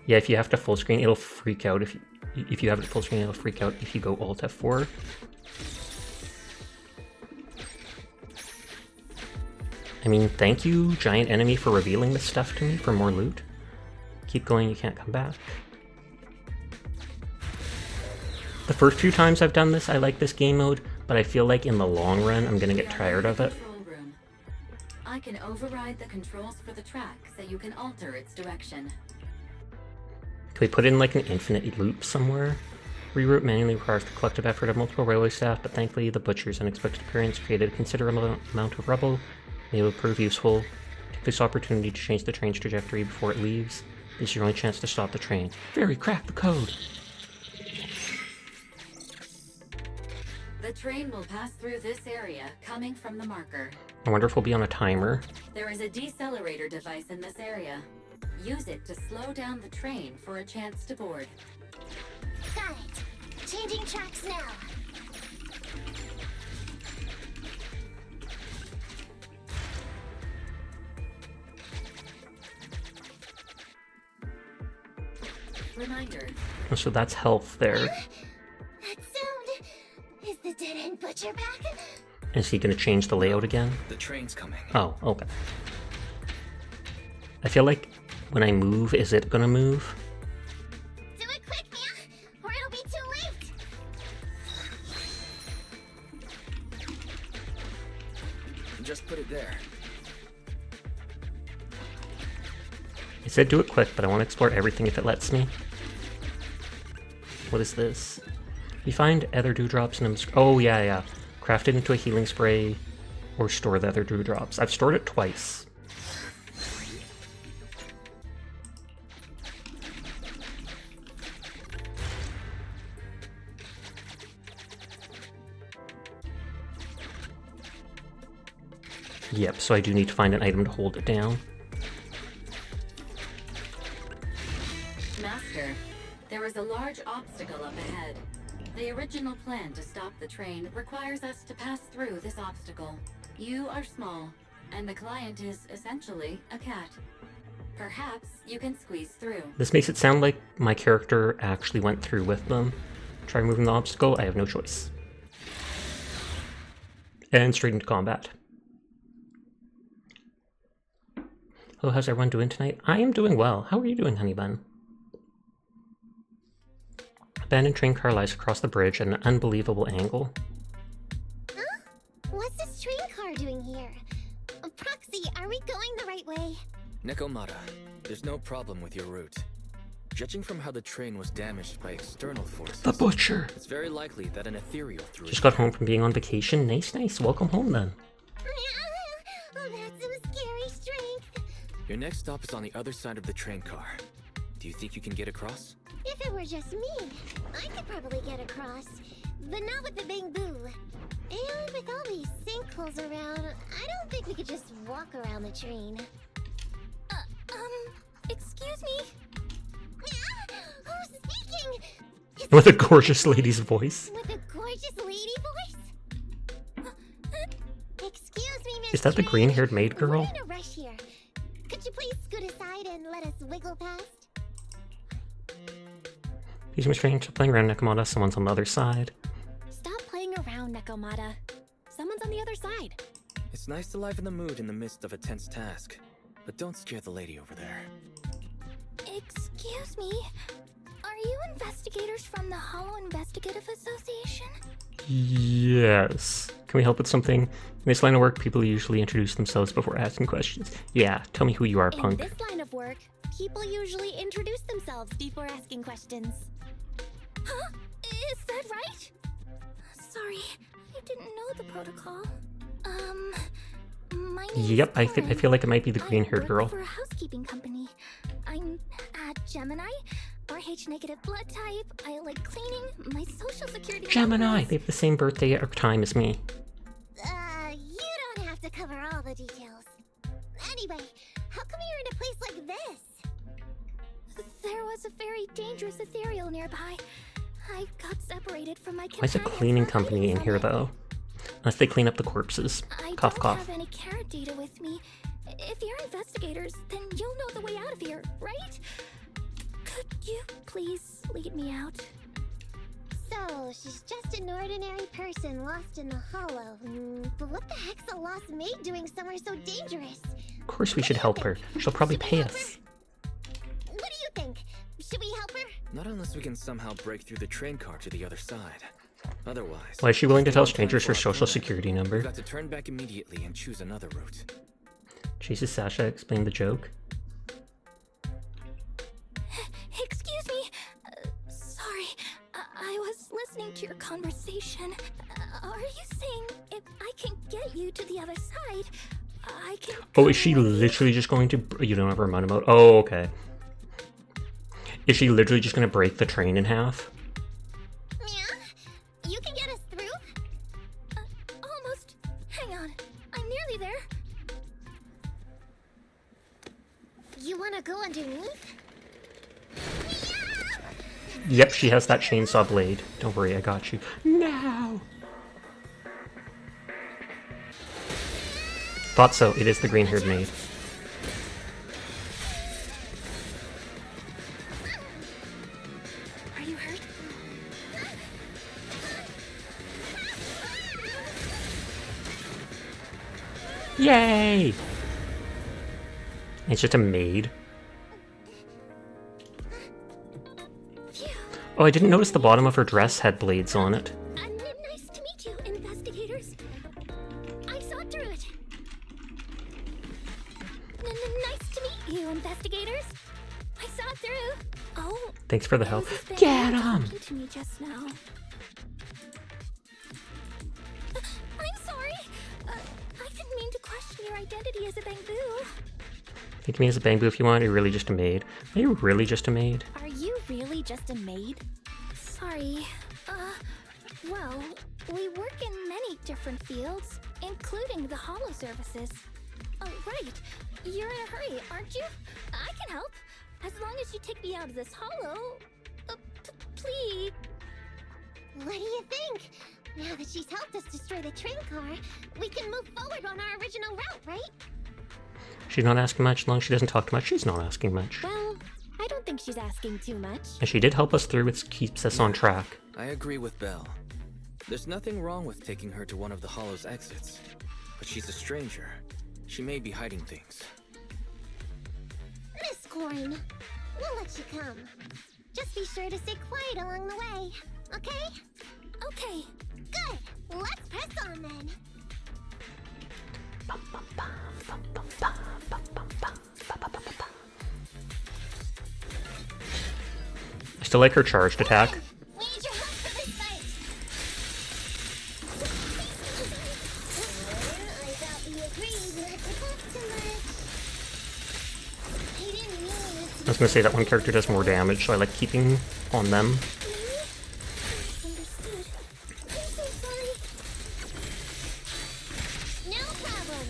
Yeah, if you have to full screen, it'll freak out. If you have it full screen, it'll freak out if you go Alt F4. I mean, thank you, giant enemy, for revealing this stuff to me for more loot. Keep going, you can't come back. The first few times I've done this, I like this game mode, but I feel like in the long run, I'm gonna get tired of it. I can override the controls for the track so you can alter its direction. Can we put in like an infinite loop somewhere? Reroute manually requires the collective effort of multiple railway staff, but thankfully the butcher's unexpected appearance created a considerable amount of rubble. It will prove useful. Take this opportunity to change the train's trajectory before it leaves. This is your only chance to stop the train. Very crack the code! The train will pass through this area, coming from the marker. I wonder if we'll be on a timer. There is a decelerator device in this area. Use it to slow down the train for a chance to board. Got it. Changing tracks now. Reminder. Oh, so that's health there. That sound. Is the dead-end butcher back? Is he gonna change the layout again? The train's coming. Oh, okay. I feel like when I move, is it gonna move? Do it quick, Mia, or it'll be too late. Just put it there. I said do it quick, but I want to explore everything if it lets me. What is this? You find other dewdrops in a... Oh, yeah. Craft it into a healing spray or store the other dewdrops. I've stored it twice. Yep, so I do need to find an item to hold it down. Master, there is a large obstacle up ahead. The original plan to stop the train requires us to pass through this obstacle. You are small, and the client is essentially a cat. Perhaps you can squeeze through. This makes it sound like my character actually went through with them. Try removing the obstacle, I have no choice. And straight into combat. Oh, how's everyone doing tonight? I am doing well. How are you doing, honey bun? Abandoned train car lies across the bridge at an unbelievable angle. Huh? What's this train car doing here? Proxy, are we going the right way? Nekomata, there's no problem with your route. Judging from how the train was damaged by external forces, The butcher! it's very likely that an ethereal threw Just it. got home from being on vacation. Nice. Welcome home then. Oh, that's some scary strength. Your next stop is on the other side of the train car. Do you think you can get across? If it were just me, I could probably get across. But not with the bamboo. And with all these sinkholes around, I don't think we could just walk around the train. Excuse me? Who's speaking? With a gorgeous lady's voice. With a gorgeous lady voice? Excuse me, Miss Is that the Train. green-haired maid girl? We're in a rush here. Could you please scoot aside and let us wiggle past? These strange playing around Nekomata, someone's on the other side. Stop playing around, Nekomata. Someone's on the other side. It's nice to liven the mood in the midst of a tense task. But don't scare the lady over there. Excuse me? Are you investigators from the Hollow Investigative Association? Yes. Can we help with something? In this line of work, people usually introduce themselves before asking questions. Yeah, tell me who you are, In punk. this line of work, people usually introduce themselves before asking questions. Huh? Is that right? Sorry, I didn't know the protocol. My name Yep, is I feel like it might be the green-haired I girl. work for a housekeeping company. I'm at Gemini. RH negative blood type, I like cleaning, my social security Gemini! numbers. They have the same birthday or time as me. You don't have to cover all the details. Anyway, how come you're in a place like this? There was a very dangerous ethereal nearby. I got separated from my Why is a cleaning company in here, though? Unless they clean up the corpses. I Cough, don't cough. have any carrot data with me. If you're investigators, then you'll know the way out of here, right? Could you please lead me out? So, she's just an ordinary person lost in the hollow. But what the heck's a lost maid doing somewhere so dangerous? Of course we should help her. She'll probably pay us. What do you think? Should we help her? Not unless we can somehow break through the train car to the other side. Otherwise... Why is she willing to tell strangers her social security number? We've got to turn back immediately and choose another route. Jesus, Sasha, explain the joke. Excuse me. Sorry. I was listening to your conversation. Are you saying if I can get you to the other side, I can... Oh, is she literally just going to... You don't have her amount mode? Oh, okay. Is she literally just going to break the train in half? Yeah? You can get us through? Almost. Hang on. I'm nearly there. You wanna go underneath? Yep, she has that chainsaw blade. Don't worry, I got you. No! Thought so. It is the green-haired maid. Are you hurt? Yay! It's just a maid. Oh, I didn't notice the bottom of her dress had blades on it. Nice to meet you, investigators. I saw through it. Nice to meet you, investigators. I saw through. Oh. Thanks for the help. Get Get him! talking to me just now. I'm sorry. I didn't mean to question your identity as a bamboo. Think of me as a bamboo if you want. Are you really just a maid? Are you really just a maid? Are you really just a maid? Sorry. Well, we work in many different fields, including the holo services. Oh, right. You're in a hurry, aren't you? I can help. As long as you take me out of this holo. Please. What do you think? Now that she's helped us destroy the train car, we can move forward on our original route, right? She's not asking much. As long as she doesn't talk too much, she's not asking much. Well, I don't think she's asking too much. And she did help us through, which keeps us on track. I agree with Belle. There's nothing wrong with taking her to one of the Hollow's exits. But she's a stranger. She may be hiding things. Miss Corin, we'll let you come. Just be sure to stay quiet along the way, okay? Okay. Good. Let's press on then. I still like her charged attack. We need your help for this fight. I thought we agreed not to talk too much. He didn't mean it I was gonna say that one character does more damage, so I like keeping on them. Understood. I'm so sorry. No problem.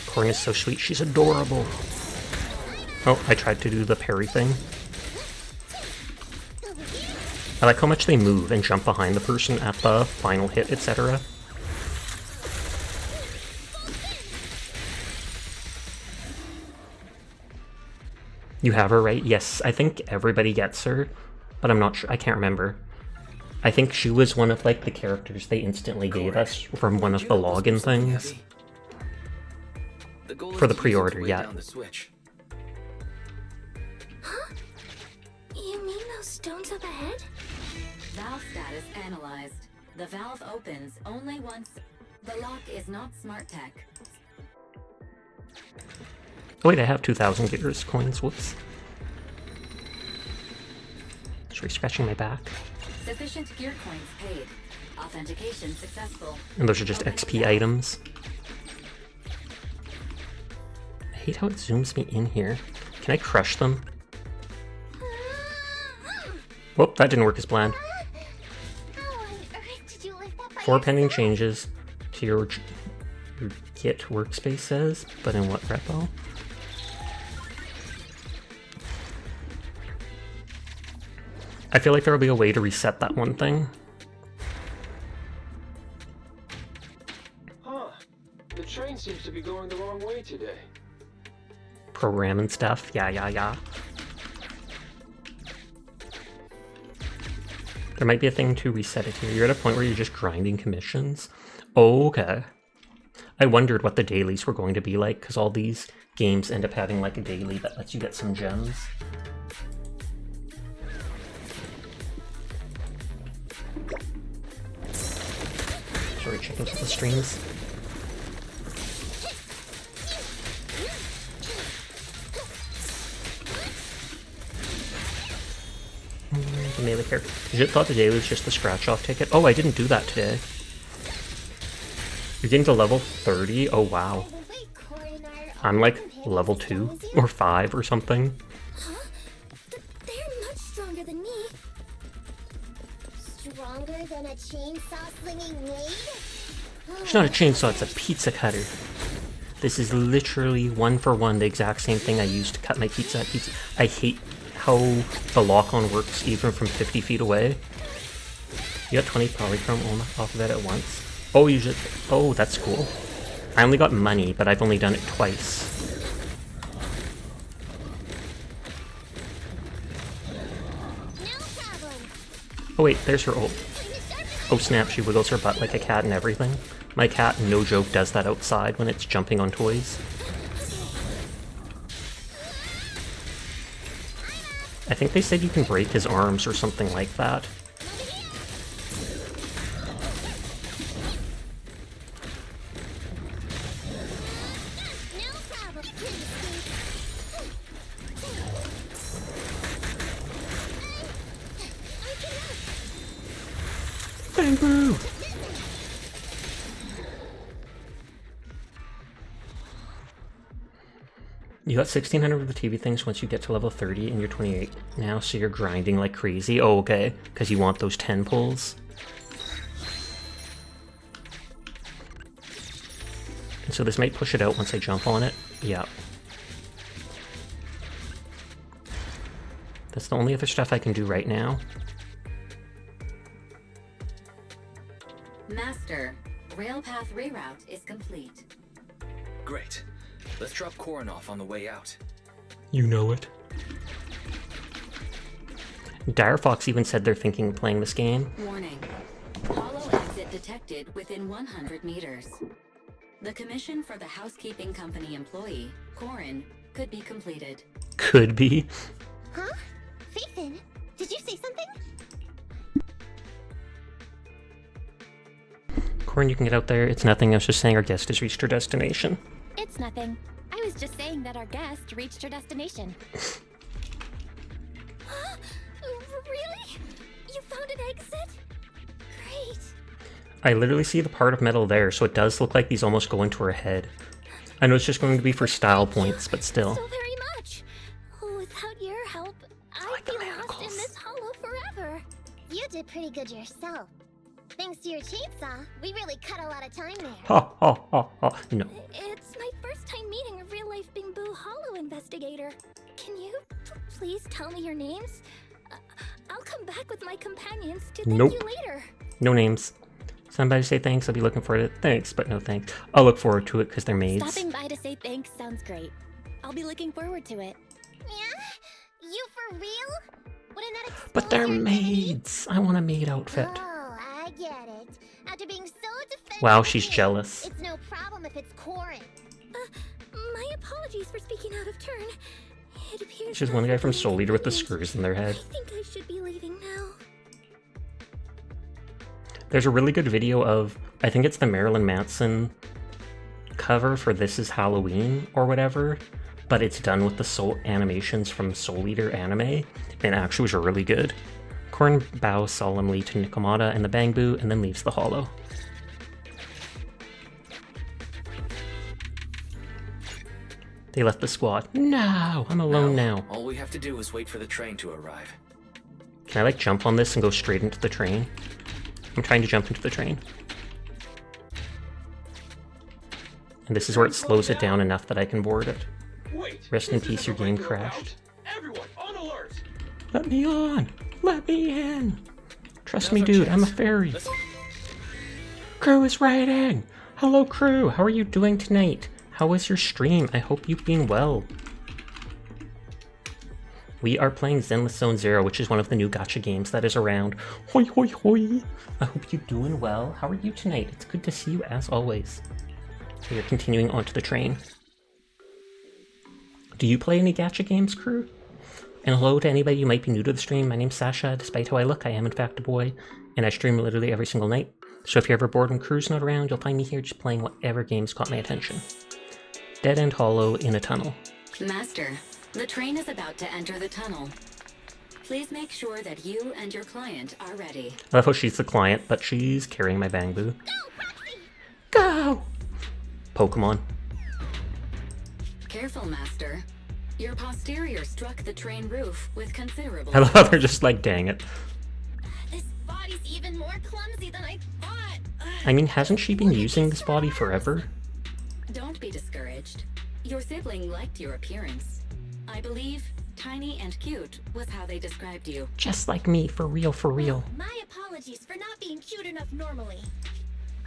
Corin is so sweet, she's adorable. Oh, I tried to do the parry thing. I like how much they move and jump behind the person at the final hit, etc. You have her, right? Yes, I think everybody gets her, but I'm not sure. I can't remember. I think she was one of like the characters they instantly gave us from one of the login things. For the pre-order, yeah. Huh? You mean those stones up ahead? Valve status analyzed. The valve opens only once. The lock is not smart tech. Oh wait, I have 2,000 gears coins. Whoops. Should be scratching my back. Sufficient gear coins paid. Authentication successful. And those are just XP items. I hate how it zooms me in here. Can I crush them? Whoop, that didn't work as planned. How on earth did you lift that by 4 pending yourself? changes to your Git workspace says, but in what repo? I feel like there will be a way to reset that one thing. Huh. The train seems to be going the wrong way today. Program and stuff. Yeah. There might be a thing to reset it here. You're at a point where you're just grinding commissions. Oh, okay. I wondered what the dailies were going to be like, because all these games end up having like a daily that lets you get some gems. Sorry, checking for the streams. The melee character. I thought the daily was just the scratch-off ticket. Oh, I didn't do that today. You're getting to level 30? Oh, wow. I'm like level 2 or 5 or something. Huh? They're much stronger than me. Stronger than a chainsaw slinging maid? It's not a chainsaw, it's a pizza cutter. This is literally one for one the exact same thing I used to cut my pizza at pizza. I hate how the lock-on works even from 50 feet away. You got 20 polychrome off of it at once. Oh, you just... Oh, that's cool. I only got money, but I've only done it twice. Oh wait, there's her ult. Oh snap, she wiggles her butt like a cat and everything. My cat, no joke, does that outside when it's jumping on toys. I think they said you can break his arms or something like that. Bamboo! You got 1600 of the TV things once you get to level 30 and you're 28 now, so you're grinding like crazy. Oh, okay, because you want those 10 pulls. And so this might push it out once I jump on it. Yeah. That's the only other stuff I can do right now. Master, railpath reroute is complete. Great. Let's drop Korin off on the way out. You know it. Dire Fox even said they're thinking of playing this game. Warning. Hollow exit detected within 100 meters. The commission for the housekeeping company employee, Korin, could be completed. Could be. Huh? Faithin, did you say something? Korin, you can get out there. It's nothing. I was just saying our guest has reached her destination. It's nothing. I was just saying that our guest reached her destination. Really? You found an exit? Great. I literally see the part of metal there, so it does look like these almost go into her head. I know it's just going to be for style points, but still. So very much. Without your help, I'd be lost in this hollow forever. You did pretty good yourself. Thanks to your chainsaw, we really cut a lot of time there. Ha ha ha ha. No. It's my first time meeting a real-life Bingbu Hollow investigator. Can you please tell me your names? I'll come back with my companions to thank Nope. you later. No names. Somebody say thanks, I'll be looking for it. Thanks, but no thanks. I'll look forward to it because they're maids. Stopping by to say thanks sounds great. I'll be looking forward to it. Yeah? You for real? Wouldn't that expose But they're your maids. I want a maid outfit. Oh, I get it. After being so defensive, Wow, she's jealous. it's no problem if it's Korin. My apologies for speaking out of turn. It appears She's one guy from Soul Eater with the screws in their head. I think I should be leaving now. There's a really good video of, I think it's the Marilyn Manson cover for This Is Halloween or whatever, but it's done with the soul animations from Soul Eater anime, and actually was really good. Korn bows solemnly to Nikomata and the Bangbu and then leaves the hollow. They left the squad. No, I'm alone now. All we have to do is wait for the train to arrive. Can I like jump on this and go straight into the train? I'm trying to jump into the train. And this is where it slows it down enough that I can board it. Rest in peace, your game crashed. Everyone, on alert! Let me on! Let me in! Trust me, dude, I'm a fairy. Crew is riding! Hello, crew! How are you doing tonight? How was your stream? I hope you've been well. We are playing Zenless Zone Zero, which is one of the new gacha games that is around. Hoi hoi hoi! I hope you're doing well. How are you tonight? It's good to see you as always. We are continuing onto the train. Do you play any gacha games, crew? And hello to anybody who might be new to the stream. My name's Sasha. Despite how I look, I am in fact a boy, and I stream literally every single night. So if you're ever bored when crew's not around, you'll find me here just playing whatever games caught my attention. Dead End Hollow in a tunnel. Master, the train is about to enter the tunnel. Please make sure that you and your client are ready. I love how she's the client, but she's carrying my Bangbu. Go! Pokemon. Careful, Master. Your posterior struck the train roof with considerable... I love how they're just like, dang it. This body's even more clumsy than I thought. I mean, hasn't she been using this body forever? Don't be discouraged. Your sibling liked your appearance. I believe tiny and cute was how they described you. Just like me, for real, for real. My apologies for not being cute enough normally.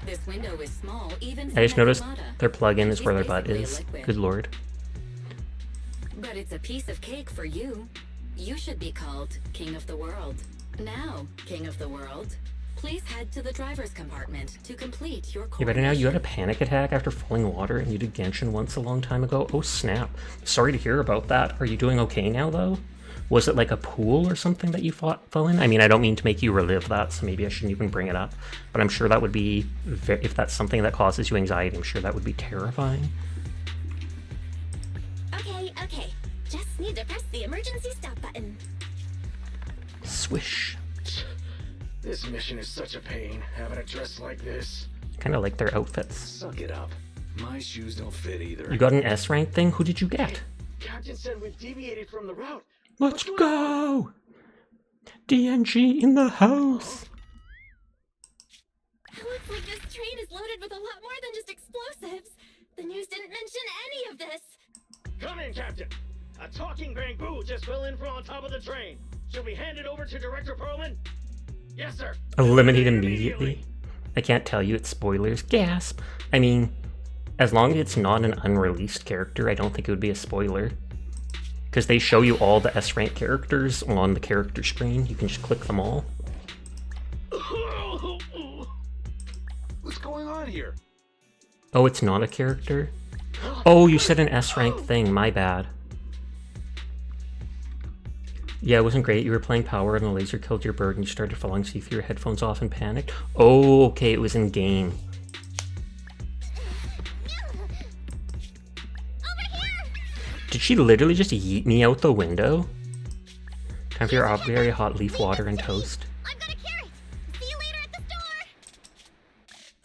This window is small, even I just for noticed Nikomata. their plug-in is where their She's butt basically a is. liquid. Good lord. But it's a piece of cake for you. You should be called King of the World. Now, King of the World, please head to the driver's compartment to complete your Yeah, but now you had a coronation. panic attack after falling water and you did Genshin once a long time ago. Oh snap. Sorry to hear about that. Are you doing okay now though? Was it like a pool or something that you fell in? I mean, I don't mean to make you relive that, so maybe I shouldn't even bring it up. But I'm sure that would be, if that's something that causes you anxiety, I'm sure that would be terrifying. Okay. Just need to press the emergency stop button. Swish. This mission is such a pain, having a dress like this. Kind of like their outfits. Suck it up. My shoes don't fit either. You got an S rank thing? Who did you get? Captain said we've deviated from the route. Let's go! DNG in the house! Looks like this train is loaded with a lot more than just explosives. The news didn't mention any of this. Come in, Captain. A talking Bangbu just fell in from on top of the train. Shall we hand it over to Director Perlman? Yes, sir. Eliminate immediately? I can't tell you, it's spoilers. Gasp! I mean, as long as it's not an unreleased character, I don't think it would be a spoiler. Because they show you all the S-rank characters on the character screen. You can just click them all. What's going on here? Oh, it's not a character? Oh, you said an S-rank thing. My bad. Yeah, it wasn't great. You were playing Power and a laser killed your bird and you started falling, so you threw your headphones off and panicked. Oh, okay, it was in game. Did she literally just yeet me out the window? Time for your very hot leaf water and toast. I've got a carrot. See you later at the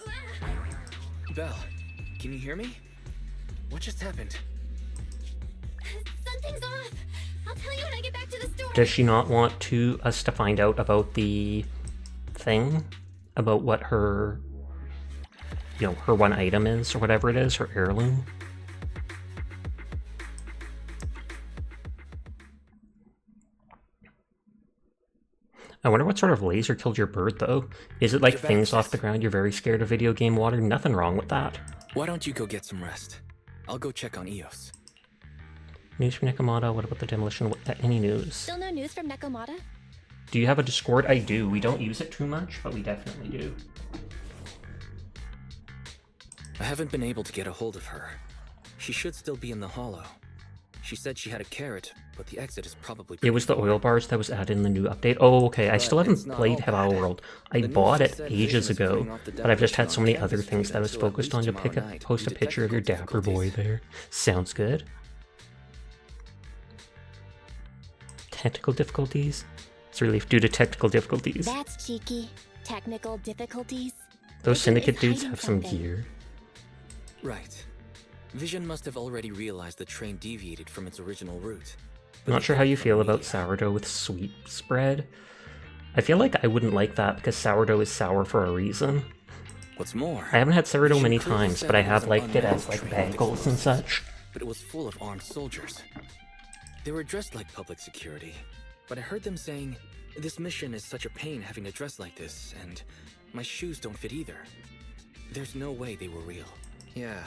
store. Belle, can you hear me? What just happened? Something's off. I'll tell you when I get back to the store. Does she not want us to find out about the thing? About what her, her one item is, or whatever it is, her heirloom? I wonder what sort of laser killed your bird, though. Is it like things off the ground you're very scared of video game water? Nothing wrong with that. Why don't you go get some rest? I'll go check on Eos. News from Nikomata, what about the demolition? Any news? Still no news from Nekomata? Do you have a Discord? I do. We don't use it too much, but we definitely do. I haven't been able to get a hold of her. She should still be in the hollow. She said she had a carrot, but the exit is probably... It was the oil bars that was added in the new update. Oh, okay. I still haven't played Hello World. I bought it ages ago, but I've just had so many other things that I was focused on to post a picture of your dapper boy there. Sounds good. Technical difficulties? It's relief due to technical difficulties. That's cheeky. Technical difficulties? Those Vision Syndicate is dudes hiding have some something. gear. Right. Vision must have already realized the train deviated from its original route. I'm not sure how you feel about sourdough with sweet spread. I feel like I wouldn't like that because sourdough is sour for a reason. What's more, I haven't had sourdough Vision many clearly times, said but I it was have an liked it as unmanned like train with bagels and explosives, such. but it was full of armed soldiers. They were dressed like public security, but I heard them saying, "This mission is such a pain having to dress like this, and my shoes don't fit either." There's no way they were real. Yeah,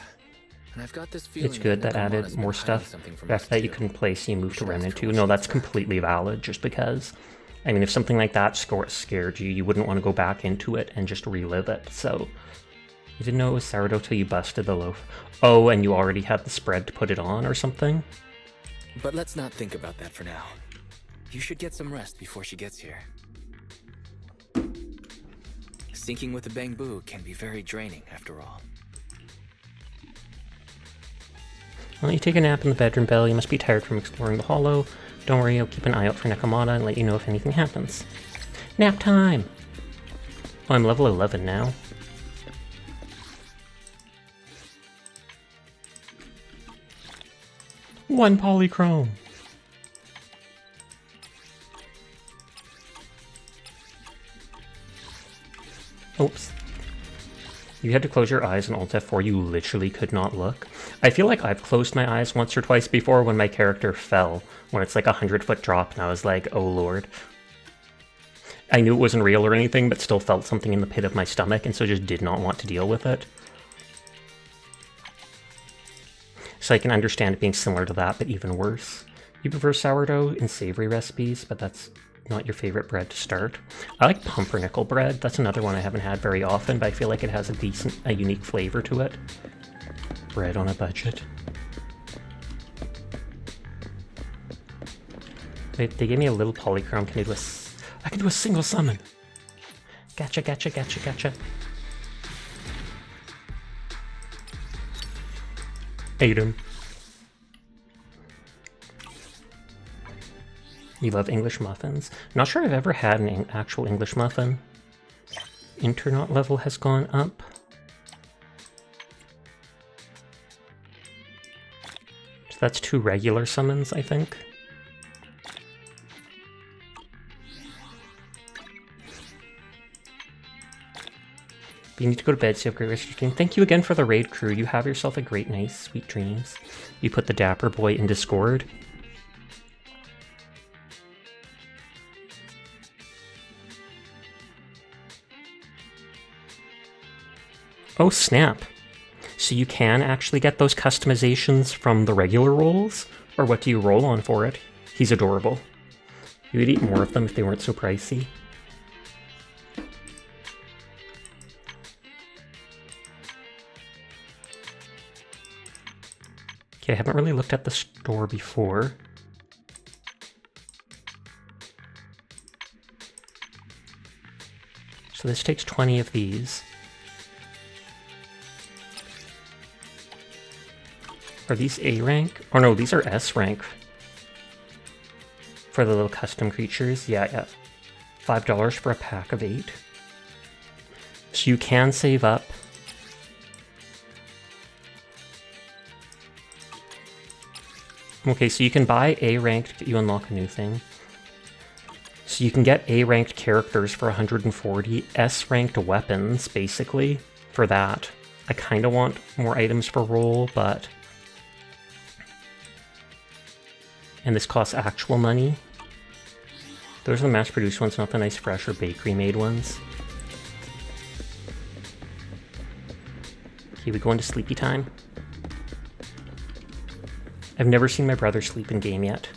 and I've got this feeling It's good that Nakamura's added been more hiding stuff. something from The us fact that you too. couldn't play so you moved to Should ask Remnant her 2. when No, she that's gets back. completely valid just because. I mean, if something like that scared you, you wouldn't want to go back into it and just relive it. So, you didn't know it was sourdough till you busted the loaf. Oh, and you already had the spread to put it on or something? But let's not think about that for now. You should get some rest before she gets here. Sinking with a bamboo can be very draining, after all. Well, you take a nap in the bedroom, Belle. You must be tired from exploring the hollow. Don't worry, I'll keep an eye out for Nakamura and let you know if anything happens. Nap time! Oh, I'm level 11 now. One polychrome! Oops. You had to close your eyes in Alt F4, you literally could not look. I feel like I've closed my eyes once or twice before when my character fell, when it's like a 100-foot drop, and I was like, oh lord. I knew it wasn't real or anything, but still felt something in the pit of my stomach, and so just did not want to deal with it. So I can understand it being similar to that, but even worse. You prefer sourdough in savory recipes, but that's not your favorite bread to start. I like pumpernickel bread. That's another one I haven't had very often, but I feel like it has a unique flavor to it. Bread on a budget. They gave me a little polychrome. I can do a single summon. Gotcha, gotcha, gotcha, gotcha. Ate him. You love English muffins. Not sure I've ever had an actual English muffin. Internaut level has gone up. So that's 2 regular summons, I think. But you need to go to bed, so you have a great rest of your dream. Thank you again for the raid, crew. You have yourself a great night, sweet dreams. You put the dapper boy in Discord. Oh snap. So you can actually get those customizations from the regular rolls? Or what do you roll on for it? He's adorable. You would eat more of them if they weren't so pricey. Okay, I haven't really looked at the store before. So this takes 20 of these. Are these A rank? Or no, these are S rank. For the little custom creatures. Yeah. $5 for a pack of 8. So you can save up. Okay, so you can buy A ranked, you unlock a new thing. So you can get A ranked characters for 140, S ranked weapons, basically, for that. I kind of want more items for roll, but... And this costs actual money. Those are the mass-produced ones, not the nice fresh or bakery-made ones. Okay, we go into sleepy time. I've never seen my brother sleep in game yet.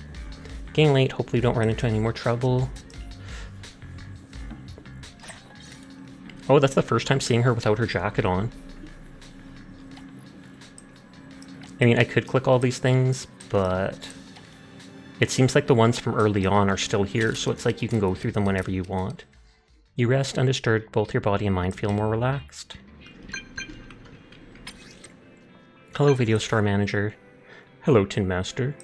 Getting late, hopefully we don't run into any more trouble. Oh, that's the first time seeing her without her jacket on. I mean, I could click all these things, but... It seems like the ones from early on are still here, so it's like you can go through them whenever you want. You rest undisturbed, both your body and mind feel more relaxed. Hello, Video Store Manager. Hello, Tin Master.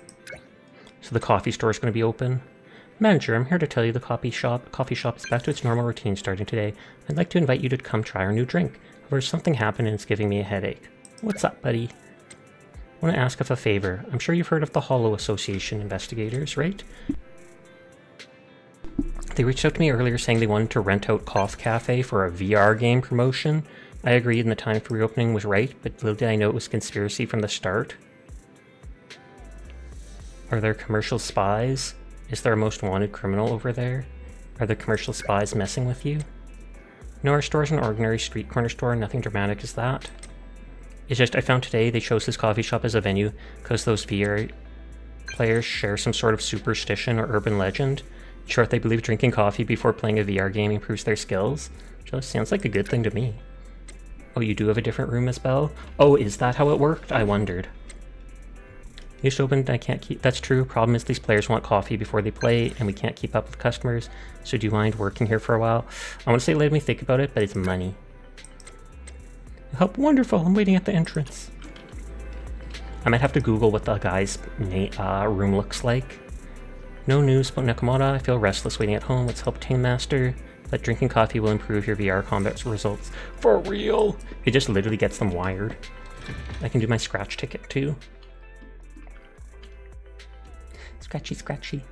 So the coffee store is going to be open. Manager, I'm here to tell you the coffee shop is back to its normal routine starting today. I'd like to invite you to come try our new drink. However, something happened and it's giving me a headache. What's up, buddy? I want to ask of a favor. I'm sure you've heard of the Hollow Association investigators, right? They reached out to me earlier saying they wanted to rent out Cough Cafe for a VR game promotion. I agreed and the time for reopening was right, but little did I know it was conspiracy from the start. Are there commercial spies? Is there a most wanted criminal over there? Are there commercial spies messing with you? No, our store's an ordinary street corner store, nothing dramatic as that. It's just I found today they chose this coffee shop as a venue because those VR players share some sort of superstition or urban legend. In short, they believe drinking coffee before playing a VR game improves their skills. Just sounds like a good thing to me. Oh, you do have a different room as Belle? Oh, is that how it worked? I wondered. You just opened, I can't keep... That's true. Problem is these players want coffee before they play, and we can't keep up with customers. So do you mind working here for a while? I want to say let me think about it, but it's money. Help, wonderful. I'm waiting at the entrance. I might have to Google what the guy's room looks like. No news about Nakamura. I feel restless waiting at home. Let's help Team Master. But drinking coffee will improve your VR combat results. For real? It just literally gets them wired. I can do my scratch ticket too. Scratchy, scratchy.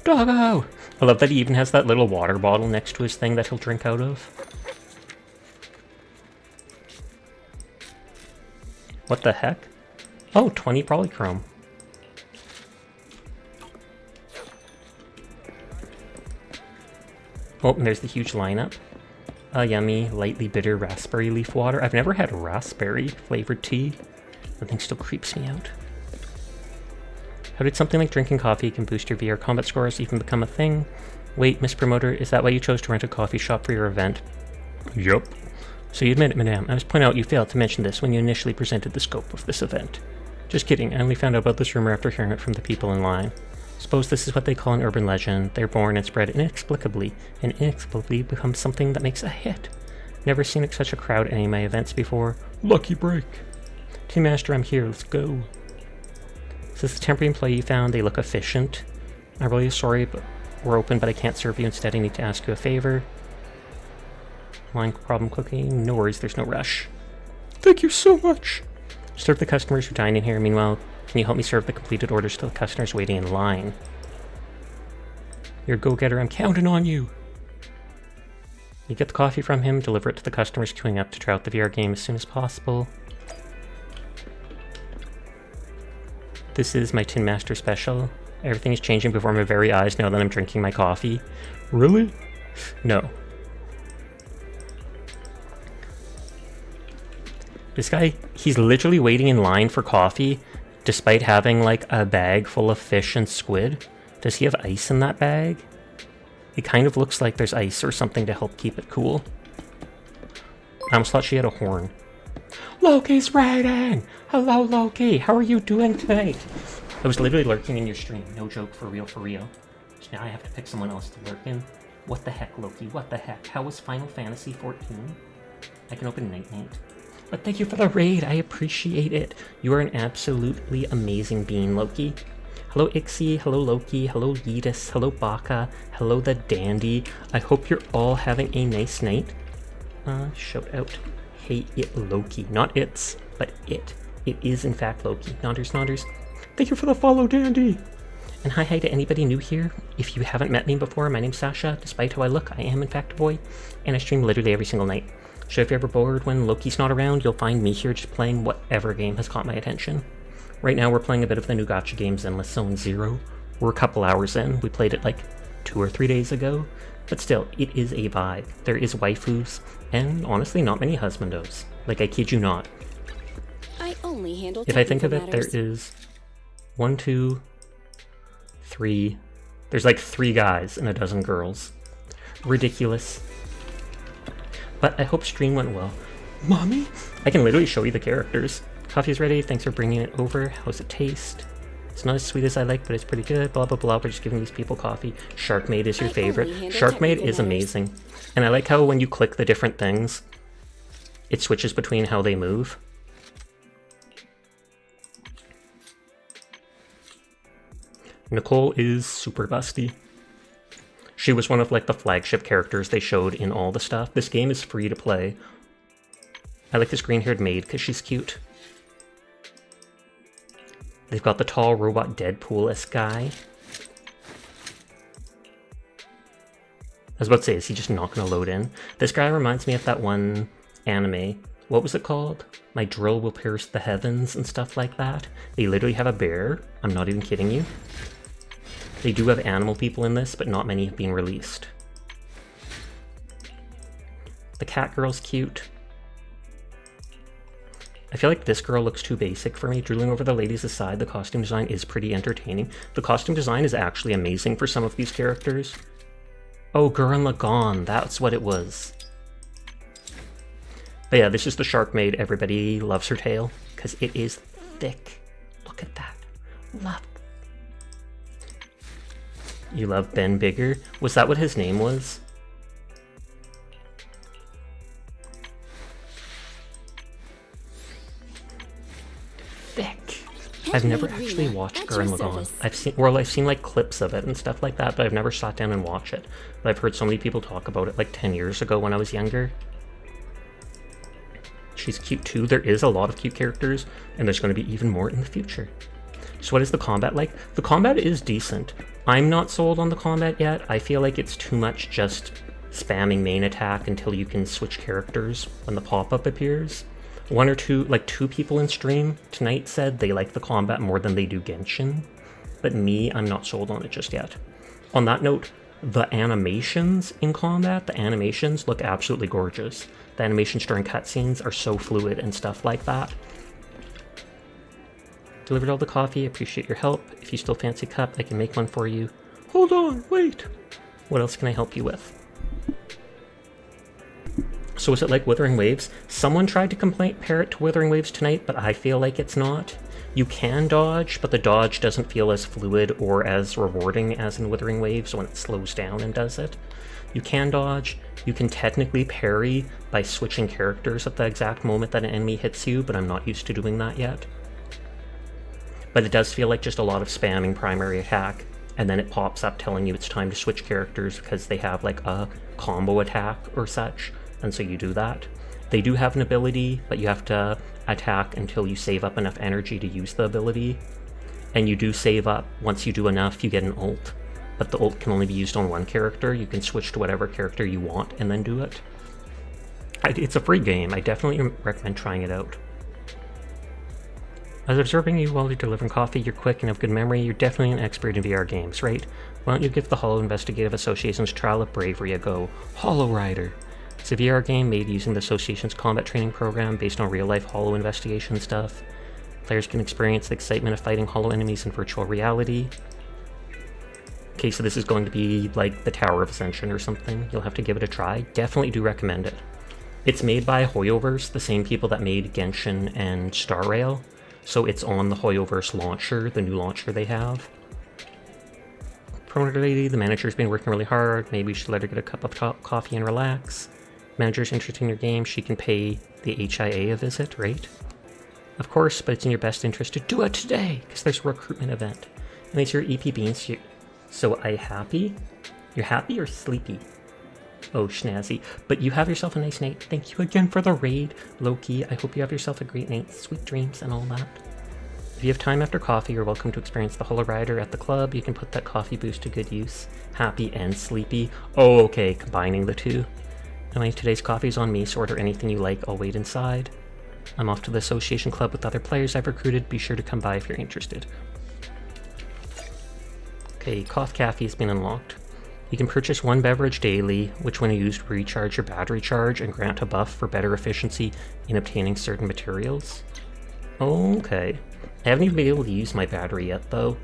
Doggo! I love that he even has that little water bottle next to his thing that he'll drink out of. What the heck? Oh, 20 polychrome. Oh, and there's the huge lineup. Yummy, lightly bitter raspberry leaf water. I've never had raspberry flavored tea. That thing still creeps me out. How did something like drinking coffee can boost your VR combat scores even become a thing? Wait, Miss Promoter, is that why you chose to rent a coffee shop for your event? Yup. So you admit it, madame. I must point out you failed to mention this when you initially presented the scope of this event. Just kidding, I only found out about this rumor after hearing it from the people in line. Suppose this is what they call an urban legend. They're born and spread inexplicably, and inexplicably becomes something that makes a hit. Never seen such a crowd at any of my events before. Lucky break. Team Master, I'm here. Let's go. Is this the temporary employee you found? They look efficient. I'm really sorry, but we're open, but I can't serve you. Instead, I need to ask you a favor. Line problem cooking? No worries, there's no rush. Thank you so much. Serve the customers who dine in here. Meanwhile, can you help me serve the completed orders to the customers waiting in line? You're a go-getter. I'm counting on you. You get the coffee from him, deliver it to the customers queuing up to try out the VR game as soon as possible. This is my Tin Master special. Everything is changing before my very eyes now that I'm drinking my coffee. Really? No. This guy, he's literally waiting in line for coffee despite having like a bag full of fish and squid. Does he have ice in that bag? It kind of looks like there's ice or something to help keep it cool. I almost thought she had a horn. Loki's raiding! Hello, Loki! How are you doing tonight? I was literally lurking in your stream. No joke, for real, for real. So now I have to pick someone else to lurk in. What the heck, Loki? What the heck? How was Final Fantasy 14? I can open Night Night. But thank you for the raid. I appreciate it. You are an absolutely amazing being, Loki. Hello, Ixie. Hello, Loki. Hello, Yeetus. Hello, Baka. Hello, the Dandy. I hope you're all having a nice night. Shout out. Hey, it Loki. Not it's, but it. It is, in fact, Loki. Nodders, nodders. Thank you for the follow, Dandy. And hi to anybody new here. If you haven't met me before, my name's Sasha. Despite how I look, I am, in fact, a boy. And I stream literally every single night. So if you're ever bored when Loki's not around, you'll find me here just playing whatever game has caught my attention. Right now, we're playing a bit of the new gacha game, Zenless Zone 0. We're a couple hours in. We played it like 2 or 3 days ago. But still, it is a vibe. There is waifus, and honestly, not many husbandos. Like, I kid you not. I only handle if I think of it, matters. there is 1, 2, 3. There's like 3 guys and a dozen girls. Ridiculous. But I hope stream went well. Mommy? I can literally show you the characters. Coffee's ready. Thanks for bringing it over. How's it taste? It's not as sweet as I like, but it's pretty good. Blah, blah, blah. We're just giving these people coffee. Sharkmaid is your favorite. Sharkmaid is amazing. And I like how when you click the different things, it switches between how they move. Nicole is super busty. She was one of like the flagship characters they showed in all the stuff. This game is free to play. I like this green-haired maid because she's cute. They've got the tall robot Deadpool-esque guy. I was about to say, is he just not going to load in? This guy reminds me of that one anime. What was it called? My drill will pierce the heavens and stuff like that. They literally have a bear. I'm not even kidding you. They do have animal people in this, but not many have been released. The cat girl's cute. I feel like this girl looks too basic for me. Drooling over the ladies aside, the costume design is pretty entertaining. The costume design is actually amazing for some of these characters. Oh, Gurren Lagann, that's what it was. But yeah, this is the Sharkmaid. Everybody loves her tail, because it is thick. Look at that. Love. You love Ben Bigger? Was that what his name was? Thick. I've never actually watched Gurren Lagann. I've seen like clips of it and stuff like that, but I've never sat down and watched it. But I've heard so many people talk about it like 10 years ago when I was younger. She's cute too. There is a lot of cute characters, and there's going to be even more in the future. So what is the combat like? The combat is decent. I'm not sold on the combat yet. I feel like it's too much just spamming main attack until you can switch characters when the pop-up appears. One or two, like 2 people in stream tonight said they like the combat more than they do Genshin. But me, I'm not sold on it just yet. On that note, the animations in combat, the animations look absolutely gorgeous. The animations during cutscenes are so fluid and stuff like that. Delivered all the coffee, appreciate your help. If you still fancy a cup, I can make one for you. Hold on, wait! What else can I help you with? So is it like Withering Waves? Someone tried to compare it to Withering Waves tonight, but I feel like it's not. You can dodge, but the dodge doesn't feel as fluid or as rewarding as in Withering Waves when it slows down and does it. You can dodge, you can technically parry by switching characters at the exact moment that an enemy hits you, but I'm not used to doing that yet. But it does feel like just a lot of spamming primary attack, and then it pops up telling you it's time to switch characters because they have like a combo attack or such, and so you do that. They do have an ability, but you have to attack until you save up enough energy to use the ability, and you do save up. Once you do enough, you get an ult, but the ult can only be used on one character. You can switch to whatever character you want and then do it. It's a free game. I definitely recommend trying it out. I was observing you while you're delivering coffee. You're quick and have good memory. You're definitely an expert in VR games, right? Why don't you give the Hollow Investigative Association's Trial of Bravery a go? Hollow Rider. It's a VR game made using the Association's combat training program based on real-life Hollow investigation stuff. Players can experience the excitement of fighting Hollow enemies in virtual reality. Okay, so this is going to be like the Tower of Ascension or something. You'll have to give it a try. Definitely do recommend it. It's made by Hoyoverse, the same people that made Genshin and Star Rail. So it's on the Hoyoverse launcher, the new launcher they have. Promoter lady, the manager's been working really hard. Maybe you should let her get a cup of coffee and relax. Manager's interested in your game. She can pay the HIA a visit, right? Of course, but it's in your best interest to do it today, because there's a recruitment event. And it's your EP Beans. So I happy? You're happy or sleepy? Oh, schnazzy. But you have yourself a nice night. Thank you again for the raid, Loki. I hope you have yourself a great night. Sweet dreams and all that. If you have time after coffee, you're welcome to experience the Hollow Rider at the club. You can put that coffee boost to good use. Happy and sleepy. Oh, okay, combining the two. Anyway, today's coffee's on me, so order anything you like. I'll wait inside. I'm off to the association club with other players I've recruited. Be sure to come by if you're interested. Okay, Cough Cafe has been unlocked. You can purchase one beverage daily, which when used will recharge your battery charge and grant a buff for better efficiency in obtaining certain materials. Okay. I haven't even been able to use my battery yet, though.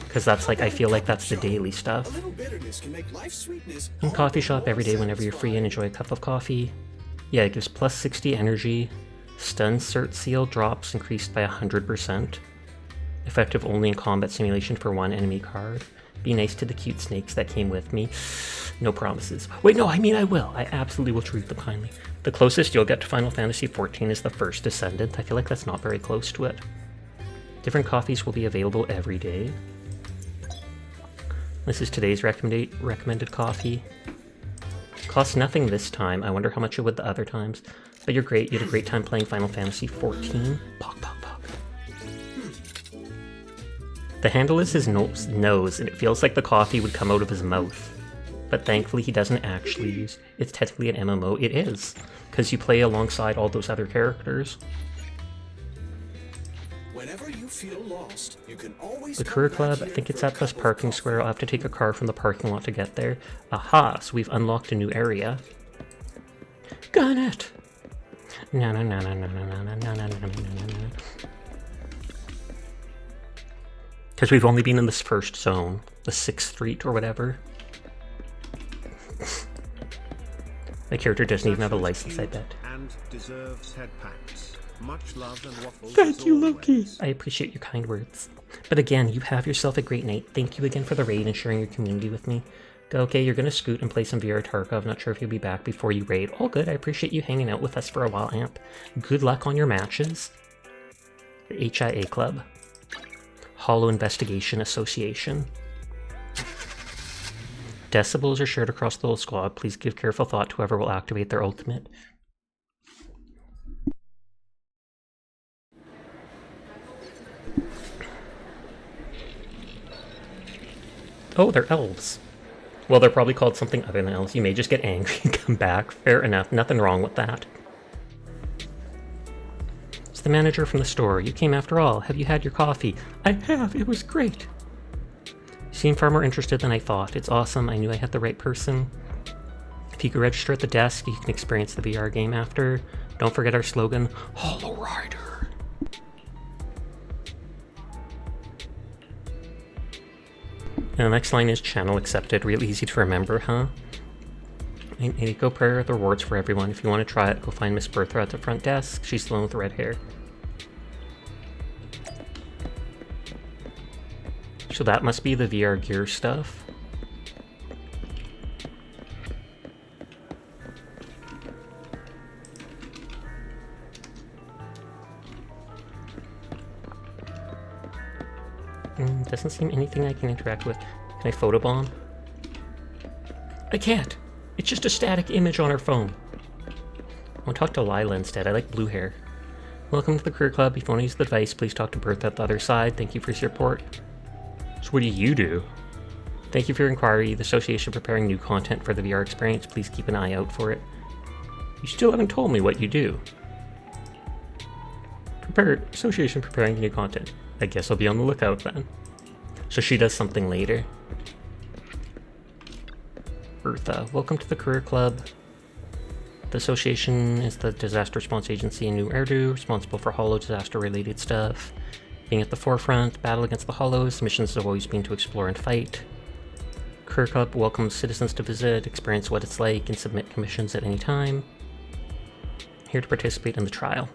Because that's like, I feel like that's the daily stuff. In coffee shop every day whenever you're free and enjoy a cup of coffee. Yeah, it gives plus 60 energy. Stun cert seal drops increased by 100%. Effective only in combat simulation for one enemy card. Be nice to the cute snakes that came with me. No promises. Wait, no, I mean I will. I absolutely will treat them kindly. The closest you'll get to Final Fantasy XIV is the first Descendant. I feel like that's not very close to it. Different coffees will be available every day. This is today's recommended coffee. Costs nothing this time. I wonder how much it would the other times. But you're great. You had a great time playing Final Fantasy XIV. Pog, pog, pog. The handle is his nose, and it feels like the coffee would come out of his mouth. But thankfully he doesn't actually use... It's technically an MMO. It is. Because you play alongside all those other characters. Whenever you feel lost, you can always The Career Club, I think it's at this parking square. I'll have to take a car from the parking lot to get there. Aha, so we've unlocked a new area. Gun it! No, no, no, no, no, no, no, no, no, no, no, no. Because we've only been in this first zone, the 6th Street or whatever. My character doesn't even have a license, I bet. And deserves head pats. Much love and waffles. Thank you, Loki! I appreciate your kind words. But again, you have yourself a great night. Thank you again for the raid and sharing your community with me. Okay, you're gonna scoot and play some VR Tarkov. Not sure if you'll be back before you raid. All good, I appreciate you hanging out with us for a while, Amp. Good luck on your matches. The HIA Club. Hollow Investigation Association. Decibels are shared across the whole squad. Please give careful thought to whoever will activate their ultimate. Oh, they're elves. Well, they're probably called something other than elves. You may just get angry and come back. Fair enough. Nothing wrong with that. It's the manager from the store. You came after all. Have you had your coffee? I have. It was great. You seem far more interested than I thought. It's awesome. I knew I had the right person. If you could register at the desk, you can experience the VR game after. Don't forget our slogan, Hollow Rider. And the next line is channel accepted. Real easy to remember, huh? And go prayer the rewards for everyone. If you want to try it, go find Miss Bertha at the front desk. She's the one with the red hair. So that must be the VR gear stuff. Doesn't seem anything I can interact with. Can I photobomb? I can't! It's just a static image on her phone. I want to talk to Lila instead. I like blue hair. Welcome to the Career Club. If you want to use the device, please talk to Bertha at the other side. Thank you for your support. So what do you do? Thank you for your inquiry. The association preparing new content for the VR experience. Please keep an eye out for it. You still haven't told me what you do. Association preparing new content. I guess I'll be on the lookout then. So she does something later. Bertha, welcome to the Career Club. The association is the disaster response agency in New Erdu, responsible for Hollow disaster-related stuff. Being at the forefront, battle against the Hollows, missions have always been to explore and fight. Career Club welcomes citizens to visit, experience what it's like, and submit commissions at any time. Here to participate in the trial.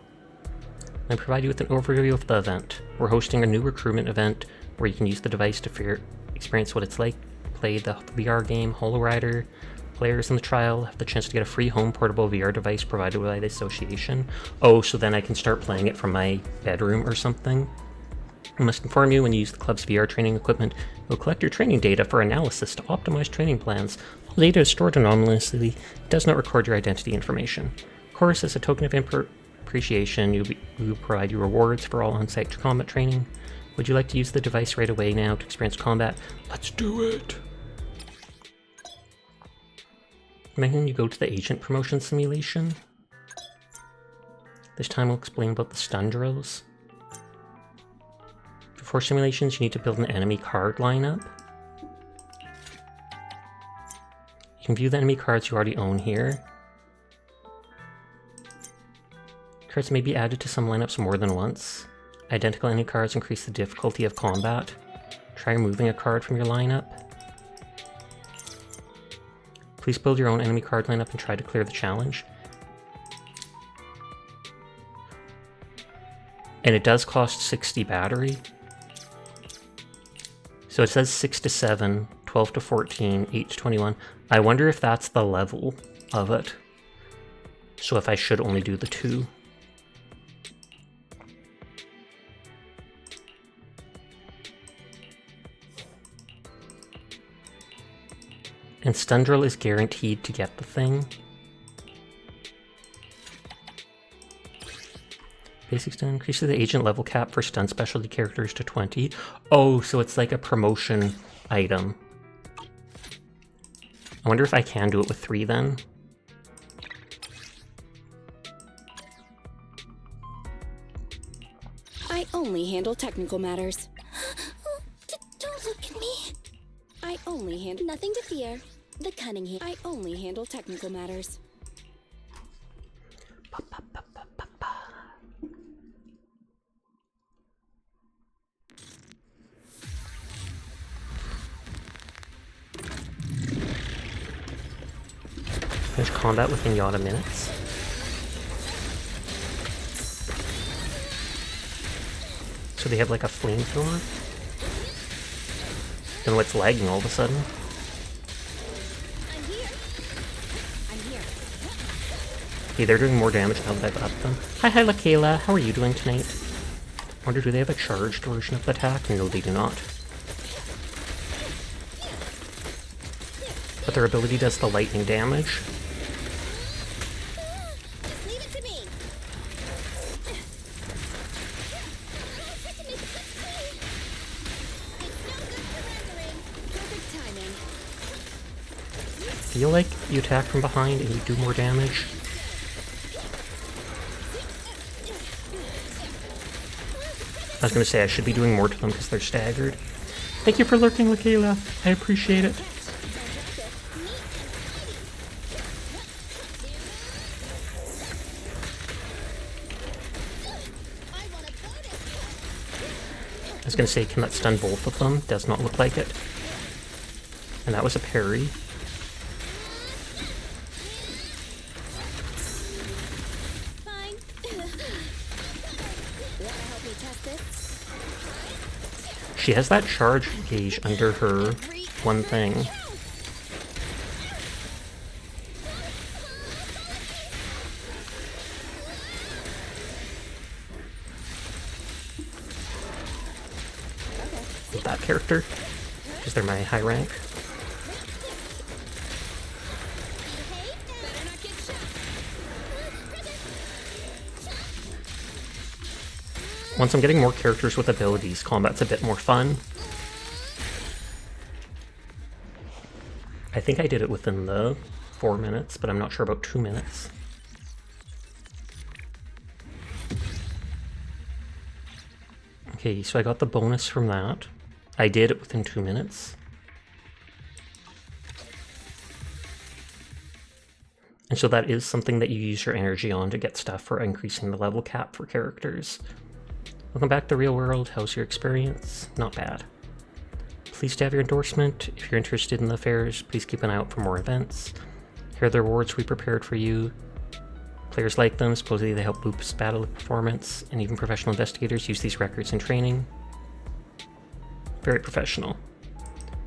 I provide you with an overview of the event. We're hosting a new recruitment event where you can use the device to experience what it's like, play the VR game Hollow Rider. Players in the trial have the chance to get a free home portable VR device provided by the association. Oh, so then I can start playing it from my bedroom or something. I must inform you, when you use the club's VR training equipment, it will collect your training data for analysis to optimize training plans. All data is stored anonymously. It does not record your identity information. Of course, as a token of appreciation, we will provide you rewards for all on-site combat training. Would you like to use the device right away now to experience combat? Let's do it! Imagine you go to the agent promotion simulation. This time we'll explain about the stun drills. For simulations, you need to build an enemy card lineup. You can view the enemy cards you already own here. Cards may be added to some lineups more than once. Identical enemy cards increase the difficulty of combat. Try removing a card from your lineup. Please build your own enemy card lineup and try to clear the challenge. And it does cost 60 battery. So it says 6 to 7, 12 to 14, 8 to 21. I wonder if that's the level of it. So if I should only do the 2. And stun drill is guaranteed to get the thing. Basic stun increases the agent level cap for stun specialty characters to 20. Oh, so it's like a promotion item. I wonder if I can do it with 3 then. I only handle technical matters. Don't look at me. I only handle... Nothing to fear. The cunning hand. I only handle technical matters. Finish combat within Yada minutes. So they have like a flamethrower? And what's lagging all of a sudden? Okay, they're doing more damage now that I've upped them. Hi, Lakayla. How are you doing tonight? Wonder, do they have a charged version of the attack? No, they do not. But their ability does the lightning damage. Feel like you attack from behind and you do more damage. I was going to say I should be doing more to them because they're staggered. Thank you for lurking, Lakayla. I appreciate it. I was going to say, can that stun both of them? Does not look like it. And that was a parry. She has that charge gauge under her one thing. With that character, because they're my high rank. Once I'm getting more characters with abilities, combat's a bit more fun. I think I did it within the 4 minutes, but I'm not sure about 2 minutes. Okay, so I got the bonus from that. I did it within 2 minutes. And so that is something that you use your energy on to get stuff for increasing the level cap for characters. Welcome back to the real world. How's your experience? Not bad. Pleased to have your endorsement. If you're interested in the fairs, please keep an eye out for more events. Here are the rewards we prepared for you. Players like them. Supposedly they help boost battle performance, and even professional investigators use these records in training. Very professional.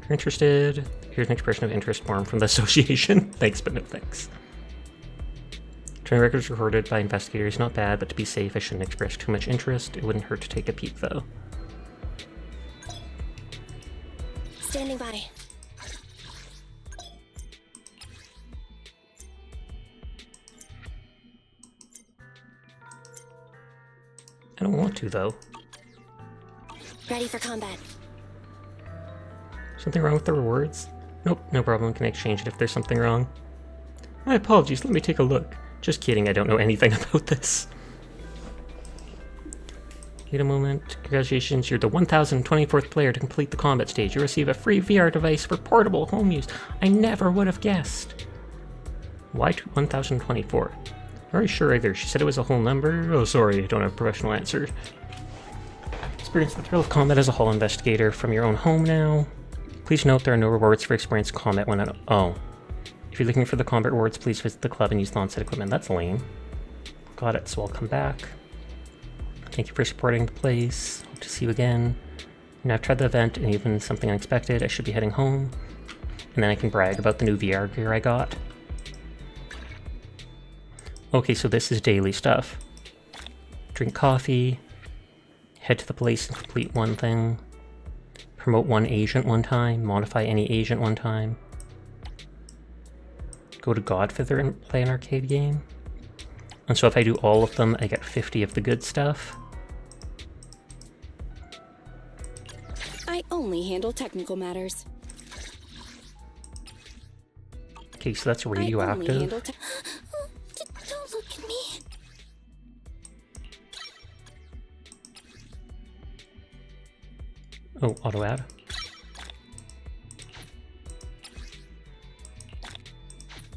If you're interested, here's an expression of interest form from the association. Thanks, but no thanks. Training records recorded by investigators, not bad, but to be safe, I shouldn't express too much interest. It wouldn't hurt to take a peek, though. Standing by. I don't want to, though. Ready for combat. Something wrong with the rewards? Nope, no problem. Can exchange it if there's something wrong. My apologies, let me take a look. Just kidding, I don't know anything about this. Wait a moment. Congratulations, you're the 1024th player to complete the combat stage. You'll receive a free VR device for portable home use. I never would have guessed. Why 1024? Very sure either. She said it was a whole number. Oh, sorry, I don't have a professional answer. Experience the thrill of combat as a hall investigator from your own home now. Please note there are no rewards for experienced combat when at— oh. If you're looking for the combat rewards, please visit the club and use the on-site equipment. That's lame. Got it, so I'll come back. Thank you for supporting the place. Hope to see you again. And I've tried the event and even something unexpected. I should be heading home. And then I can brag about the new VR gear I got. Okay, so this is daily stuff. Drink coffee. Head to the place and complete one thing. Promote one agent one time. Modify any agent one time. Go to Godfather and play an arcade game. And so if I do all of them, I get 50 of the good stuff. I only handle technical matters. Okay, so that's radioactive. Don't look at me. Oh, auto add.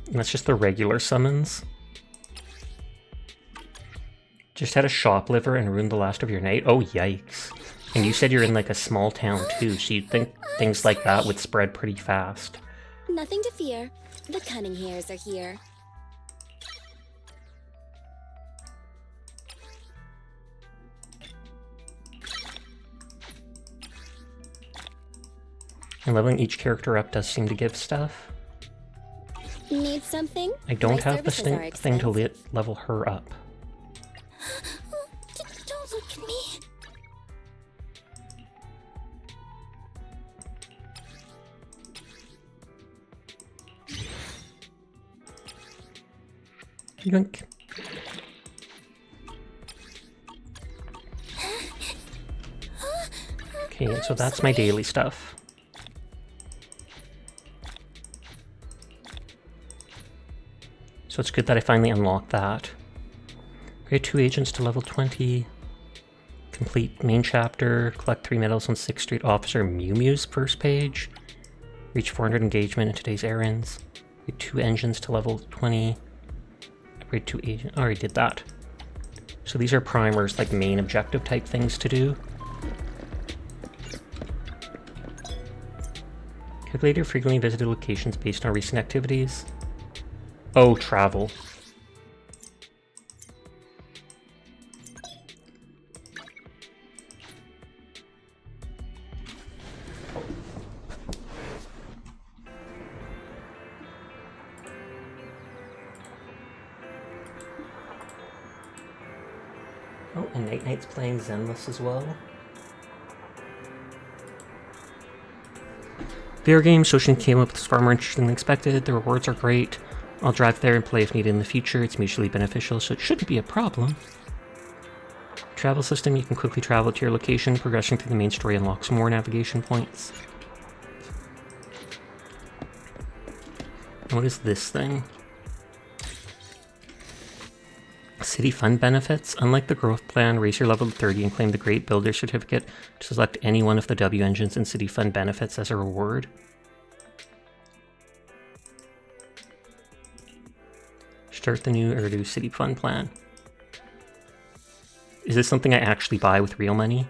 And that's just the regular summons. Just had a shoplifter and ruined the last of your night? Oh, yikes. And you said you're in like a small town too, so you'd think things like that would spread pretty fast. Nothing to fear. The cunning hairs are here. And leveling each character up does seem to give stuff. Need something? I don't My have the services are thing to level her up. Don't look at me. Yoink. Okay, so that's my daily stuff. So it's good that I finally unlocked that. Create 2 agents to level 20. Complete main chapter. Collect 3 medals on 6th Street Officer Mew Mew's first page. Reach 400 engagement in today's errands. Create 2 engines to level 20. Upgrade 2 agents. I already did that. So these are primers, like main objective type things to do. Calculate your frequently visited locations based on recent activities. Oh, travel. Oh, and Night Knight's playing Zenless as well. VR game, Soshin came up with far more interesting than expected. The rewards are great. I'll drive there and play if needed in the future. It's mutually beneficial, so it shouldn't be a problem. Travel system, you can quickly travel to your location. Progressing through the main story unlocks more navigation points. And what is this thing? City fund benefits. Unlike the growth plan, raise your level to 30 and claim the Great Builder certificate to select any one of the W engines and city fund benefits as a reward. Start the new Urdu City Fund plan. Is this something I actually buy with real money?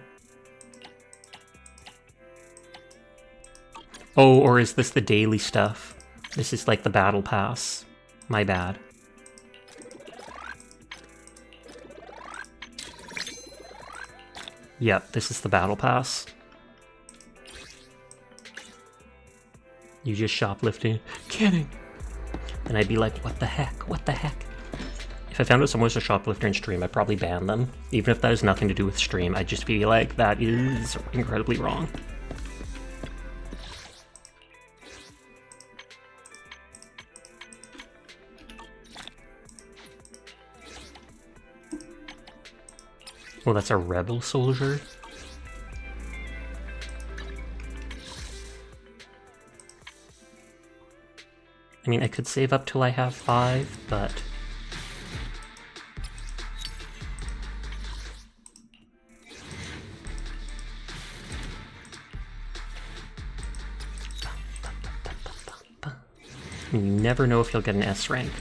Oh, or is this the daily stuff? This is like the battle pass. My bad. Yep, this is the battle pass. You just shoplifting. Kidding. And I'd be like, what the heck? What the heck? If I found out someone was a shoplifter in stream, I'd probably ban them. Even if that has nothing to do with stream, I'd just be like, that is incredibly wrong. Oh, that's a rebel soldier? I mean, I could save up till I have 5, but... You never know if you'll get an S rank.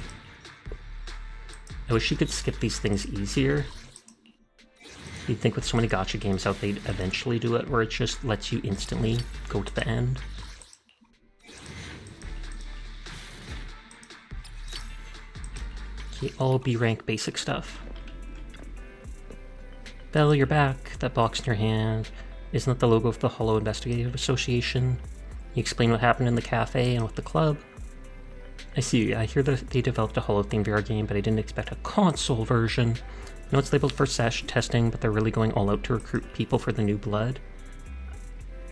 I wish you could skip these things easier. You'd think with so many gacha games out they'd eventually do it, where it just lets you instantly go to the end. Okay, all B rank basic stuff. Belle, you're back. That box in your hand. Isn't that the logo of the Hollow Investigative Association? You explain what happened in the cafe and with the club. I see, I hear that they developed a Hollow-themed VR game, but I didn't expect a console version. I know it's labeled for testing, but they're really going all out to recruit people for the new blood.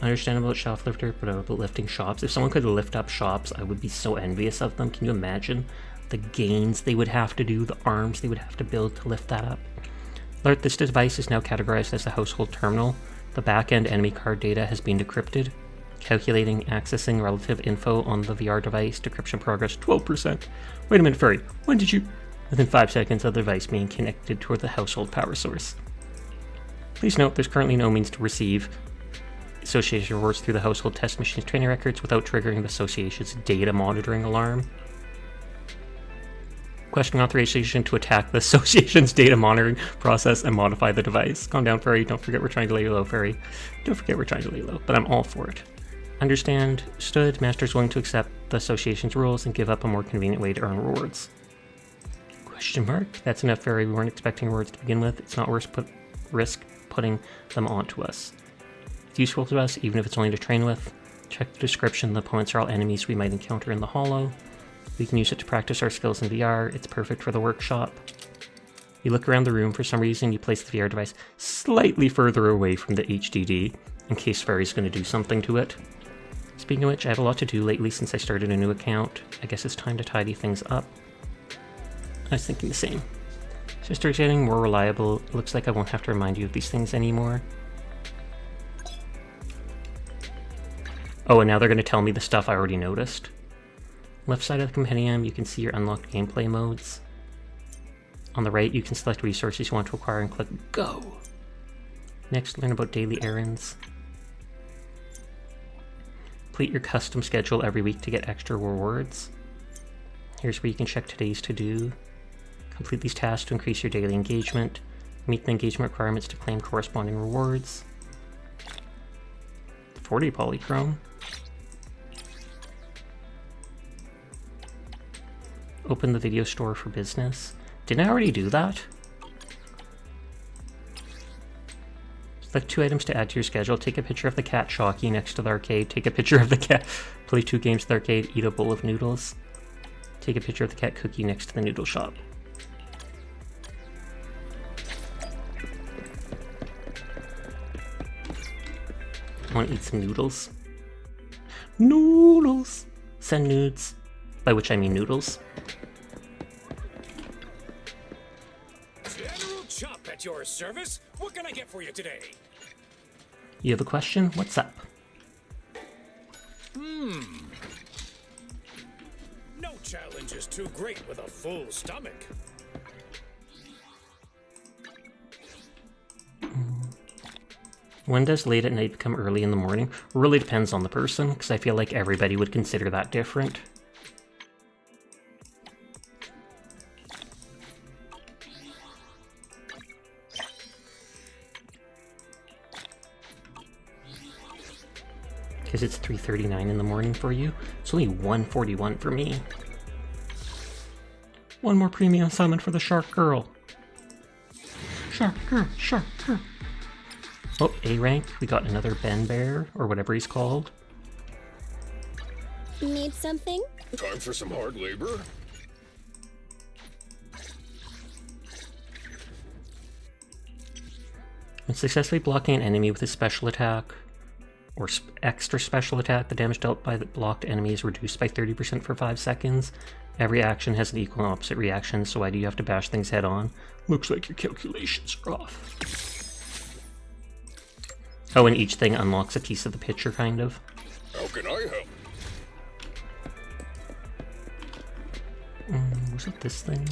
I understand about Shoplifter, but about lifting shops. If someone could lift up shops, I would be so envious of them. Can you imagine the gains they would have to do, the arms they would have to build to lift that up? Alert, this device is now categorized as a household terminal. The back-end enemy card data has been decrypted. Calculating, accessing relative info on the VR device. Decryption progress 12%. Wait a minute, Furry. When did you... Within 5 seconds of the device being connected toward the household power source. Please note, there's currently no means to receive association rewards through the household test machine's training records without triggering the association's data monitoring alarm. Questioning authorization to attack the association's data monitoring process and modify the device. Calm down, Furry. Don't forget we're trying to lay low, Furry. Don't forget we're trying to lay low, but I'm all for it. Understood. Master's willing to accept the association's rules and give up a more convenient way to earn rewards. Question mark? That's enough, Furry. We weren't expecting rewards to begin with. It's not worth risk putting them onto us. It's useful to us, even if it's only to train with. Check the description. The opponents are all enemies we might encounter in the Hollow. We can use it to practice our skills in VR. It's perfect for the workshop. You look around the room. For some reason, you place the VR device slightly further away from the HDD, in case Furry's going to do something to it. Speaking of which, I have a lot to do lately since I started a new account. I guess it's time to tidy things up. I was thinking the same. Sister's getting more reliable. It looks like I won't have to remind you of these things anymore. Oh, and now they're going to tell me the stuff I already noticed. Left side of the compendium, you can see your unlocked gameplay modes. On the right, you can select resources you want to acquire and click Go. Next, learn about daily errands. Complete your custom schedule every week to get extra rewards. Here's where you can check today's to-do. Complete these tasks to increase your daily engagement. Meet the engagement requirements to claim corresponding rewards. 40 polychrome. Open the video store for business. Didn't I already do that? Select 2 items to add to your schedule. Take a picture of the cat Shocky next to the arcade. Take a picture of the cat. Play 2 games at the arcade. Eat a bowl of noodles. Take a picture of the cat Cookie next to the noodle shop. I want to eat some noodles. Noodles! Send nudes. By which I mean noodles. General Chop at your service. What can I get for you today? You have a question? What's up? No challenge is too great with a full stomach. When does late at night become early in the morning? Really depends on the person, because I feel like everybody would consider that different. Because it's 3:39 in the morning for you. It's only 1:41 for me. One more premium summon for the Shark Girl. Shark Girl, Shark Girl. Oh, A rank. We got another Ben Bear, or whatever he's called. Need something? Time for some hard labor? When successfully blocking an enemy with a special attack, or extra special attack, the damage dealt by the blocked enemy is reduced by 30% for 5 seconds. Every action has an equal and opposite reaction, so why do you have to bash things head on? Looks like your calculations are off. Oh, and each thing unlocks a piece of the picture, kind of. How can I help? Was it this thing?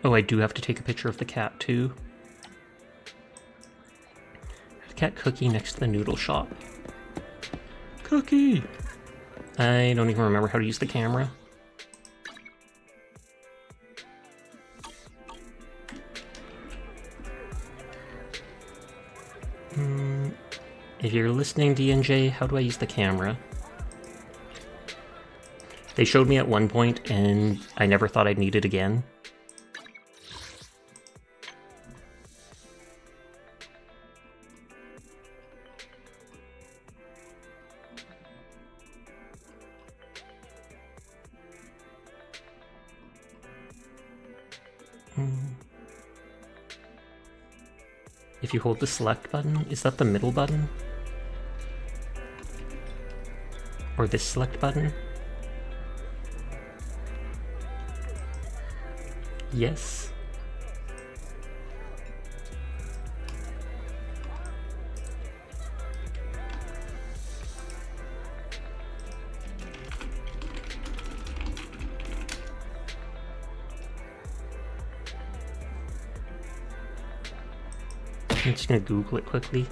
Oh, I do have to take a picture of the cat, too. The cat Cookie next to the noodle shop. Cookie! I don't even remember how to use the camera. If you're listening, DNJ, how do I use the camera? They showed me at one point, and I never thought I'd need it again. If you hold the select button, is that the middle button? Or this select button? Yes. I'm just gonna Google it quickly.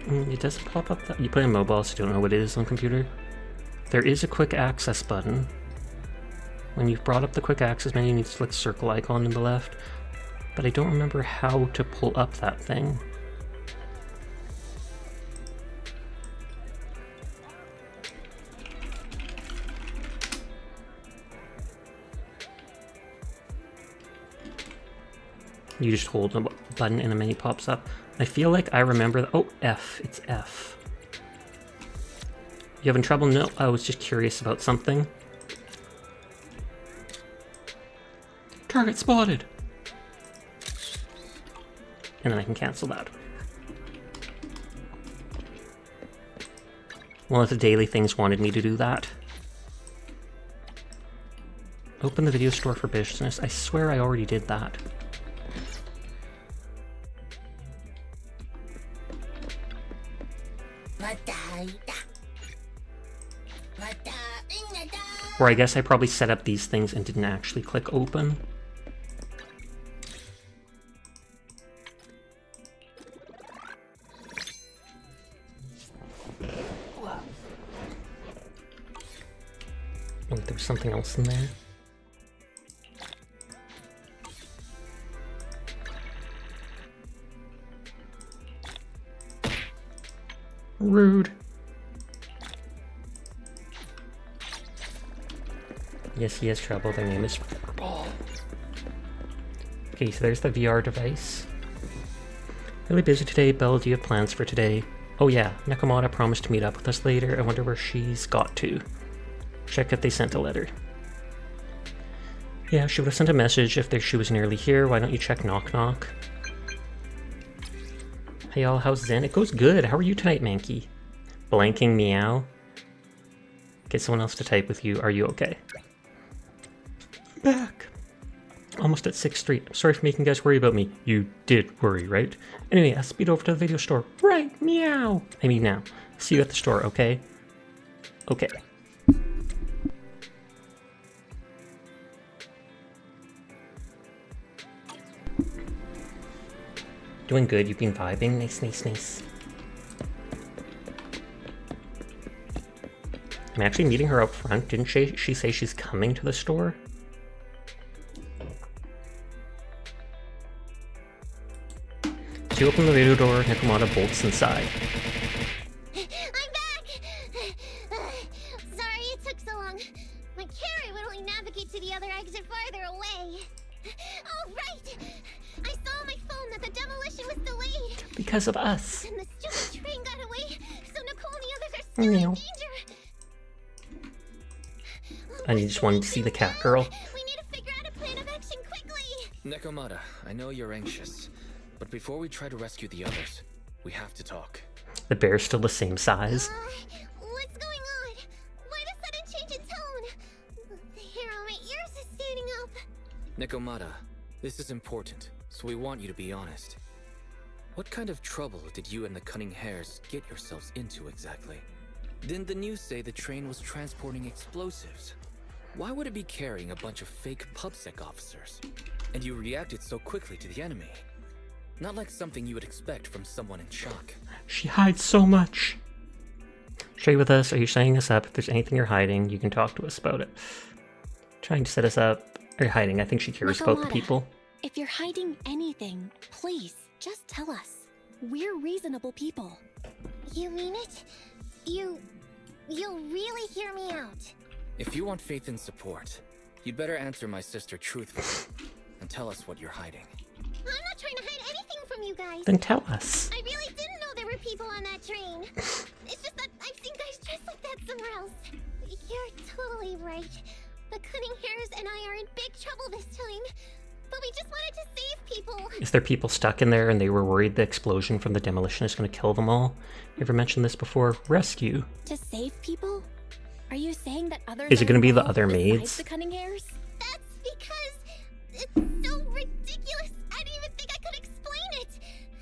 It doesn't pop up that you play on mobile, so you don't know what it is on computer. There is a quick access button. When you've brought up the quick access menu, you need to click circle icon in the left, but I don't remember how to pull up that thing. You just hold a button and a menu pops up. I feel like I remember oh, F. It's F. You having trouble? No, I was just curious about something. Target spotted! And then I can cancel that. One of the daily things wanted me to do that. Open the video store for business. I swear I already did that. Or I guess I probably set up these things and didn't actually click open. Oh, there's something else in there. Rude. Yes, he has trouble. Their name is Ball. Okay, so there's the VR device. Really busy today, Belle. Do you have plans for today? Oh yeah, Nakamata promised to meet up with us later. I wonder where she's got to. Check if they sent a letter. Yeah, she would have sent a message if she was nearly here. Why don't you check knock knock? Hey y'all, how's Zen? It goes good. How are you tonight, Mankey? Blanking meow. Get someone else to type with you. Are you okay? Back. Almost at 6th Street. I'm sorry for making you guys worry about me. You did worry, right? Anyway, I'll speed over to the video store. Right, meow. I mean now. See you at the store, okay? Okay. Doing good. You've been vibing. Nice, nice, nice. I'm actually meeting her out front. Didn't she say she's coming to the store? She opened the video door, Nakamata bolts inside. I'm back! Sorry it took so long. My carrot would only navigate to the other exit farther away. Oh, right! I saw on my phone that the demolition was delayed. Because of us. And the stupid train got away, so Nicole and the others are still in danger. I just wanted to see the cat girl. We need to figure out a plan of action quickly. Nakamata, I know you're anxious, but before we try to rescue the others, we have to talk. The bear's still the same size. What's going on? Why the sudden change in tone? The hair on my ears is standing up. Nakamata, this is important, so we want you to be honest. What kind of trouble did you and the Cunning Hares get yourselves into exactly? Didn't the news say the train was transporting explosives? Why would it be carrying a bunch of fake PubSec officers? And you reacted so quickly to the enemy. Not like something you would expect from someone in shock. She hides so much. Stay with us. Are you setting us up? If there's anything you're hiding, you can talk to us about it. Trying to set us up. Are you hiding? I think she cares about the people. If you're hiding anything, please, just tell us. We're reasonable people. You mean it? You'll really hear me out. If you want faith and support, you'd better answer my sister truthfully and tell us what you're hiding. I'm not trying to hide anything from you guys. Then tell us. I really didn't know there were people on that train. It's just that I've seen guys dressed like that somewhere else. You're totally right. The cunning hairs and I are in big trouble this time. But we just wanted to save people. Is there people stuck in there and they were worried the explosion from the demolition is going to kill them all? You ever mentioned this before? Rescue. To save people? Are you saying that others Is it going to be the involved other besides maids? the cunning hairs? That's because it's so ridiculous. I didn't even think I could explain it.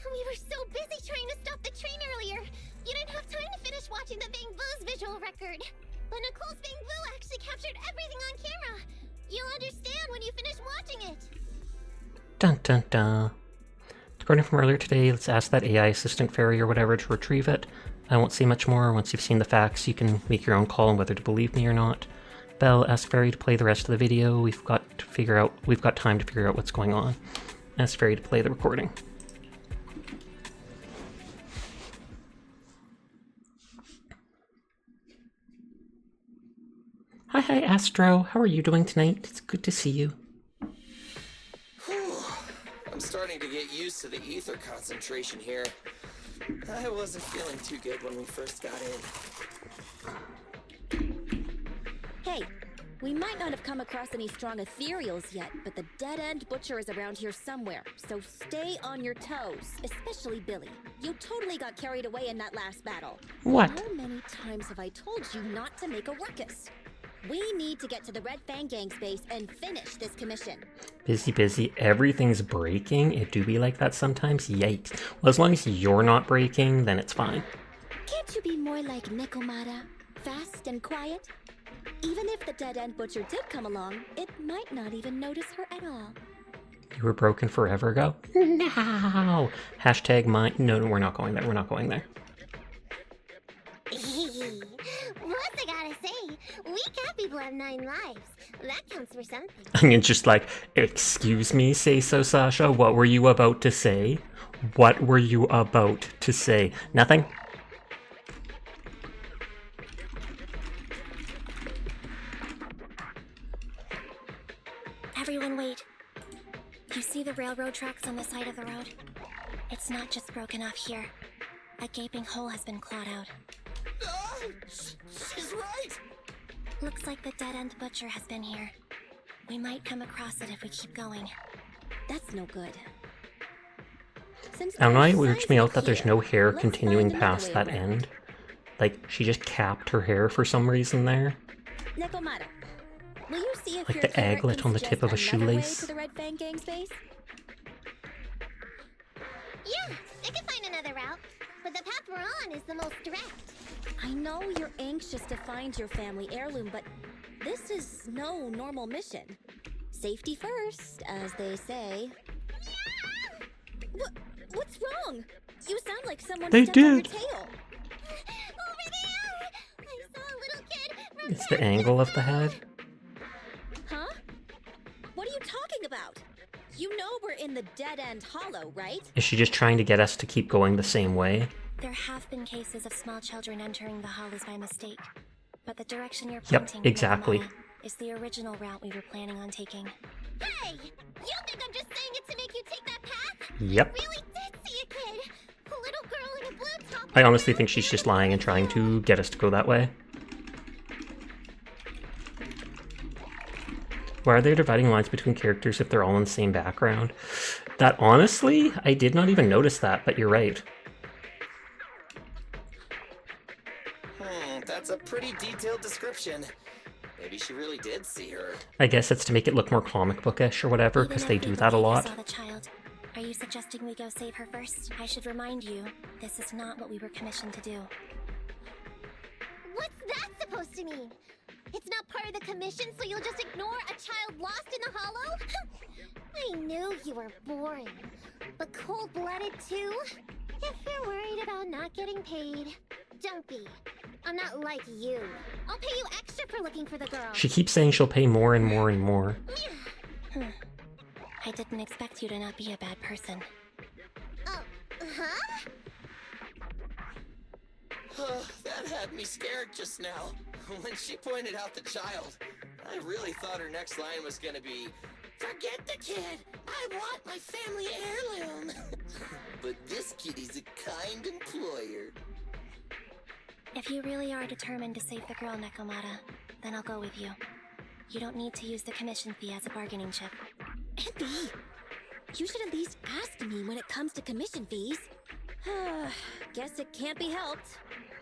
We were so busy trying to stop the train earlier. You didn't have time to finish watching the Bang Boo's visual record. But Nicole's Bang Boo actually captured everything on camera. You'll understand when you finish watching it. Dun dun dun. According from earlier today, let's ask that AI assistant fairy or whatever to retrieve it. I won't say much more. Once you've seen the facts, you can make your own call on whether to believe me or not. Belle, ask Fairy to play the rest of the video. We've got time to figure out what's going on. Ask Fairy to play the recording. Hi Astro, how are you doing tonight? It's good to see you. I'm starting to get used to the ether concentration here. I wasn't feeling too good when we first got in. Hey, we might not have come across any strong ethereals yet, but the dead-end butcher is around here somewhere, so stay on your toes, especially Billy. You totally got carried away in that last battle. What? How many times have I told you not to make a ruckus? We need to get to the Red Fang Gang's base and finish this commission. Busy. Everything's breaking. It do be like that sometimes. Yikes. Well, as long as you're not breaking, then it's fine. Can't you be more like Nikomata? Fast and quiet? Even if the dead-end butcher did come along, it might not even notice her at all. You were broken forever ago? No! Hashtag mine. No, we're not going there. We're not going there. What's I gotta say? We cat people have 9 lives. That counts for something. And you're just like, excuse me, say so, Sasha? What were you about to say? What were you about to say? Nothing? Everyone wait. You see the railroad tracks on the side of the road? It's not just broken off here. A gaping hole has been clawed out. She's right! Looks like the dead-end butcher has been here. We might come across it if we keep going. That's no good. I don't know, it weirds me out that there's no hair continuing past that end. Like, she just capped her hair for some reason there. Nekomata, will you see if Like your the carrot aglet can on the suggest tip of a another way shoelace. to the Red Fang Gang's base? Yeah, they can find another route. But the path we're on is the most direct. I know you're anxious to find your family heirloom, but this is no normal mission. Safety first, as they say. What's wrong? You sound like someone They stepped on your did. tail. Over there! I saw a little kid. It's the angle of the head. Huh? What are you talking about? You know we're in the dead-end hollow, right? Is she just trying to get us to keep going the same way? There have been cases of small children entering the hollows by mistake. But the direction you're Yep, pointing, exactly. Nikomata, is the original route we were planning on taking. Hey! You think I'm just saying it to make you take that path? Yep. I really did see a kid. A little girl in a blue top. I honestly think she's just lying and trying to get us to go that way. Why are there dividing lines between characters if they're all in the same background? That honestly, I did not even notice that, but you're right. That's a pretty detailed description. Maybe she really did see her. I guess it's to make it look more comic bookish or whatever, because they do that a lot. Saw the child. Are you suggesting we go save her first? I should remind you, this is not what we were commissioned to do. What's that supposed to mean? It's not part of the commission, so you'll just ignore a child lost in the hollow? I knew you were boring. But cold-blooded too? If you're worried about not getting paid, don't be. I'm not like you. I'll pay you extra for looking for the girl. She keeps saying she'll pay more and more and more. I didn't expect you to not be a bad person. Oh, Huh? That had me scared just now. When she pointed out the child, I really thought her next line was gonna be, "Forget the kid! I want my family heirloom!" But this kitty's a kind employer. If you really are determined to save the girl, Nekomata, then I'll go with you. You don't need to use the commission fee as a bargaining chip. Envy, you should at least ask me when it comes to commission fees. Guess it can't be helped.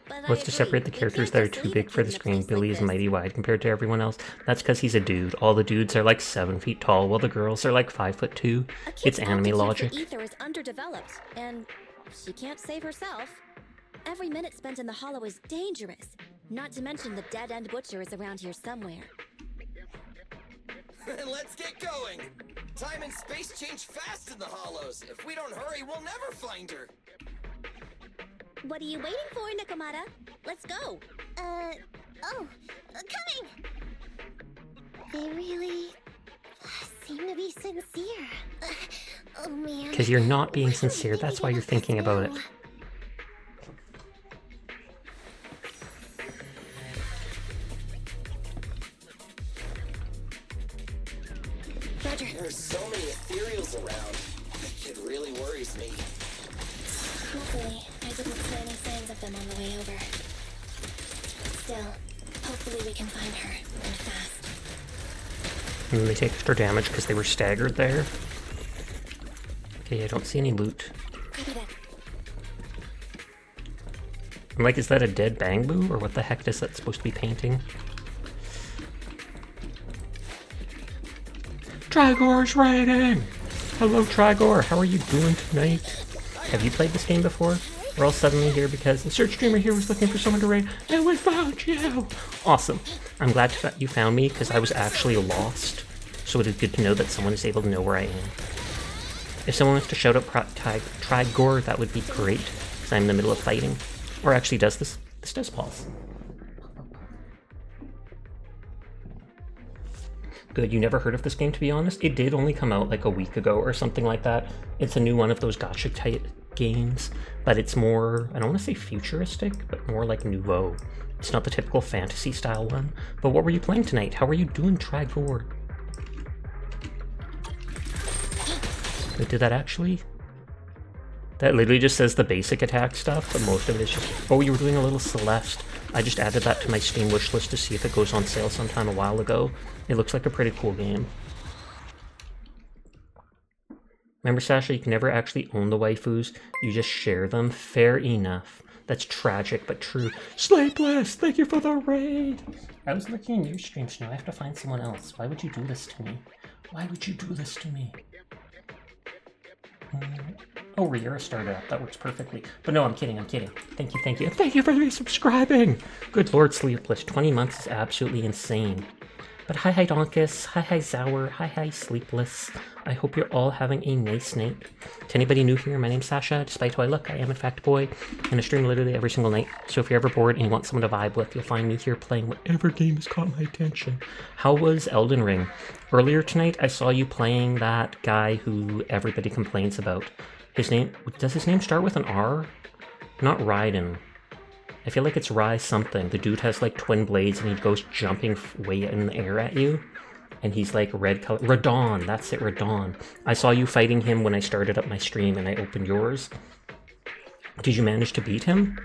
But What's to separate the characters that are too big for the screen? Billy is mighty wide compared to everyone else. That's because he's a dude. All the dudes are like 7 feet tall, while the girls are like 5'2". It's anime logic. Ether is underdeveloped, and she can't save herself. Every minute spent in the hollow is dangerous. Not to mention the dead-end butcher is around here somewhere. Let's get going! Time and space change fast in the hollows. If we don't hurry, we'll never find her. What are you waiting for, Nekomata? Let's go! Coming! They really seem to be sincere. Oh man. Because you're not being sincere, that's why you're thinking about it. Roger. There's so many ethereals around. It really worries me. Luckily, I didn't see any signs of them on the way over. Still, hopefully we can find her, and fast. And then they take extra damage because they were staggered there. Okay, I don't see any loot. Copy that. I'm like, is that a dead Bangbu, or what the heck is that supposed to be painting? Trigor's raiding! Hello, Trigor, how are you doing tonight? Have you played this game before? We're all suddenly here because the search streamer here was looking for someone to raid, and we found you! Awesome. I'm glad you found me, because I was actually lost. So it is good to know that someone is able to know where I am. If someone wants to shout out Trigor, that would be great, because I'm in the middle of fighting. Or actually does this? This does pause. Good, you never heard of this game, to be honest? It did only come out like a week ago or something like that. It's a new one of those gacha type games, but it's more, I don't want to say futuristic, but more like nouveau. It's not the typical fantasy style one. But what were you playing tonight? How are you doing, Trigor? Wait, did that actually? That literally just says the basic attack stuff, but most of it is just, oh, you were doing a little Celeste. I just added that to my Steam wishlist to see if it goes on sale sometime a while ago. It looks like a pretty cool game. Remember, Sasha, you can never actually own the waifus. You just share them. Fair enough. That's tragic, but true. Sleepless, thank you for the raid! I was looking in your streams now. I have to find someone else. Why would you do this to me? Why would you do this to me? Oh, Riera started up. That works perfectly. But no, I'm kidding, I'm kidding. Thank you, thank you. And thank you for resubscribing! Good lord, Sleepless. 20 months is absolutely insane. But hi Donkus, hi Zower, hi Sleepless. I hope you're all having a nice night. To anybody new here, my name's Sasha. Despite how I look, I am in fact a boy, and I stream literally every single night. So if you're ever bored and you want someone to vibe with, you'll find me here playing whatever game has caught my attention. How was Elden Ring? Earlier tonight, I saw you playing that guy who everybody complains about. His name, does his name start with an R? Not Raiden. I feel like it's Rai something. The dude has like twin blades and he goes jumping way in the air at you. And he's like red color. Radon, that's it, Radon. I saw you fighting him when I started up my stream and I opened yours. Did you manage to beat him?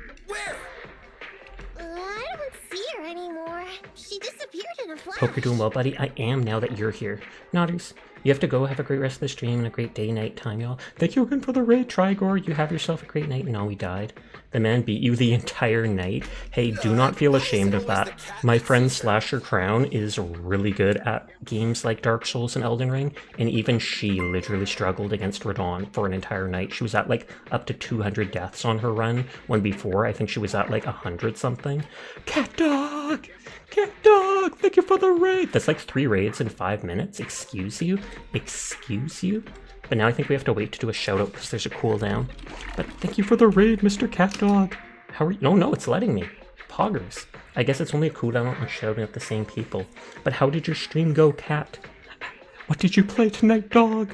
I don't see her anymore. She disappeared in a flash. Hope you're doing well, buddy. I am now that you're here. Nodders, you have to go. Have a great rest of the stream and a great day, night time, y'all. Thank you again for the raid, Trigor. You have yourself a great night. No, we died. The man beat you the entire night. Hey, do not feel ashamed of that. My friend Slasher Crown is really good at games like Dark Souls and Elden Ring, and even she literally struggled against Radon for an entire night. She was at like up to 200 deaths on her run, when before I think she was at like 100 something. Cat Dog! Cat Dog! Thank you for the raid! That's like 3 raids in 5 minutes. Excuse you? Excuse you? But now I think we have to wait to do a shout out because there's a cooldown. But thank you for the raid, Mr. Cat Dog. How are you? No, it's letting me. Poggers. I guess it's only a cooldown on shouting at the same people. But how did your stream go, Cat? What did you play tonight, dog?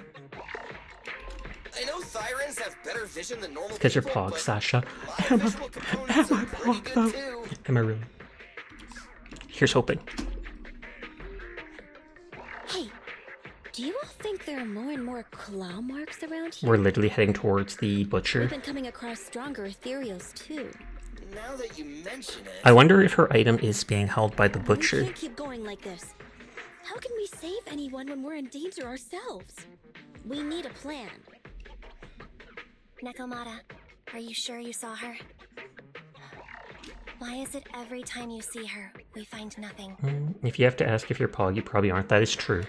I I know Thyrans have better vision than normal Because you're people, Pog, but Sasha. my Am visual components are pretty good too. I really? Here's hoping. Hey, do you all think there are more and more claw marks around here? We're literally heading towards the butcher. We've been coming across stronger ethereals too. Now that you mention it, I wonder if her item is being held by the We butcher. can't keep going like this. How can we save anyone when we're in danger ourselves? We need a plan. Nekomata, are you sure you saw her? Why is it every time you see her, we find nothing? If you have to ask if you're Pog, you probably aren't. That is true.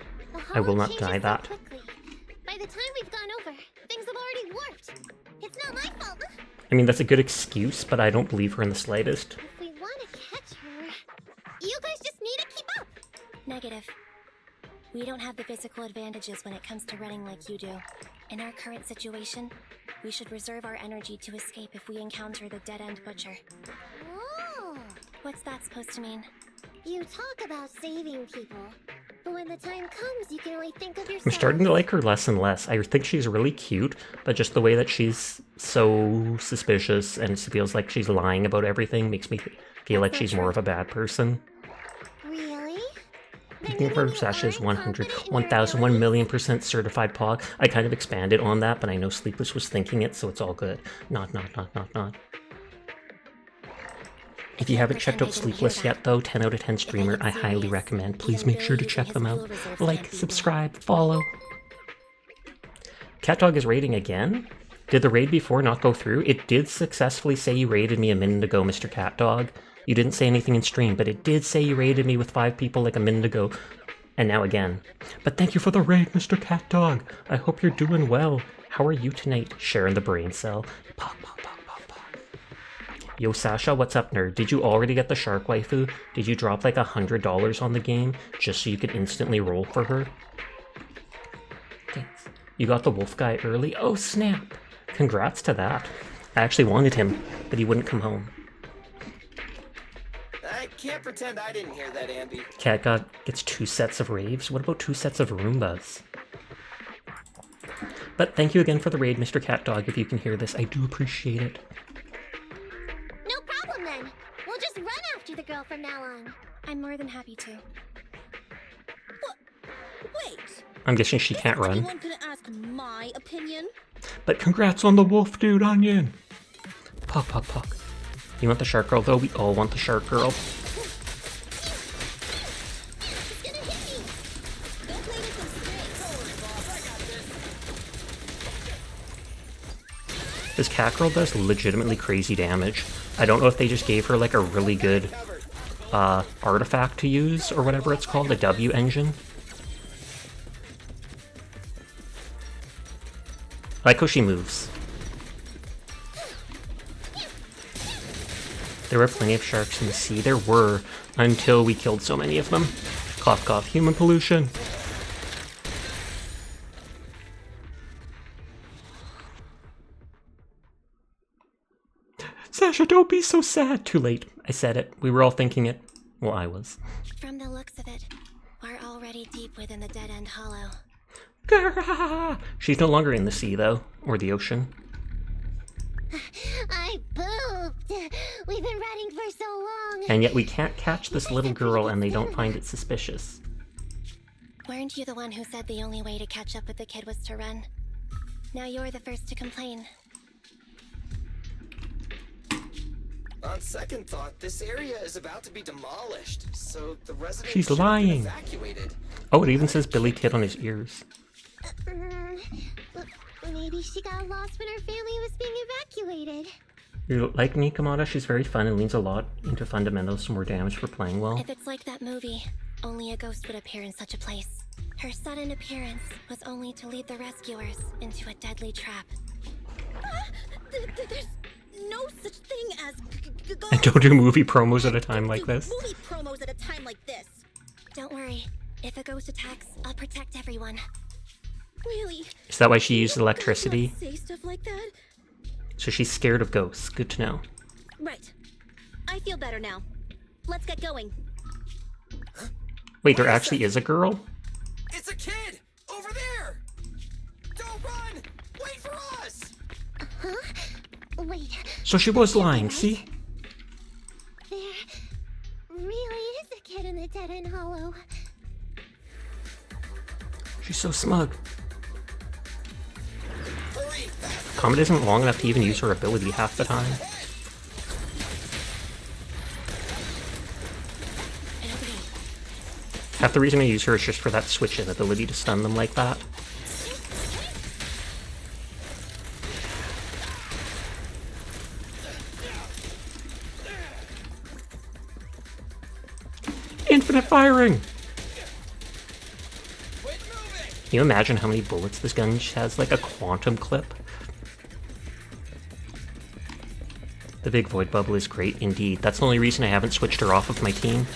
I will not deny that. By the time we've gone over, things have already warped. It's not my fault. I mean, that's a good excuse, but I don't believe her in the slightest. If we want to catch her, you guys just need to keep up. Negative. We don't have the physical advantages when it comes to running like you do. In our current situation, we should reserve our energy to escape if we encounter the dead-end butcher. Oh. What's that supposed to mean? You talk about saving people, but when the time comes, you can only think of yourself. I'm starting to like her less and less. I think she's really cute, but just the way that she's so suspicious and it feels like she's lying about everything makes me feel like she's more of a bad person. Really? Looking for Sasha's 100, 1,000, 1,000,000% certified Pog. I kind of expanded on that, but I know Sleepless was thinking it, so it's all good. Not. If you haven't checked out Sleepless yet, though, 10 out of 10 streamer, I highly recommend. Please make sure to check them out. Like, subscribe, follow. CatDog is raiding again? Did the raid before not go through? It did successfully say you raided me a minute ago, Mr. CatDog. You didn't say anything in stream, but it did say you raided me with 5 people like a minute ago. And now again. But thank you for the raid, Mr. CatDog. I hope you're doing well. How are you tonight? Sharing the brain cell. Pop. Yo, Sasha, what's up, nerd? Did you already get the shark waifu? Did you drop like $100 on the game just so you could instantly roll for her? Thanks. You got the wolf guy early? Oh, snap! Congrats to that. I actually wanted him, but he wouldn't come home. I can't pretend I didn't hear that, Ambi. Cat God gets 2 sets of raves. What about 2 sets of Roombas? But thank you again for the raid, Mr. CatDog. If you can hear this, I do appreciate it. No problem then. We'll just run after the girl from now on. I'm more than happy to. Wait. I'm guessing she can't run. Anyone gonna ask my opinion? But congrats on the wolf, dude, Onion! Puck. You want the shark girl, though? We all want the shark girl. This cat girl does legitimately crazy damage. I don't know if they just gave her like a really good artifact to use or whatever it's called, a W engine. I like how she moves. There were plenty of sharks in the sea. There were, until we killed so many of them. Cough cough, human pollution. Sasha, don't be so sad. Too late. I said it. We were all thinking it. Well, I was. From the looks of it, we're already deep within the dead-end hollow. She's no longer in the sea, though. Or the ocean. I pooped. We've been running for so long. And yet we can't catch this little girl and they don't find it suspicious. Weren't you the one who said the only way to catch up with the kid was to run? Now you're the first to complain. On second thought, this area is about to be demolished, so the residents She's should have been lying. evacuated. Oh, it even says Billy Kid on his ears. Maybe she got lost when her family was being evacuated. You like Nikamata? She's very fun and leans a lot into fundamentals for more damage for playing well. If it's like that movie, only a ghost would appear in such a place. Her sudden appearance was only to lead the rescuers into a deadly trap. There's no such thing as And don't do movie promos at a time like this. movie promos at a time like this. Don't worry. If a ghost attacks, I'll protect everyone. Really? Is that why she used electricity? Say stuff like that? So she's scared of ghosts. Good to know. Right. I feel better now. Let's get going. Wait, there actually is a girl? It's a kid! Over there! Don't run! Wait for Wait. So she was lying, see? There really is a kid in the Dead End Hollow. She's so smug. Comet isn't long enough to even use her ability half the time. Half the reason I use her is just for that switch-in ability to stun them like that. Infinite firing! Can you imagine how many bullets this gun has? Like a quantum clip? The big void bubble is great indeed. That's the only reason I haven't switched her off of my team.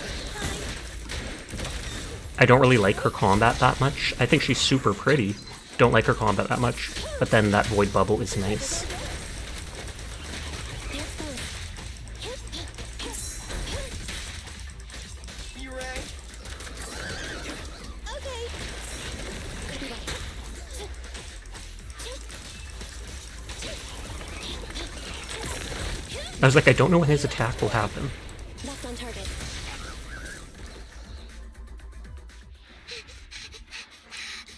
I don't really like her combat that much. I think she's super pretty. Don't like her combat that much. But then that void bubble is nice. I was like, I don't know when his attack will happen. That's on target.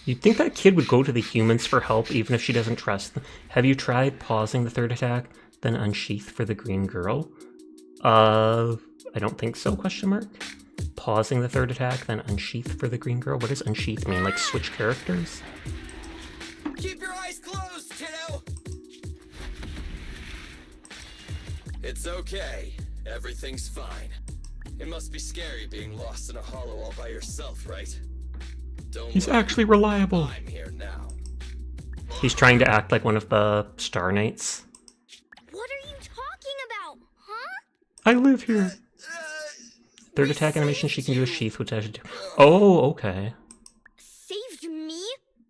You'd think that kid would go to the humans for help even if she doesn't trust them. Have you tried pausing the third attack, then unsheath for the green girl? I don't think so, question mark. Pausing the third attack, then unsheath for the green girl? What does unsheath mean? Like switch characters? Keep your eyes closed, kiddo! It's okay. Everything's fine. It must be scary being lost in a hollow all by yourself, right? He's actually reliable. I'm here now. He's trying to act like one of the Star Knights. What are you talking about, huh? I live here. Third attack animation, she can do a sheath, which I should do. Oh, okay. Saved me?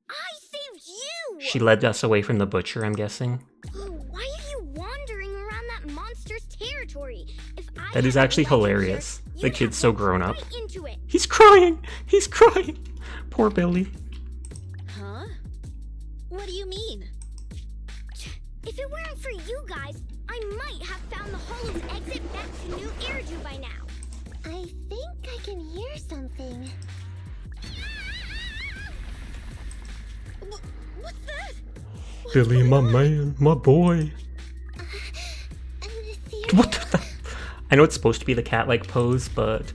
I saved you! She led us away from the butcher, I'm guessing. Why are you wandering around that monster's territory? If I That is had actually the ledger, hilarious. The you'd kid's have so walked grown up. right into it. He's crying! He's crying! Poor Billy. Huh? What do you mean? If it weren't for you guys, I might have found the hollow's exit back to New Eridu by now. I think I can hear something. What's that? Billy, my man, my boy. What the? I know it's supposed to be the cat-like pose, but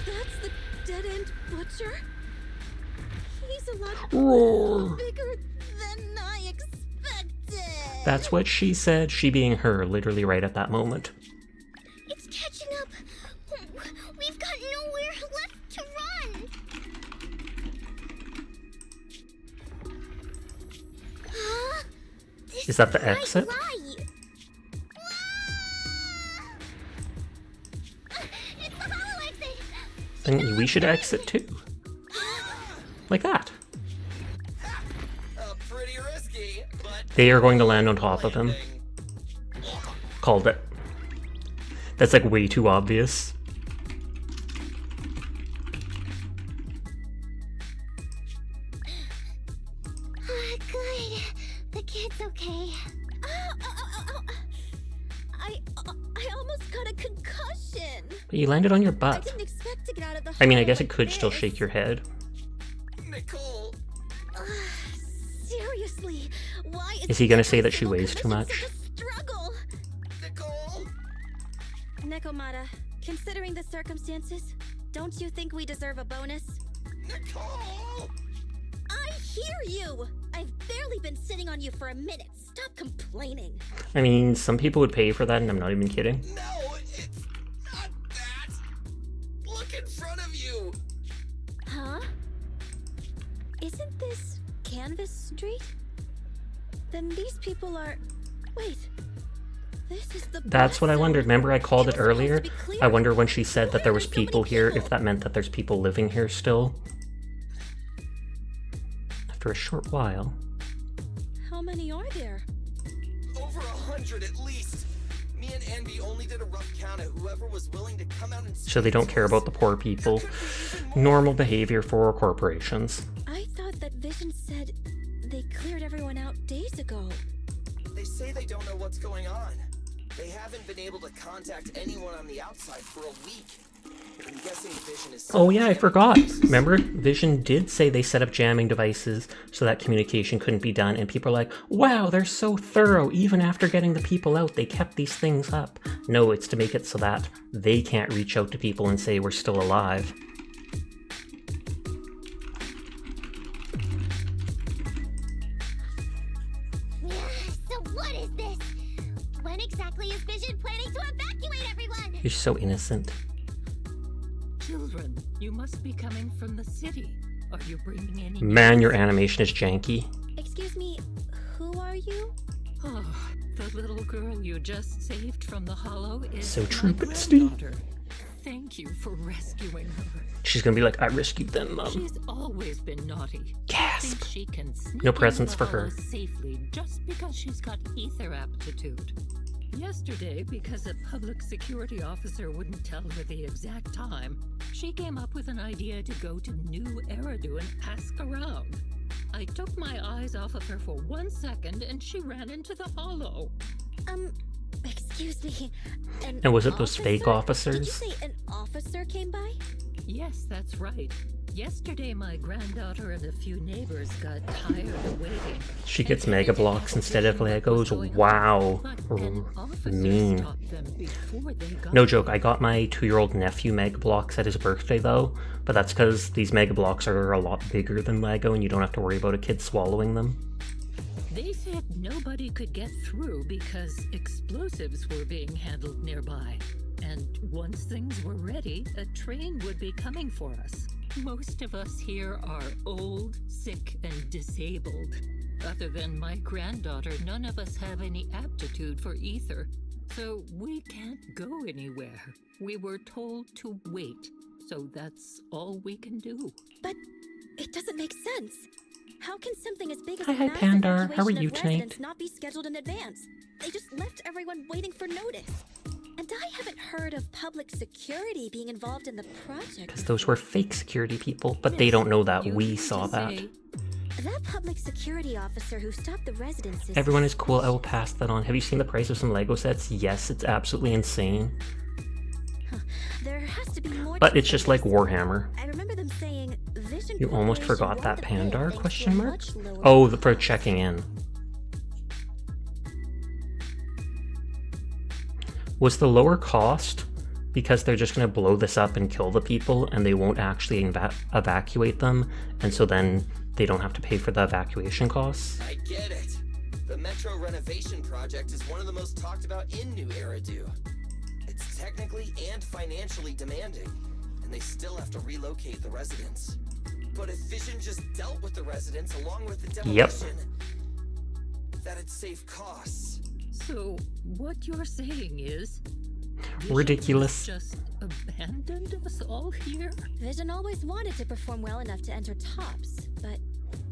That's the dead-end butcher? He's a lot Roar. bigger than I expected. that's what she said, she being her, literally right at that moment. It's catching up. We've got nowhere left to run. Huh? Is that the exit? Lie. It's the hollow exit. Then we should exit too. Like that. Pretty risky, but They are going to land on top of him. Called it. That's like way too obvious. Good. The kid's okay. I almost got a concussion. But you landed on your I butt. didn't expect to get out of the I mean, I hollow guess it like could still this. shake your head. Nicole. Seriously, why Is he gonna say that she weighs too much? struggle? Nicole. Nekomata, considering the circumstances, don't you think we deserve a bonus? Nicole. I hear you! I've barely been sitting on you for a minute. Stop complaining. I mean, some people would pay for that, and I'm not even kidding. No, it's not that. Look in front of you. Huh? Isn't this Canvas Street? Then these people are... Wait. This is the... That's what I wondered. Remember I called it earlier? I wonder when she said that there was people here, if that meant that there's people living here still. After a short while. How many are there? Over 100 at least. Me and Envy only did a rough count of whoever was willing to come out and So they don't care about the poor people. Normal behavior for corporations. I thought that Vision said they cleared everyone out days ago. They say they don't know what's going on. They haven't been able to contact anyone on the outside for a week. I'm guessing Vision is... Oh yeah, I forgot. Remember? Vision did say they set up jamming devices so that communication couldn't be done, and people are like, wow, they're so thorough. Even after getting the people out, they kept these things up. No, it's to make it so that they can't reach out to people and say we're still alive. So what is this? When exactly is Vision planning to evacuate everyone? You're so innocent. Children, you must be coming from the city. Are you bringing any... Man, your animation is janky. Excuse me, who are you? Oh, the little girl you just saved from the hollow is So my true, bestie. granddaughter. Thank you for rescuing her. She's gonna be like, I rescued them, Mom. She's always been naughty. Gasp. Thinks she can sneak No into presents the for her. hollow safely just because she's got ether aptitude. Yesterday, because a public security officer wouldn't tell her the exact time, she came up with an idea to go to New Eridu and ask around. I took my eyes off of her for 1 second and she ran into the hollow. Excuse me. And was it those fake officers? Did you say an officer came by? Yes, that's right. Yesterday, my granddaughter and a few neighbors got tired of waiting. She gets Mega Blocks instead of Legos. Wow. Mean. No joke, I got my 2-year-old nephew Mega Blocks at his birthday though, but that's because these Mega Blocks are a lot bigger than Lego and you don't have to worry about a kid swallowing them. They said nobody could get through because explosives were being handled nearby. And once things were ready, a train would be coming for us. Most of us here are old, sick, and disabled. Other than my granddaughter, none of us have any aptitude for ether. So we can't go anywhere. We were told to wait. So that's all we can do. But it doesn't make sense. How can something as big as Hi, mass Pandar. How are evacuation you of tonight? residents not be scheduled in advance? They just left everyone waiting for notice. And I haven't heard of public security being involved in the project. Because those were fake security people, but they don't know that we saw that. That public security officer who stopped the residents is... Everyone is cool, I will pass that on. Have you seen the price of some Lego sets? Yes, it's absolutely insane. There has to be more. But it's just like Warhammer. I remember them saying Vision You almost Corporation forgot won that the bid Pandar, thanks to a question mark? much lower Oh, price. for checking in. Was the lower cost because they're just going to blow this up and kill the people and they won't actually evacuate them, and so then they don't have to pay for the evacuation costs? I get it. The Metro renovation project is one of the most talked about in New Eridu. It's technically and financially demanding, and they still have to relocate the residents. But if Vision just dealt with the residents along with the demolition, that'd save costs. So, what you're saying is... Ridiculous. Just abandoned us all here? Vision always wanted to perform well enough to enter tops, but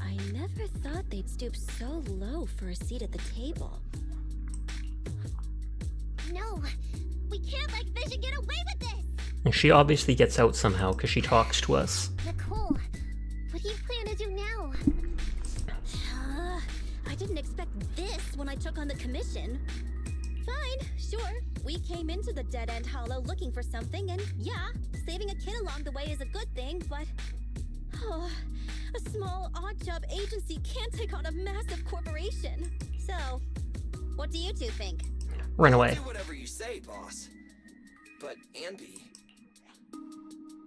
I never thought they'd stoop so low for a seat at the table. No, we can't let Vision get away with this! And she obviously gets out somehow because she talks to us. Nicole, what do you plan to do now? I didn't expect this when I took on the commission. Fine, sure. We came into the dead-end hollow looking for something, and yeah, saving a kid along the way is a good thing, but... Oh, a small, odd-job agency can't take on a massive corporation. So, what do you two think? Run away. Do whatever you say, boss. But, Anby...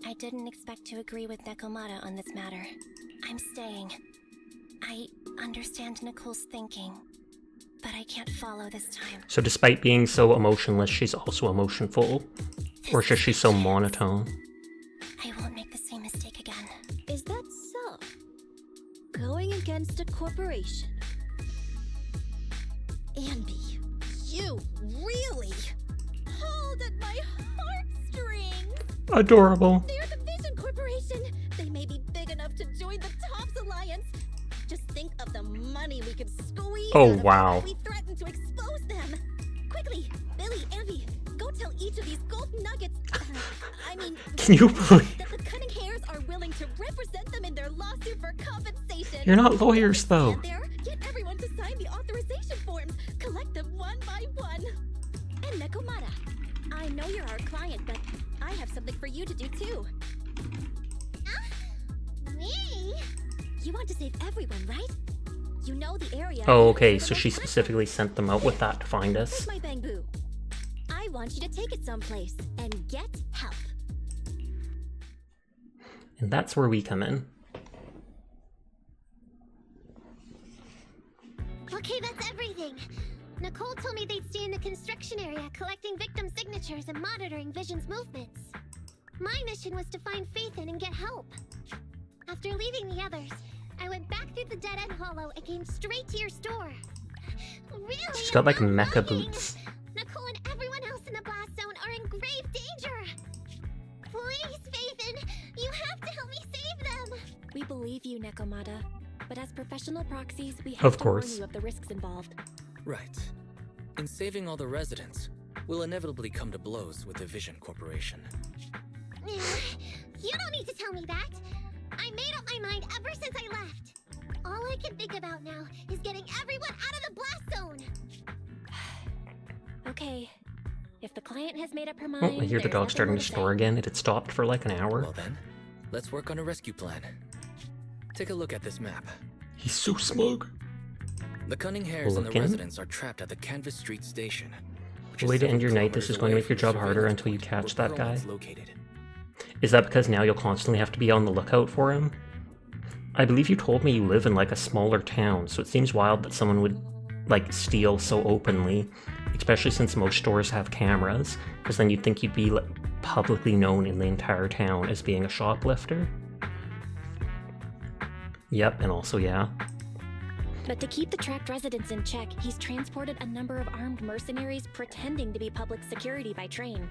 I didn't expect to agree with Nekomata on this matter. I'm staying. I understand Nicole's thinking, but I can't follow this time. So despite being so emotionless, she's also emotionful. Or just she's so monotone. I won't make the same mistake again. Is that so? Going against a corporation? Anby, you really pulled at my heartstrings! Adorable. They're the Vision Corporation! They may be big enough to join the Tops Alliance! Just think of the money we could squeeze Oh, out of wow. them if we threaten to expose them! Quickly, Billy, Anby, go tell each of these gold nuggets, Can you believe? that the Cunning Hairs are willing to represent them in their lawsuit for compensation. You're not lawyers, though. Get everyone to sign the authorization forms. Collect collect them one by one. And Nekomata, I know you're our client, but I have something for you to do too. Me? You want to save everyone, right? You know the area. Oh, okay, so she specifically sent them out with that to find us. Here's my bamboo. I want you to take it someplace and get help. And that's where we come in. Okay, that's everything. Nicole told me they'd stay in the construction area collecting victim signatures and monitoring Vision's movements. My mission was to find Faithin and get help. After leaving the others, I went back through the dead-end hollow and came straight to your store. Really? She's got like I'm mecha lying. boots. Nicole and everyone else in the blast zone are in grave danger. Please, Faithin, you have to help me save them. We believe you, Nekomata. But as professional proxies, we have Of to warn course. you of the risks involved. Right. In saving all the residents, we'll inevitably come to blows with the Vision Corporation. You don't need to tell me that. I made up my mind ever since I left. All I can think about now is getting everyone out of the blast zone. Okay. If the client has made up her Oh, mind, I hear the there's dog nothing starting more to say. snore again. It had stopped for like an hour. Well then, let's work on a rescue plan. Take a look at this map. He's so smug. The cunning hares and the Looking. residents are trapped at the Canvas Street station. The way to end your night, this is going to make your job harder until you catch that guy. Located. Is that because now you'll constantly have to be on the lookout for him? I believe you told me you live in like a smaller town, so it seems wild that someone would like steal so openly, especially since most stores have cameras, because then you'd think you'd be like, publicly known in the entire town as being a shoplifter. Yep, and also yeah. But to keep the trapped residents in check, he's transported a number of armed mercenaries pretending to be public security by train.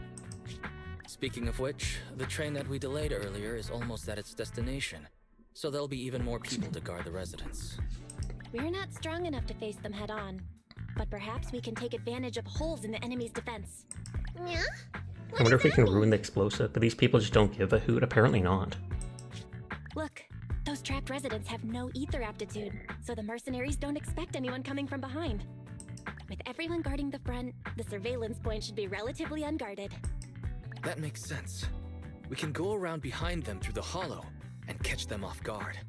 Speaking of which, the train that we delayed earlier is almost at its destination, so there'll be even more people to guard the residents. We're not strong enough to face them head on, but perhaps we can take advantage of holes in the enemy's defense. Yeah? I wonder if we can ruin the explosive, but these people just don't give a hoot. Apparently not. Look, those trapped residents have no ether aptitude, so the mercenaries don't expect anyone coming from behind. With everyone guarding the front, the surveillance point should be relatively unguarded. That makes sense. We can go around behind them through the hollow and catch them off guard.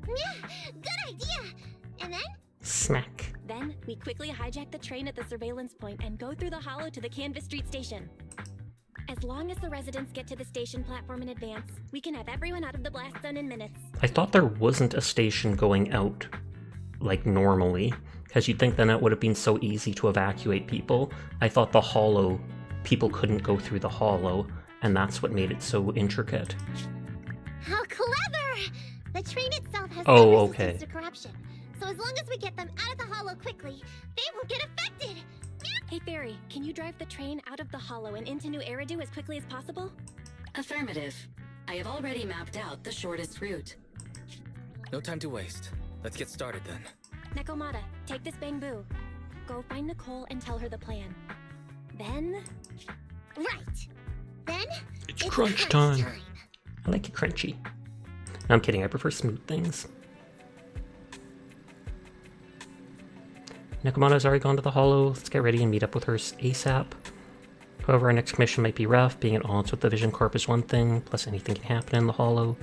Yeah, good idea. And then? Smack. Then, we quickly hijack the train at the surveillance point and go through the hollow to the Canvas Street station. As long as the residents get to the station platform in advance, we can have everyone out of the blast zone in minutes. I thought there wasn't a station going out, like normally, because you'd think then it would have been so easy to evacuate people. I thought the hollow, people couldn't go through the hollow, and that's what made it so intricate. How clever! The train itself has Oh, no okay. resistance to corruption. So as long as we get them out of the hollow quickly, they won't get affected. Hey Fairy, can you drive the train out of the hollow and into New Eridu as quickly as possible? Affirmative. I have already mapped out the shortest route. No time to waste. Let's get started then. Nekomata, take this bamboo. Go find Nicole and tell her the plan. Then... Right. Then... It's crunch time. I like it crunchy. No, I'm kidding, I prefer smooth things. Nekomata's already gone to the hollow. Let's get ready and meet up with her ASAP. However, our next mission might be rough. Being at odds with the Vision Corp is one thing, plus anything can happen in the hollow.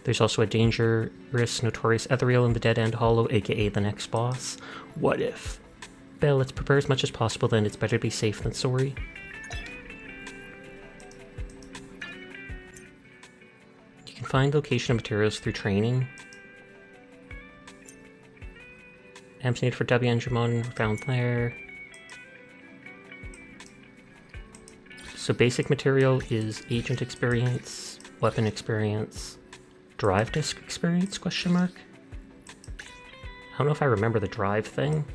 There's also a dangerous, notorious Ethereal in the Dead End Hollow, aka the next boss. What if? Well, let's prepare as much as possible then. It's better to be safe than sorry. You can find location and materials through training. Amps needed for W Engermon found there. So basic material is agent experience, weapon experience, drive disk experience, question mark? I don't know if I remember the drive thing.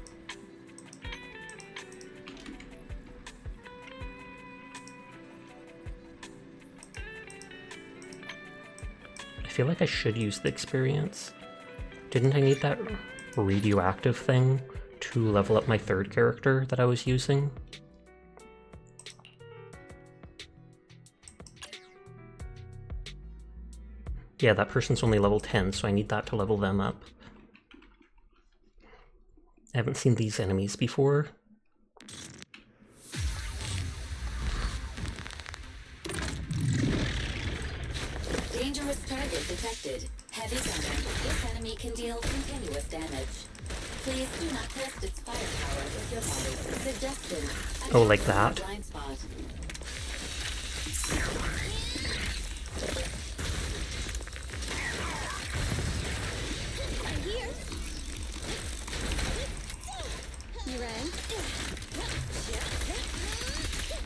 I feel like I should use the experience. Didn't I need that radioactive thing to level up my third character that I was using? Yeah, that person's only level 10, so I need that to level them up. I haven't seen these enemies before, Dangerous target detected. Heavy gunner. This enemy can deal continuous damage. Please do not test its firepower with your body. Suggestion. Oh, like that? Blind spot. I'm here. You ready?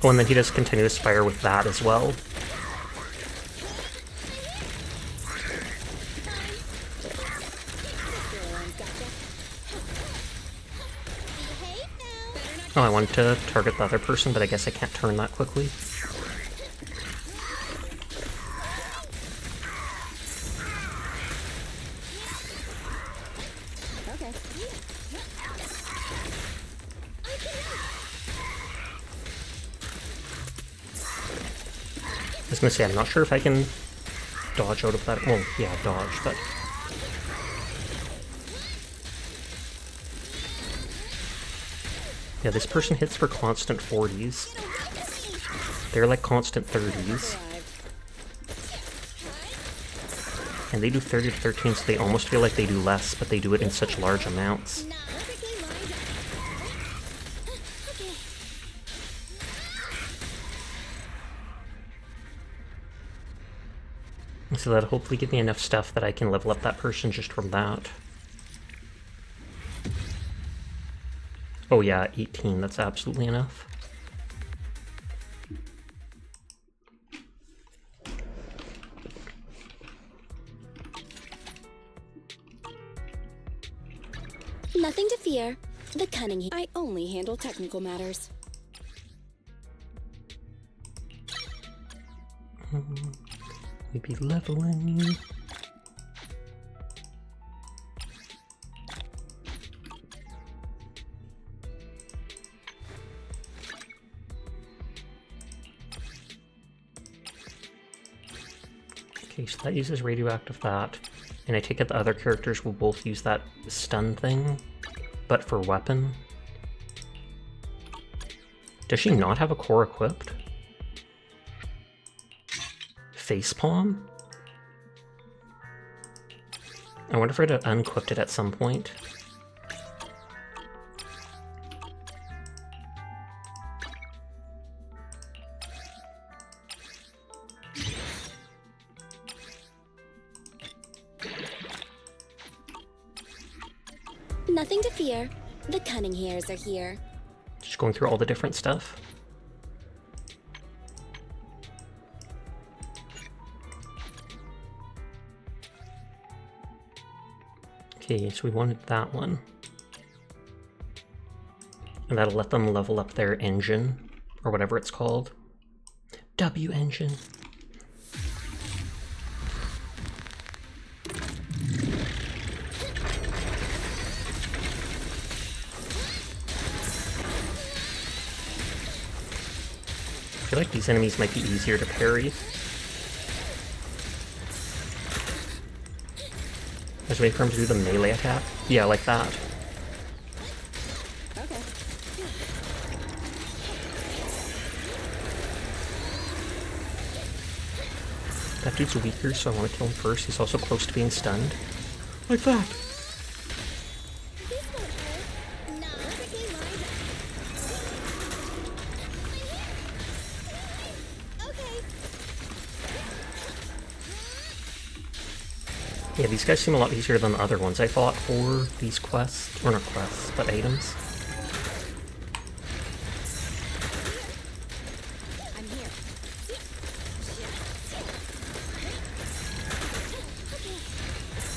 Oh, and then he does continuous fire with that as well. Oh, I wanted to target the other person, but I guess I can't turn that quickly. Okay. I was gonna say, I'm not sure if I can dodge out of that. Well, yeah, dodge, but... Yeah, this person hits for constant 40s. They're like constant 30s. And they do 30 to 13, so they almost feel like they do less, but they do it in such large amounts. So that'll hopefully give me enough stuff that I can level up that person just from that. Oh yeah, 18, that's absolutely enough. Nothing to fear. The cunning. I only handle technical matters. Maybe leveling. Okay, so that uses radioactive that. And I take it the other characters will both use that stun thing, but for weapon. Does she not have a core equipped? Facepalm? I wonder if I'd have unequipped it at some point. Nothing to fear. The cunning hairs are here. Just going through all the different stuff. Okay, so we wanted that one. And that'll let them level up their engine, or whatever it's called. W engine. I feel like these enemies might be easier to parry. There's a way for him to do the melee attack. Yeah, like that. Okay. That dude's weaker, so I want to kill him first. He's also close to being stunned. Like that. Yeah, these guys seem a lot easier than the other ones I fought for these quests. Or not quests, but items.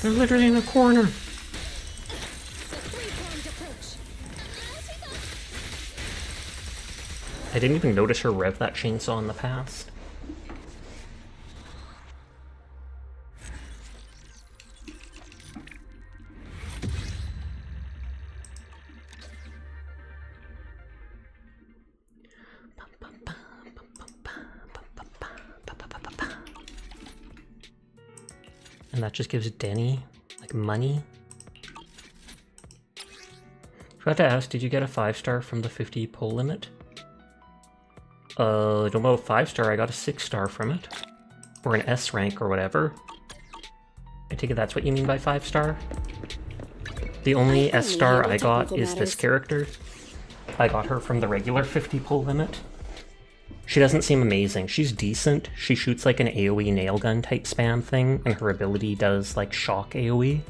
They're literally in a corner. I didn't even notice her rev that chainsaw in the past. And that just gives Denny, like, money. Forgot to ask, did you get a 5-star from the 50 pull limit? I don't know, 5-star, I got a 6-star from it. Or an S rank or whatever. I take it that's what you mean by 5-star? The only S-star I got is this character. I got her from the regular 50 pull limit. She doesn't seem amazing. She's decent. She shoots like an AoE nail gun type spam thing, and her ability does like shock AoE.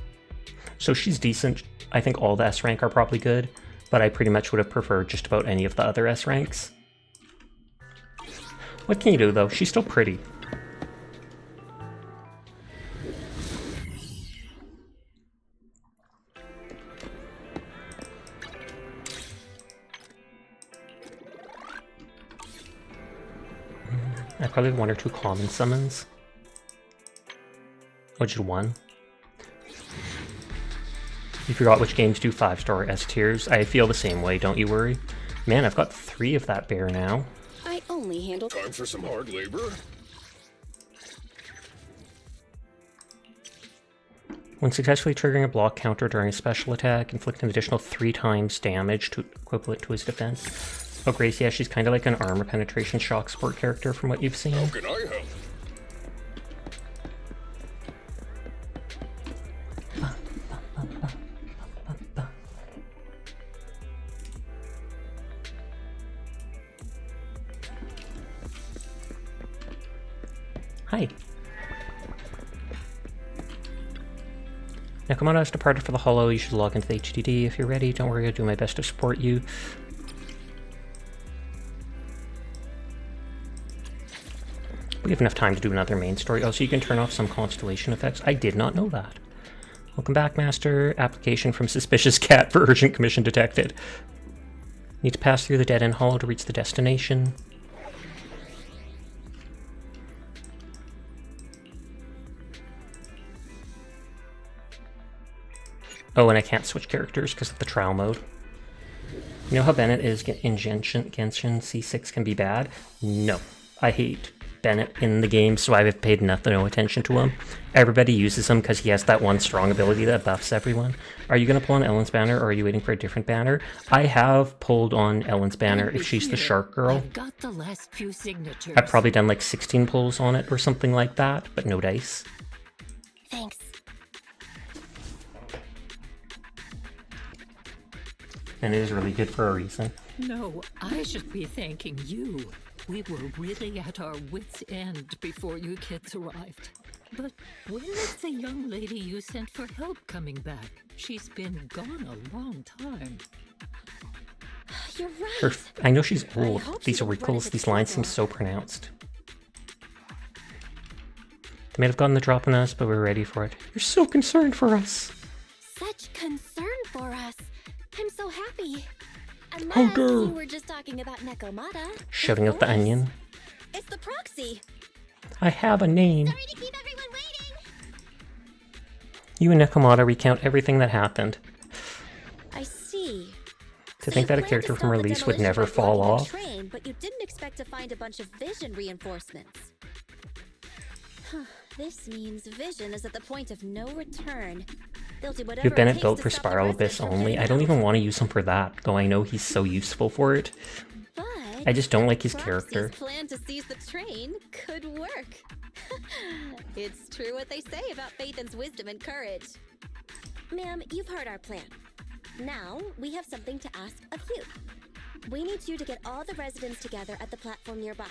So she's decent. I think all the S rank are probably good, but I pretty much would have preferred just about any of the other S ranks. What can you do though? She's still pretty. I probably have 1 or 2 common summons. Oh, just 1. You forgot which games do 5-star S tiers. I feel the same way, don't you worry. Man, I've got 3 of that bear now. I only handle... Time for some hard labor? When successfully triggering a block counter during a special attack, inflict an additional 3 times damage equivalent to his defense. Oh, Grace, yeah, she's kind of like an armor penetration shock support character from what you've seen. How can I help? Hi. Now, Kamada has departed for the Hollow. You should log into the HDD if you're ready. Don't worry, I'll do my best to support you. We have enough time to do another main story. Oh, so you can turn off some constellation effects. I did not know that. Welcome back, Master. Application from Suspicious Cat for urgent commission detected. Need to pass through the dead-end hollow to reach the destination. Oh, and I can't switch characters because of the trial mode. You know how Bennett is in Genshin C6 can be bad? No. I hate Bennett in the game, so I've paid no attention to him. Everybody uses him because he has that one strong ability that buffs everyone. Are you going to pull on Ellen's banner, or are you waiting for a different banner? I have pulled on Ellen's banner if she's the shark girl. I've got the last few signatures. I've probably done like 16 pulls on it or something like that, but no dice. Thanks. And it is really good for a reason. No, I should be thanking you. We were really at our wits' end before you kids arrived. But when is the young lady you sent for help coming back? She's been gone a long time. You're right. I know she's old. These auricles, these lines seem so pronounced. They may have gotten the drop on us, but we're ready for it. You're so concerned for us. Such concern for us. I'm so happy. Unless Oh, girl. you were just talking about Nekomata. Shouting out the onion. It's the proxy. I have a name. Sorry to keep everyone waiting. You and Nekomata recount everything that happened. I see. To think that a character from release would never fall off. Train, but you didn't expect to find a bunch of vision reinforcements. Huh, this means vision is at the point of no return. They'll do whatever You have Bennett it built takes for to stop the Spiral residents Abyss from only. getting I don't out. even want to use him for that, though I know he's so useful for it. But I just don't like his Proxy's character. plan to seize the train could work. It's true what they say about Phaethon's wisdom and courage. Ma'am, you've heard our plan. Now, we have something to ask of you. We need you to get all the residents together at the platform nearby.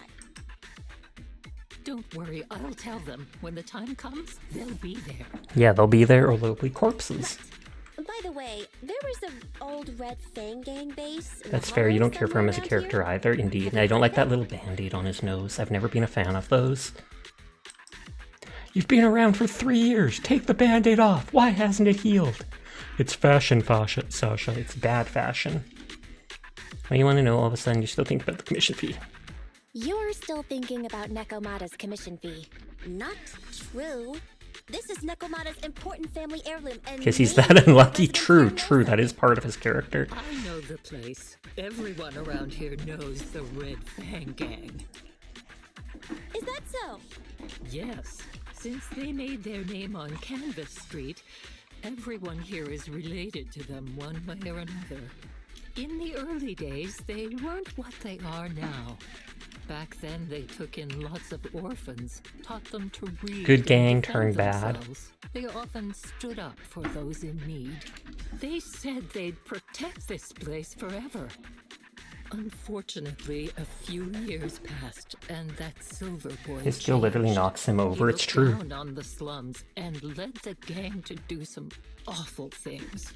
Don't worry, I'll tell them. When the time comes, they'll be there. Yeah, they'll be there or they'll be corpses. By the way, there was an old Red Fang Gang base. That's fair, you don't care for him as a character either, indeed. And I don't like that little band-aid on his nose. I've never been a fan of those. You've been around for 3 years. Take the band-aid off. Why hasn't it healed? It's fashion, Sasha. It's bad fashion. What do you want to know? All of a sudden, you still think about the commission fee. You're still thinking about Nekomata's commission fee. Not true. This is Nekomata's important family heirloom, and Because he's that unlucky. True. That is part of his character. I know the place. Everyone around here knows the Red Fang Gang. Is that so? Yes. Since they made their name on Canvas Street, everyone here is related to them one way or another. In the early days, they weren't what they are now. Back then, they took in lots of orphans, taught them to read. Good gang and defend turned bad. themselves. They often stood up for those in need. They said they'd protect this place forever. Unfortunately, a few years passed, and that silver boy His skill literally changed. knocks him over. He It's looked true. down on the slums and led the gang to do some awful things.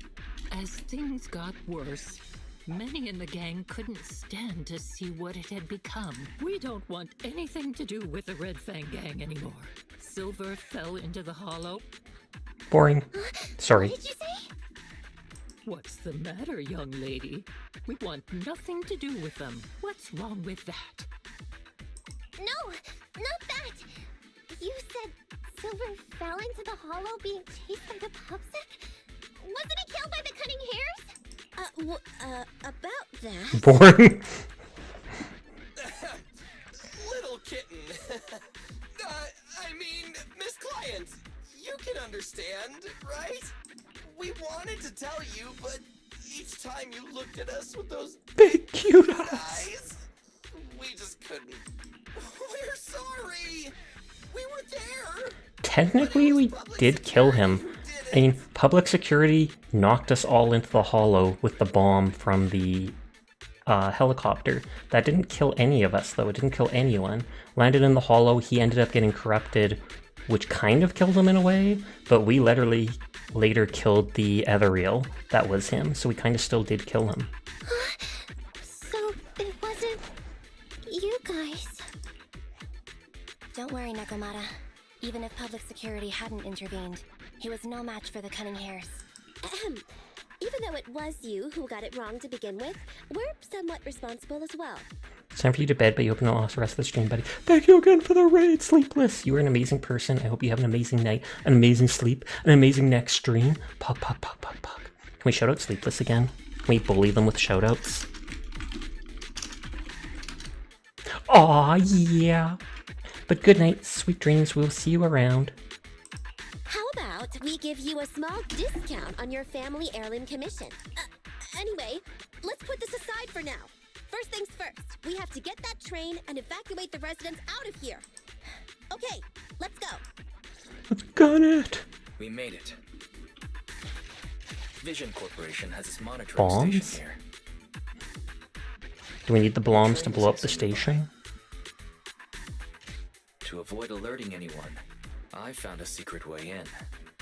As things got worse, many in the gang couldn't stand to see what it had become. We don't want anything to do with the Red Fang gang anymore. Silver fell into the hollow. Boring. Sorry. What did you say? What's the matter, young lady? We want nothing to do with them. What's wrong with that? No, not that. You said Silver fell into the hollow being chased by the Pupsic? Wasn't he killed by the cunning hares? About that. Boring. Little kitten. I mean, Miss Client, you can understand, right? We wanted to tell you, but each time you looked at us with those big cute eyes, we just couldn't. We're sorry. We were there. Technically, we did kill him. I mean, public security knocked us all into the hollow with the bomb from the helicopter. That didn't kill any of us, though. It didn't kill anyone. Landed in the hollow, he ended up getting corrupted, which kind of killed him in a way, but we literally later killed the Ethereal. That was him, so we kind of still did kill him. So it wasn't you guys. Don't worry, Nekomata. Even if public security hadn't intervened, he was no match for the cunning hares. Even though it was you who got it wrong to begin with, we're somewhat responsible as well. It's time for you to bed, but you hope you don't last the rest of the stream, buddy. Thank you again for the raid, Sleepless. You are an amazing person. I hope you have an amazing night, an amazing sleep, an amazing next stream. Pug, pug, pug, pug, pug. Can we shout out Sleepless again? Can we bully them with shout outs? Aw, yeah. But good night, sweet dreams. We'll see you around. How about we give you a small discount on your family heirloom commission? Anyway, let's put this aside for now. First things first, we have to get that train and evacuate the residents out of here. Okay, let's go. Let's gun it. We made it. Vision Corporation has its monitoring Bombs? station here. Do we need the bombs to blow up the station? To avoid alerting anyone, I found a secret way in.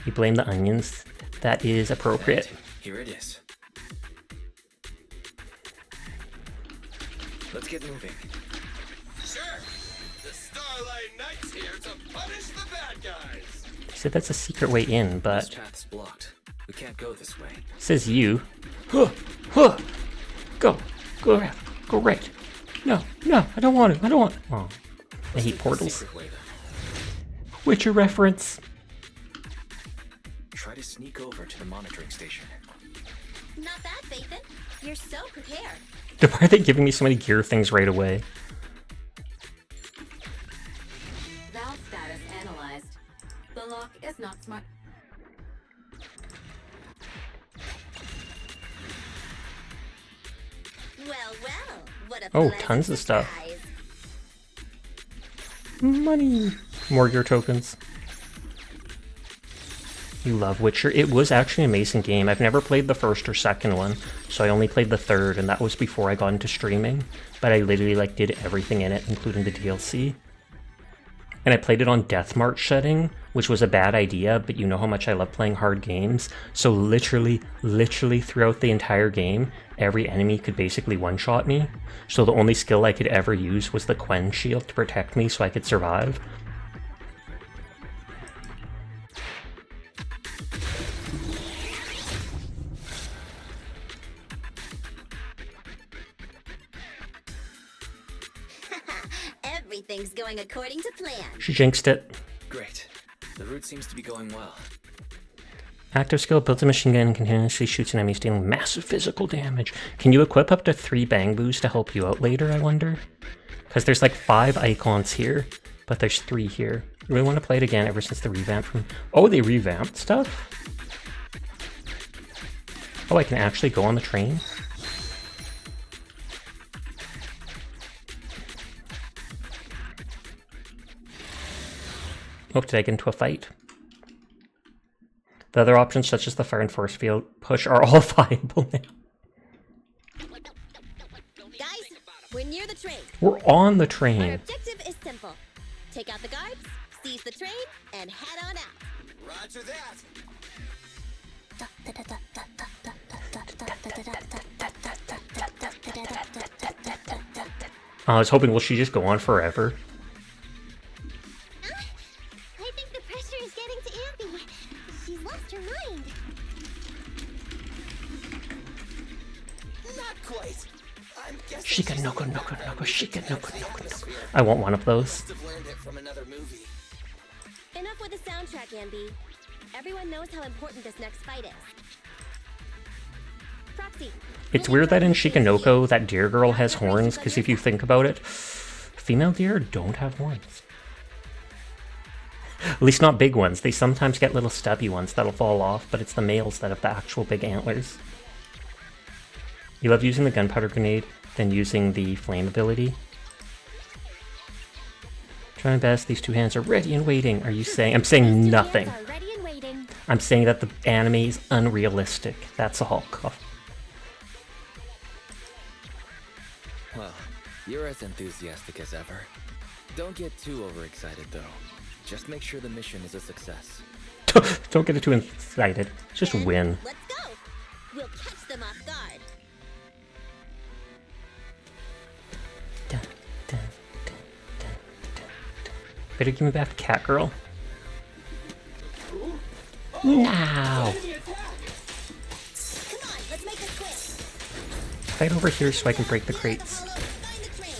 You blame the onions. That is appropriate. And here it is. Let's get moving. Sure. The Starlight Knight's here to punish the bad guys. They said that's a secret way in, but This path's blocked. We can't go this way. says you. Huh, huh. Go right. No, I don't want to. Oh, I hate portals. Secret way, then. Witcher reference. Try to sneak over to the monitoring station. Not bad, Phaethon. You're so prepared. Why are they giving me so many gear things right away? Valve status analyzed. The lock is not smart. Well, what a Oh, pleasant tons of stuff. surprise. Money. More gear tokens. You love Witcher. It was actually an amazing game. I've never played the first or second one, so I only played the third, and that was before I got into streaming. But I literally did everything in it, including the DLC. And I played it on Death March setting, which was a bad idea, but you know how much I love playing hard games. So literally throughout the entire game, every enemy could basically one-shot me. So the only skill I could ever use was the Quen shield to protect me so I could survive. Everything's going according to plan. She jinxed it. Great. The route seems to be going well. Active skill builds a machine gun and continuously shoots enemies, dealing massive physical damage. Can you equip up to 3 bang boos to help you out later, I wonder? Because there's like 5 icons here, but there's 3 here. I really want to play it again ever since the revamp from... Oh, they revamped stuff? Oh, I can actually go on the train? Oh, did I get into a fight? The other options, such as the fire and force field push, are all viable now. Guys, we're near the train. We're on the Our train. objective is simple. Take out the guards, seize the train, and head on out. Roger that. I was hoping, will she just go on forever? I think the pressure is getting to Ampy. She's lost her mind. Not quite. I'm guessing Shika she's noko thinking noko about noko that shika weak noko energy noko noko. atmosphere. I want one of those. Must have learned it from another movie. Enough with the soundtrack, Anby. Everyone knows how important this next fight is. Proxy. It's weird that in Shikanoko that deer girl has horns, because if you think about it, female deer don't have horns. At least not big ones. They sometimes get little stubby ones that'll fall off, but it's the males that have the actual big antlers. You love using the gunpowder grenade, then using the flame ability. Try my best, these two hands are ready and waiting. Are you saying? I'm saying nothing. Ready and waiting. I'm saying that the anime is unrealistic. That's all. Well, you're as enthusiastic as ever. Don't get too overexcited, though. Just make sure the mission is a success. Don't get too excited. Just win. Let's go. We'll catch them off guard. Better give me back the cat girl. Now. Come on, let's make this quick. Fight over here so I can break the crates. Find the train.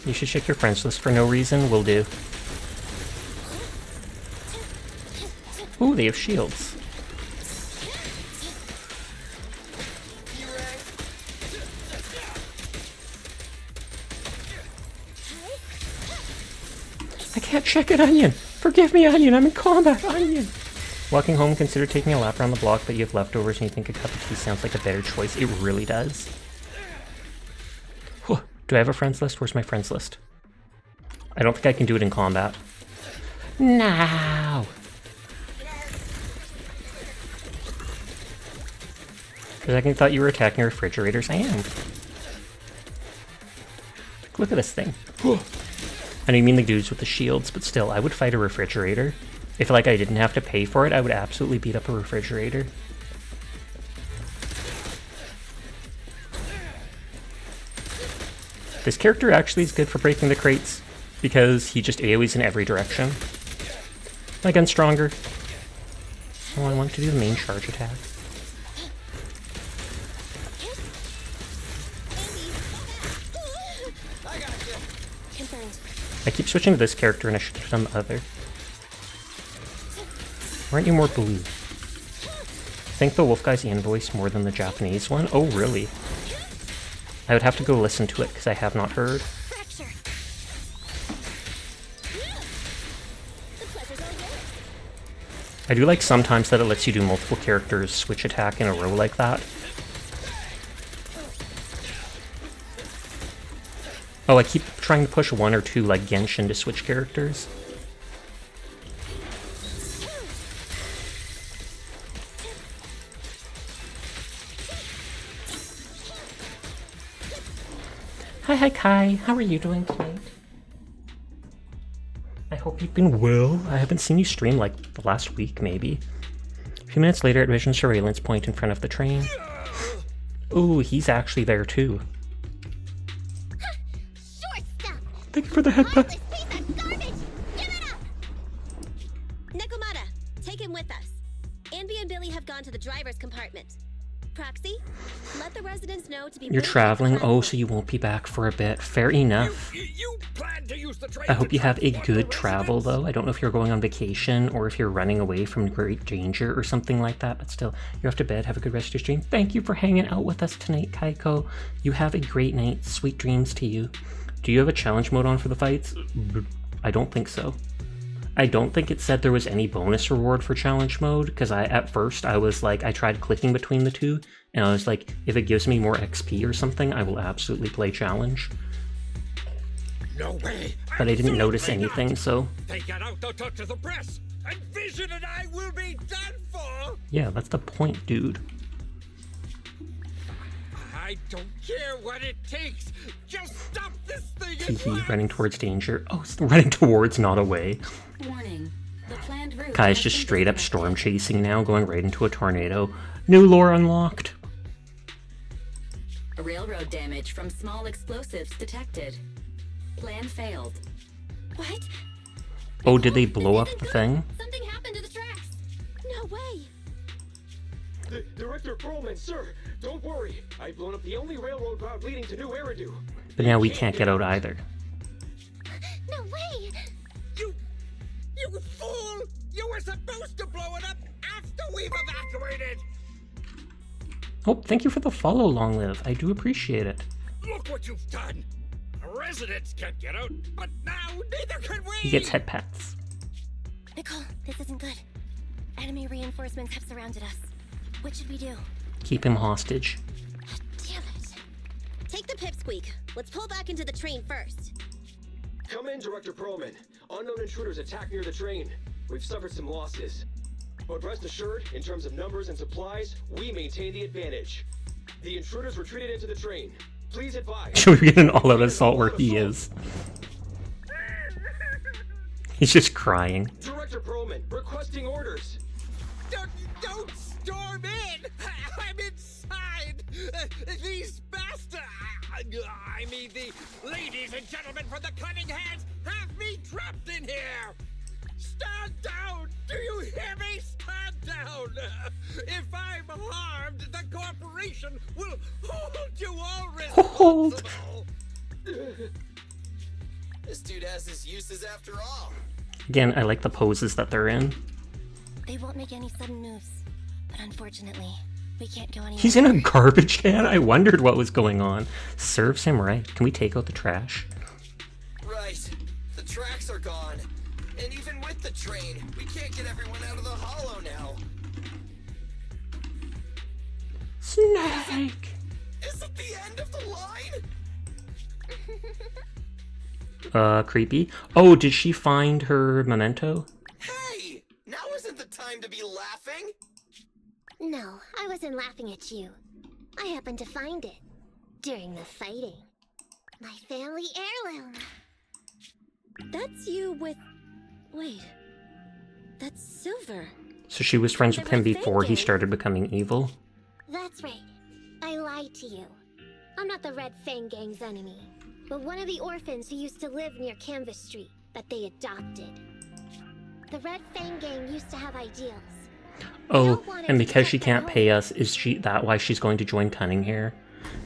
You should check your friends list for no reason. Will do. Ooh, they have shields. I can't check it, Onion! Forgive me, Onion! I'm in combat, Onion! Walking home, consider taking a lap around the block, but you have leftovers and you think a cup of tea sounds like a better choice. It really does. Whew. Do I have a friends list? Where's my friends list? I don't think I can do it in combat. No! For a second, I thought you were attacking refrigerators. I am. Look at this thing. I know you mean the dudes with the shields, but still, I would fight a refrigerator. If like I didn't have to pay for it, I would absolutely beat up a refrigerator. This character actually is good for breaking the crates, because he just AoEs in every direction. My gun's stronger. Oh, I want to do the main charge attack. I keep switching to this character and I should have done the other. Why aren't you more blue? I think the wolf guy's invoice more than the Japanese one? Oh, really? I would have to go listen to it because I have not heard. I do like sometimes that it lets you do multiple characters switch attack in a row like that. Oh, I keep trying to push one or two like Genshin to switch characters. Hi Kai, how are you doing tonight? I hope you've been well. I haven't seen you stream like the last week maybe. A few minutes later at Vision surveillance point in front of the train. Ooh, he's actually there too. Thank you for the headbutt. Nekomata, take him with us. Anby and Billy have gone to the driver's compartment. Proxy, let the residents know to be. You're traveling? Oh, so you won't be back for a bit. Fair enough. You plan to use the train. I hope you have a good travel, though. I don't know if you're going on vacation or if you're running away from great danger or something like that, but still, you're off to bed. Have a good rest of your stream. Thank you for hanging out with us tonight, Kaiko. You have a great night. Sweet dreams to you. Do you have a challenge mode on for the fights? I don't think so. I don't think it said there was any bonus reward for challenge mode, because at first I was like, I tried clicking between the two, and I was like, if it gives me more XP or something, I will absolutely play challenge. No way! But I didn't notice anything, so... They get out, they'll talk to the press, and Vision and I will be done for! Yeah, that's the point, dude. I don't care what it takes! Just stop this thing! Teehee, running towards danger. Oh, it's running towards, not away. Warning. The planned route Kai's just straight up storm chasing now, going right into a tornado. New lore unlocked. Railroad damage from small explosives detected. Plan failed. What? Oh, did they blow up the thing? Something happened to the tracks. No way. Director Perlman, sir, don't worry. I've blown up the only railroad route leading to New Eridu. But now we can't get out either. No way. You fool! You were supposed to blow it up after we've evacuated! Oh, thank you for the follow, Long Live. I do appreciate it. Look what you've done! Residents can't get out, but now neither can we! He gets head pats. Nicole, this isn't good. Enemy reinforcements have surrounded us. What should we do? Keep him hostage. Damn it. Take the pipsqueak. Let's pull back into the train first. Come in, Director Perlman. Unknown intruders attack near the train. We've suffered some losses. But rest assured, in terms of numbers and supplies, we maintain the advantage. The intruders retreated into the train. Please advise. Should we get an all-out assault where he is? He's just crying. Director Perlman, requesting orders. Don't storm in! I'm inside! These bastards! I mean, the ladies and gentlemen from the Cunning Hands have me trapped in here! Stand down! Do you hear me? Stand down! If I'm harmed, the corporation will hold you all responsible! This dude has his uses after all. Again, I like the poses that they're in. They won't make any sudden moves, but unfortunately, we can't go anywhere. He's in a garbage can? I wondered what was going on. Serves him right. Can we take out the trash? Right. The tracks are gone. And even with the train, we can't get everyone out of the hollow now. Snake! Is it the end of the line? Creepy. Oh, did she find her memento? Hey! Now isn't the time to be laughing! No, I wasn't laughing at you. I happened to find it. During the fighting. My family heirloom. That's you with... Wait. That's Silver. So she was friends with him before he started becoming evil? That's right. I lied to you. I'm not the Red Fang Gang's enemy, but one of the orphans who used to live near Canvas Street that they adopted. The Red Fang Gang used to have ideals. Oh, and because she can't pay us, is that why she's going to join Cunning Hair?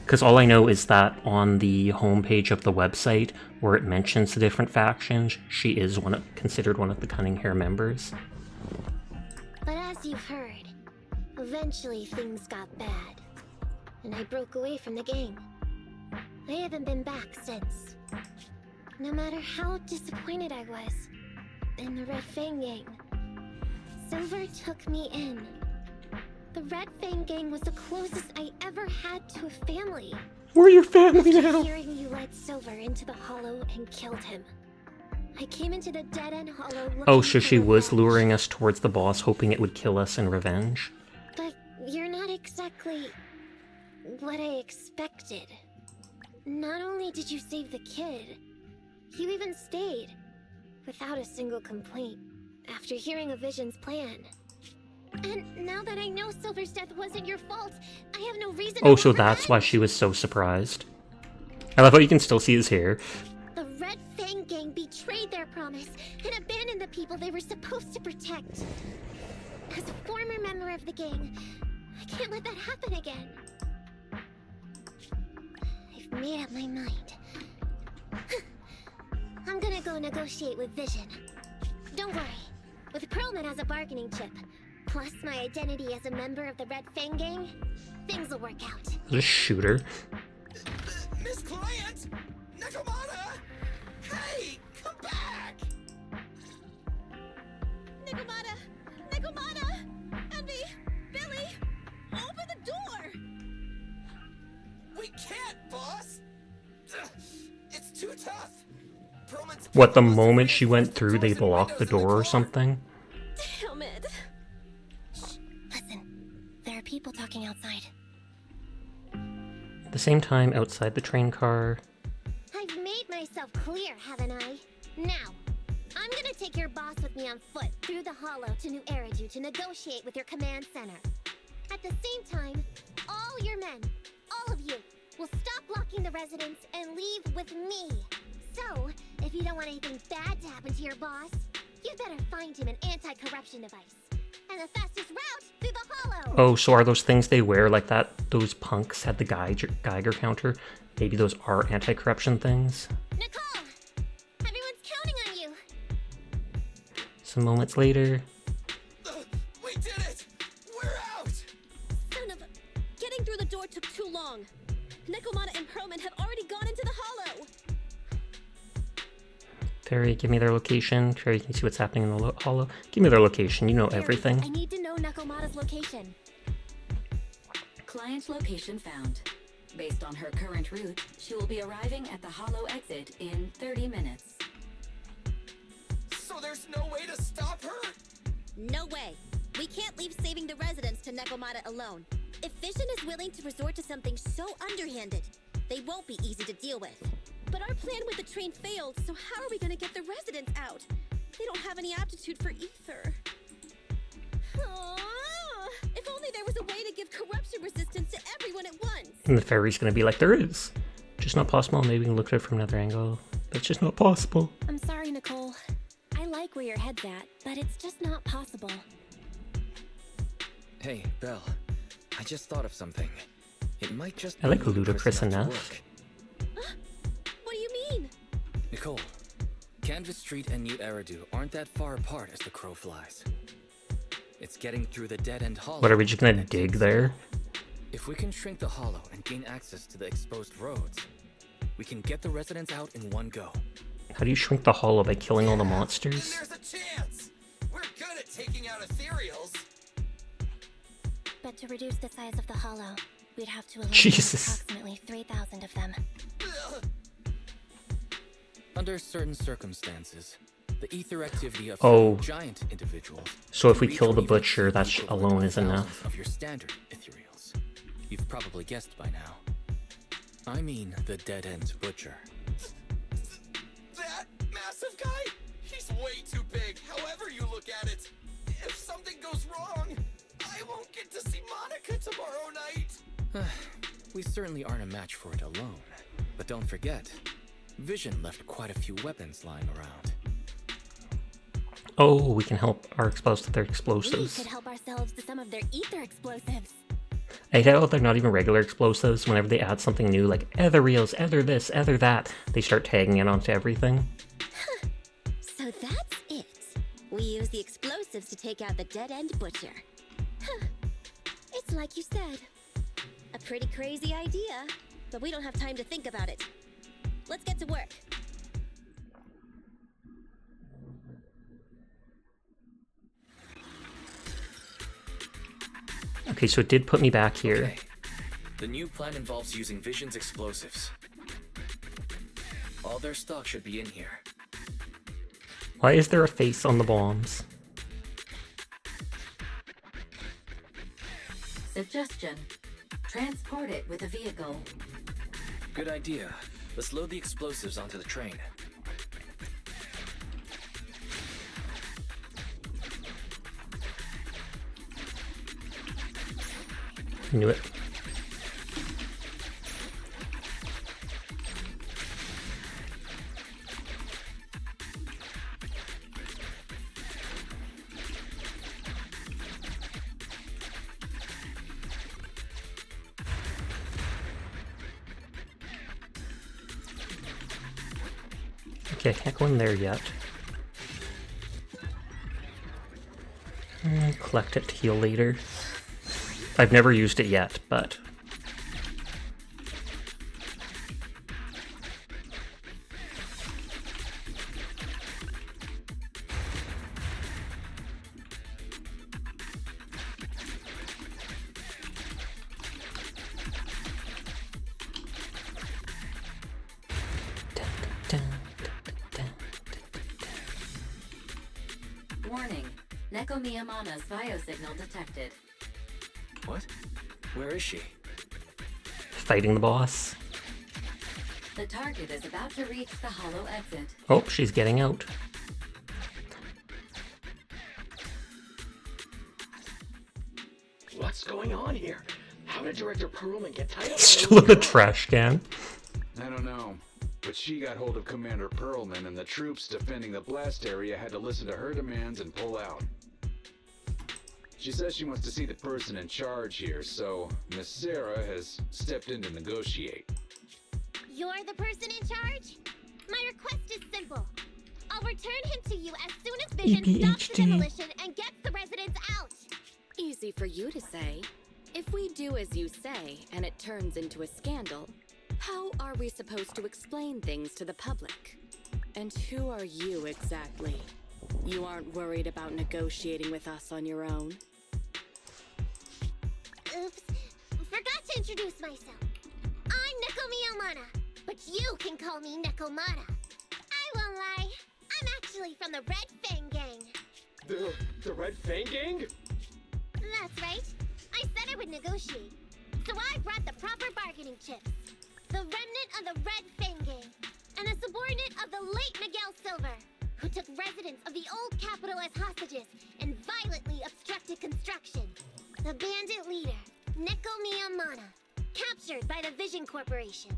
Because all I know is that on the homepage of the website, where it mentions the different factions, she is considered one of the Cunning Hair members. But as you've heard, eventually things got bad, and I broke away from the gang. I haven't been back since. No matter how disappointed I was in the Red Fang Gang, Silver took me in. The Red Fang Gang was the closest I ever had to a family. We're your family After now! hearing you led Silver into the hollow and killed him, I came into the dead-end hollow looking Oh, so for she was revenge. luring us towards the boss, hoping it would kill us in revenge? But you're not exactly what I expected. Not only did you save the kid, you even stayed, without a single complaint, after hearing of Vision's plan. And now that I know Silver's death wasn't your fault, I have no reason to Oh, so want that's why revenge. she was so surprised. I love how you can still see his hair. The Red Fang Gang betrayed their promise and abandoned the people they were supposed to protect. As a former member of the gang, I can't let that happen again. I've made up my mind. I'm gonna go negotiate with Vision. Don't worry. With Perlman as a bargaining chip, plus my identity as a member of the Red Fang Gang, things will work out. Just shoot her. Miss Client! Nakamata! Hey! Come back! What, the moment she went through, they blocked the door or something? Damn it. Listen, there are people talking outside. At the same time, outside the train car... I've made myself clear, haven't I? Now, I'm gonna take your boss with me on foot through the hollow to New Eridu to negotiate with your command center. At the same time, all your men, all of you, will stop blocking the residents and leave with me. So, if you don't want anything bad to happen to your boss, you'd better find him an anti-corruption device. And the fastest route through the hollow! Oh, so are those things they wear like that? Those punks had the Geiger counter? Maybe those are anti-corruption things? Nicole! Everyone's counting on you! Some moments later... We did it! We're out! Son of a... Getting through the door took too long. Nekomata and Perlman have already gone into the hollow! Fairy, give me their location. Fairy, can you see what's happening in the hollow? Give me their location, you know everything. I need to know Nekomata's location. Client location found. Based on her current route, she will be arriving at the hollow exit in 30 minutes. So there's no way to stop her? No way. We can't leave saving the residents to Nekomata alone. If Vision is willing to resort to something so underhanded, they won't be easy to deal with. But our plan with the train failed, so how are we gonna get the residents out? They don't have any aptitude for ether. If only there was a way to give corruption resistance to everyone at once. And the fairy's gonna be like, there is. Just not possible. Maybe we can look at it from another angle. That's just not possible. I'm sorry, Nicole. I like where your head's at, but it's just not possible. Hey, Belle. I just thought of something. It might just I like be ludicrous enough to enough. work. What do you mean? Nicole, Canvas Street and New Eridu aren't that far apart as the crow flies. It's getting through the dead-end hollow. What, are we just gonna dig there? If we can shrink the hollow and gain access to the exposed roads, we can get the residents out in one go. How do you shrink the hollow? By killing all the monsters? There's a chance! We're good at taking out ethereals! But to reduce the size of the hollow, we'd have to eliminate Jesus. approximately 3,000 of them. Under certain circumstances, the ether activity of Oh. giant individuals. So if we can kill reach the or even butcher, that equal alone to is 1,000 enough. Of your standard ethereals. You've probably guessed by now. I mean the dead-end butcher. That massive guy? He's way too big, however you look at it. If something goes wrong, I won't get to see Monica tomorrow night. We certainly aren't a match for it alone. But don't forget, Vision left quite a few weapons lying around. Oh, we can help our exposed to their We explosives. could help ourselves to some of their ether explosives. I hate how they're not even regular explosives. Whenever they add something new, like ethereals, ether this, ether that, they start tagging it onto everything. So that's it. We use the explosives to take out the dead-end butcher. It's like you said. A pretty crazy idea, but we don't have time to think about it. Let's get to work. Okay, so it did put me back here. Okay. The new plan involves using Vision's explosives. All their stock should be in here. Why is there a face on the bombs? Suggestion. Transport it with a vehicle. Good idea. Let's load the explosives onto the train. Knew it. Okay, I can't go in there yet. Collect it to heal later. I've never used it yet, but... Neko Miyamana's biosignal detected. What? Where is she? Fighting the boss. The target is about to reach the hollow exit. Oh, she's getting out. What's going on here? How did Director Perlman get tied up? Still in the trash can. I don't know, but she got hold of Commander Perlman, and the troops defending the blast area had to listen to her demands and pull out. She says she wants to see the person in charge here, so Miss Sarah has stepped in to negotiate. You're the person in charge? My request is simple. I'll return him to you as soon as Vision stops the demolition and gets the residents out. Easy for you to say. If we do as you say and it turns into a scandal, how are we supposed to explain things to the public? And who are you exactly? You aren't worried about negotiating with us on your own? Oops. Forgot to introduce myself. I'm Neko Miyamana, but you can call me Nekomata. I won't lie. I'm actually from the Red Fang Gang. The Red Fang Gang? That's right. I said I would negotiate. So I brought the proper bargaining chips. The remnant of the Red Fang Gang, and a subordinate of the late Miguel Silver, who took residents of the old capital as hostages and violently obstructed construction. The bandit leader, Neko Miyamana, captured by the Vision Corporation.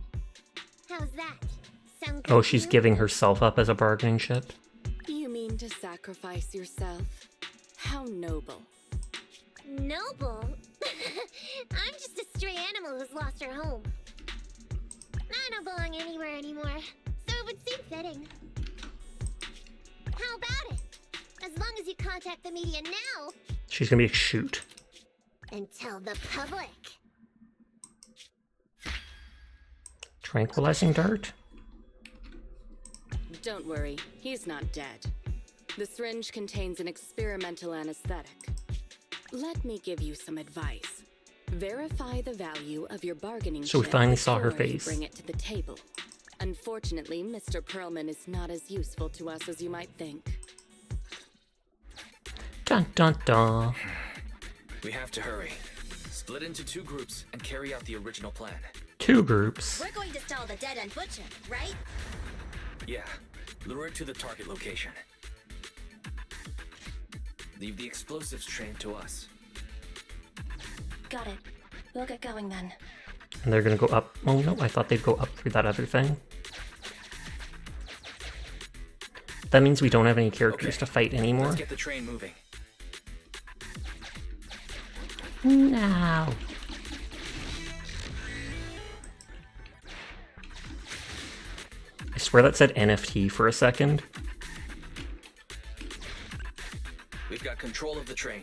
How's that? Sound good Oh, to she's you? giving herself up as a bargaining chip. You mean to sacrifice yourself? How noble. Noble? I'm just a stray animal who's lost her home. I don't belong anywhere anymore, so it would seem fitting. How about it? As long as you contact the media now She's gonna be a shoot. and tell the public. Tranquilizing dart? Don't worry, he's not dead. The syringe contains an experimental anesthetic. Let me give you some advice. Verify the value of your bargaining So we chip finally saw her before you face. bring it to the table. Unfortunately, Mr. Perlman is not as useful to us as you might think. Dun dun dun. We have to hurry. Split into 2 groups and carry out the original plan. 2 groups. We're going to stall the dead-end butcher, right? Yeah, lure it to the target location. Leave the explosives train to us. Got it. We'll get going then. And they're gonna go up. Oh no, I thought they'd go up through that other thing. That means we don't have any characters to fight anymore. Let's get the train moving. Now. I swear that said NFT for a second. We've got control of the train.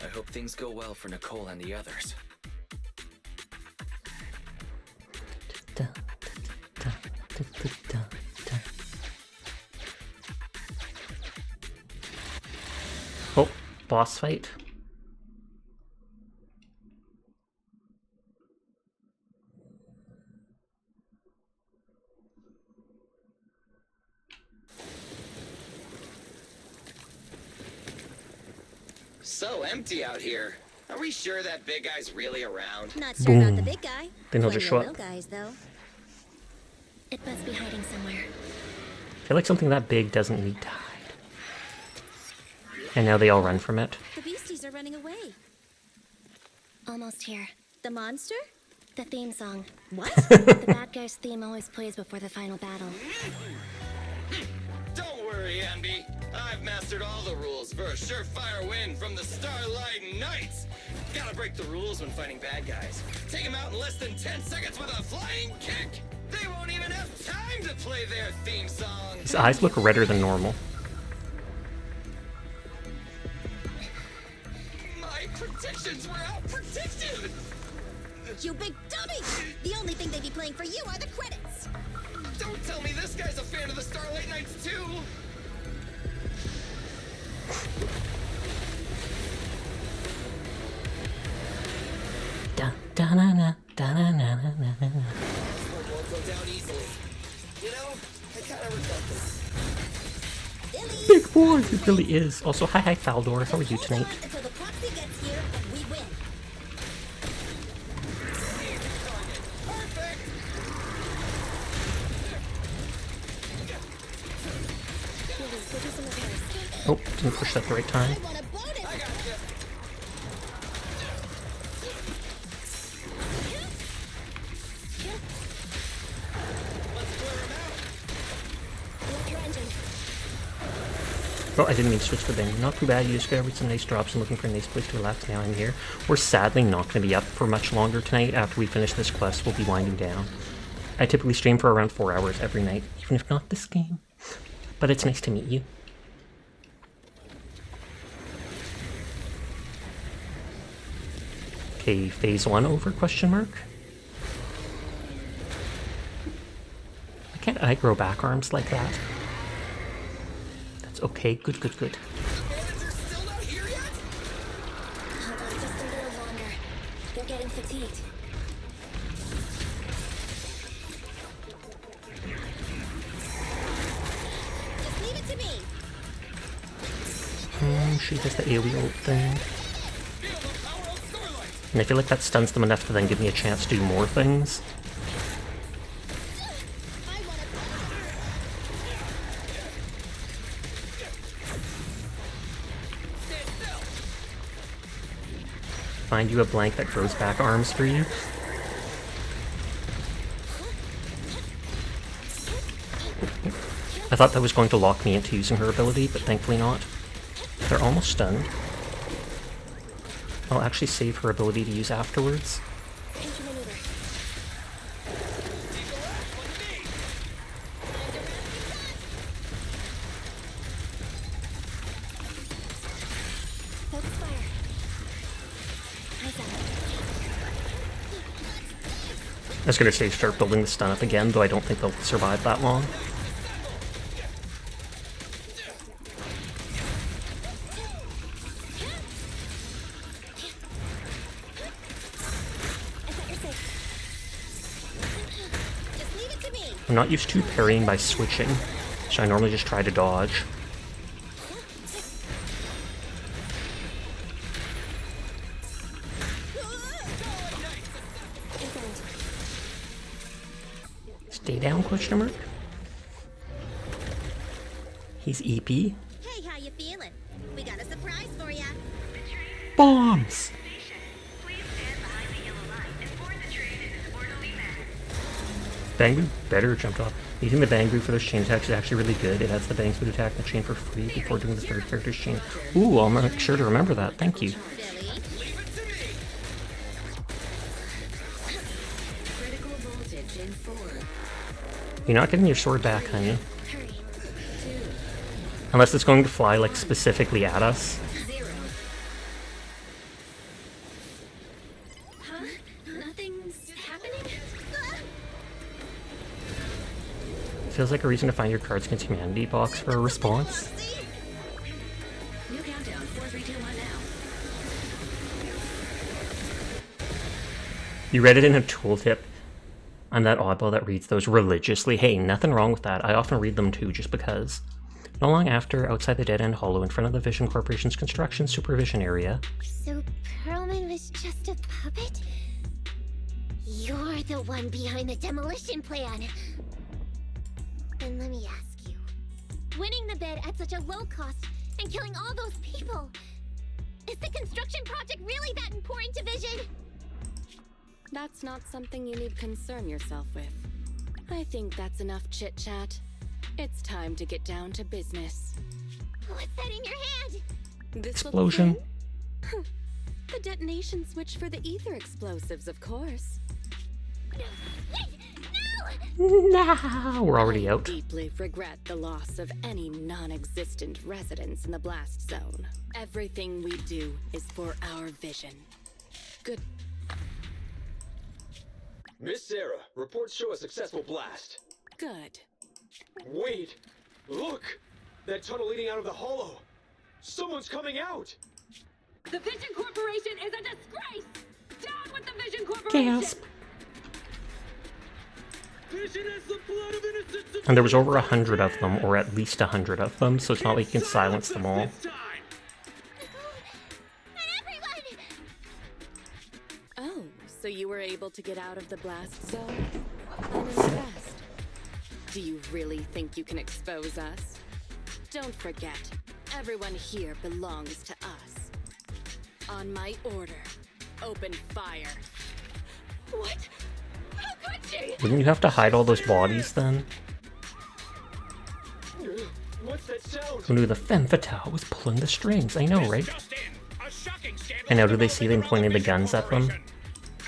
I hope things go well for Nicole and the others. Oh, boss fight. So empty out here. Are we sure that big guy's really around? Not sure about the Boom. big guy. Then he'll Plenty just of show little up. guys, though. It must be hiding somewhere. I feel like something that big doesn't need to hide. And now they all run from it. The beasties are running away. Almost here. The monster? The theme song. What? The bad guy's theme always plays before the final battle. Don't worry, Ambi. I've mastered all the rules for a surefire win from the Starlight Knights. Gotta break the rules when fighting bad guys. Take them out in less than 10 seconds with a flying kick. They won't even have time to play their theme song. His eyes look redder than normal. My predictions were out-predicted. You big dummy! The only thing they'd be playing for you are the credits. Don't tell me this guy's a fan of the Starlight Knights too. Da da na na da na na na na na. Won't go down easily. You know, I kind of regret this. Big boy, he really is. Also, hi Faldor, how are you tonight? Until the proxy gets here and we win. Oh, didn't push that the right time. Oh, I didn't mean to switch the bin. Not too bad, you discovered some nice drops and looking for a nice place to relax. Now I'm here. We're sadly not going to be up for much longer tonight. After we finish this quest, we'll be winding down. I typically stream for around 4 hours every night, even if not this game. But it's nice to meet you. Okay, phase 1 over, question mark? Why can't I grow back arms like that? That's okay, good. Hold on just a little longer. They're getting fatigued. Just leave it to me. She does the AoE ult thing. And I feel like that stuns them enough to then give me a chance to do more things. Find you a blank that grows back arms for you. I thought that was going to lock me into using her ability, but thankfully not. They're almost stunned. I'll actually save her ability to use afterwards. I was going to say start building the stun up again, though I don't think they'll survive that long. I'm not used to parrying by switching, so I normally just try to dodge. Stay down, question mark? He's EP. Hey, how you feeling? We got a surprise for ya. Bombs! Bang better jumped off. Using the bang boot for those chain attacks is actually really good. It adds the bang boot attack in the chain for free before doing the third character's chain. Ooh, I'll make sure to remember that. Thank you. You're not getting your sword back, honey. Unless it's going to fly, like, specifically at us. Feels like a reason to find your Cards Against Humanity box for a response. New countdown, 4, 3, 2, 1 now. You read it in a tooltip. I'm that oddball that reads those religiously. Hey, nothing wrong with that. I often read them too, just because. Not long after, outside the Dead End Hollow in front of the Vision Corporation's construction supervision area. So Perlman was just a puppet? You're the one behind the demolition plan. Then let me ask you. Winning the bid at such a low cost and killing all those people. Is the construction project really that important to Vision? That's not something you need concern yourself with. I think that's enough chit-chat. It's time to get down to business. What's that in your hand? This Explosion. The detonation switch for the ether explosives, of course. Nah, we're already out. I deeply regret the loss of any non-existent residents in the blast zone. Everything we do is for our vision. Good. Miss Sarah, reports show a successful blast. Good. Wait! Look! That tunnel leading out of the hollow! Someone's coming out! The Vision Corporation is a disgrace! Down with the Vision Corporation! Gasp. Vision And there was over 100 of them, or at least 100 of them, so it's not like you can silence them all. Oh, so you were able to get out of the blast zone? I'm impressed. Do you really think you can expose us? Don't forget, everyone here belongs to us. On my order, open fire. What? How could she? Wouldn't you have to hide all those bodies then? What's that sound? Who knew the femme fatale was pulling the strings? I know, right? And now do they see them pointing the guns at them?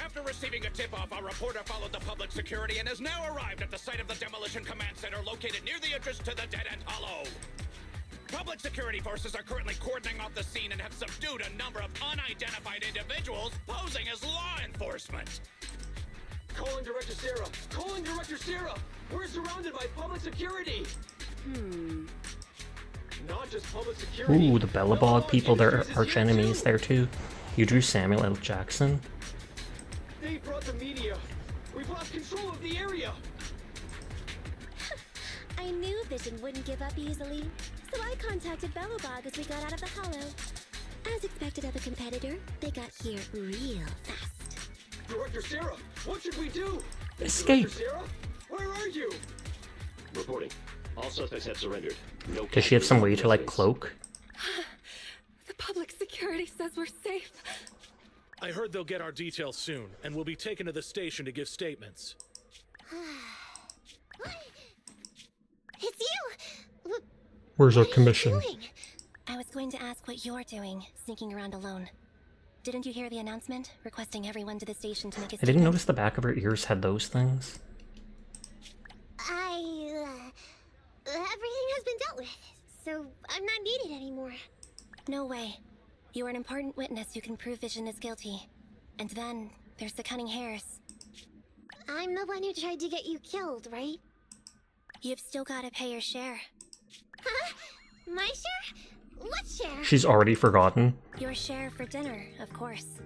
After receiving a tip-off, our reporter followed the public security and has now arrived at the site of the Demolition Command Center located near the entrance to the Dead End Hollow. Public security forces are currently cordoning off the scene and have subdued a number of unidentified individuals posing as law enforcement. Calling Director Sarah! Calling Director Sarah! We're surrounded by public security! Not just public security. Ooh, the Bellabog people, they're arch enemies there too. You drew Samuel L. Jackson. They brought the media. We've lost control of the area. I knew Vision wouldn't give up easily, so I contacted Bellabog as we got out of the hollow. As expected of a competitor, they got here real fast. Director Sarah, what should we do? Escape. Director Sarah, where are you? Reporting. All suspects have surrendered. No. Does she have some way to like cloak? The public security says we're safe. I heard they'll get our details soon, and we'll be taken to the station to give statements. It's you! Where's our commission? I was going to ask what you're doing, sneaking around alone. Didn't you hear the announcement, requesting everyone to the station to make a I didn't notice the back of her ears had those things. Everything has been dealt with, so I'm not needed anymore. No way. You are an important witness who can prove Vision is guilty. And then, there's the cunning hares. I'm the one who tried to get you killed, right? You've still gotta pay your share. Huh? My share? What share? She's already forgotten. Your share for dinner, of course.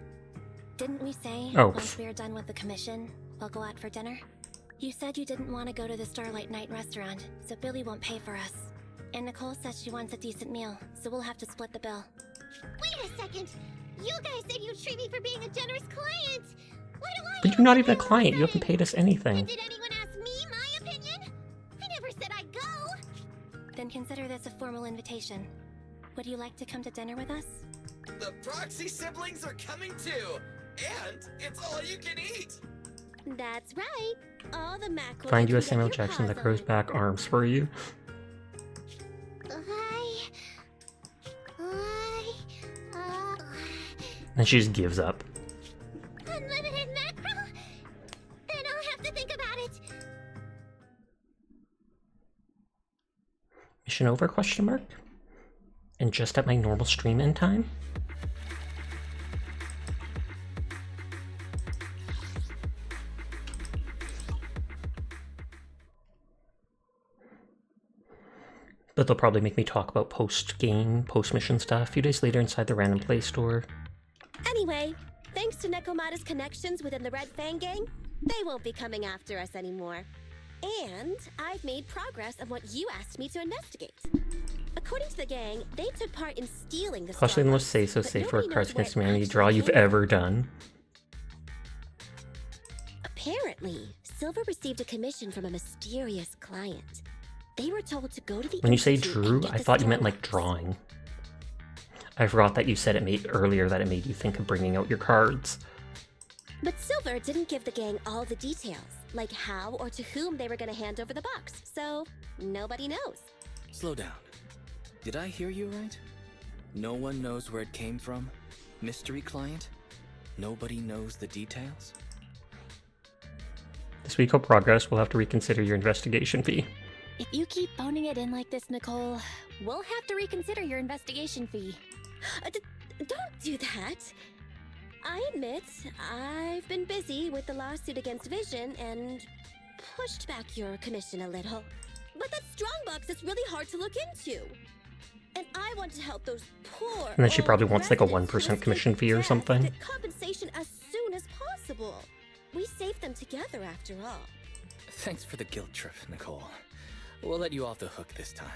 Didn't we say, once we are done with the commission, we'll go out for dinner? You said you didn't want to go to the Starlight Night restaurant, so Billy won't pay for us. And Nicole says she wants a decent meal, so we'll have to split the bill. Wait a second! You guys said you'd treat me for being a generous client! Why do I? But you're not even a client, you haven't paid us anything. And did anyone ask me my opinion? I never said I'd go! Then consider this a formal invitation. Would you like to come to dinner with us? The Proxy siblings are coming too! And it's all you can eat! That's right. All the mackerel. Find you a Samuel Jackson that grows back arms for you. And she just gives up. Unlimited mackerel? Then I'll have to think about it. Mission over, question mark? And just at my normal stream end time? But they'll probably make me talk about post-game, post-mission stuff a few days later inside the Random Play store. Anyway, thanks to Nekomata's connections within the Red Fang gang, they won't be coming after us anymore. And I've made progress on what you asked me to investigate. According to the gang, they took part in stealing the Possibly the most say-so safe for a Cards Against Humanity draw you've ever done. Apparently, Silver received a commission from a mysterious client. They were told to go to the When you say Institute drew, and get I the thought you meant Star like drawing. I forgot that you said it made earlier that it made you think of bringing out your cards. But Silver didn't give the gang all the details, like how or to whom they were going to hand over the box, so nobody knows. Slow down. Did I hear you right? No one knows where it came from? Mystery client? Nobody knows the details? This week of progress, we'll have to reconsider your investigation fee. If you keep phoning it in like this, Nicole, we'll have to reconsider your investigation fee. Don't do that. I admit, I've been busy with the lawsuit against Vision and pushed back your commission a little. But that strongbox is really hard to look into. And I want to help those poor. And then she probably wants like a residents who 1% escaped commission fee or death something. get compensation as soon as possible. We saved them together after all. Thanks for the guilt trip, Nicole. We'll let you off the hook this time.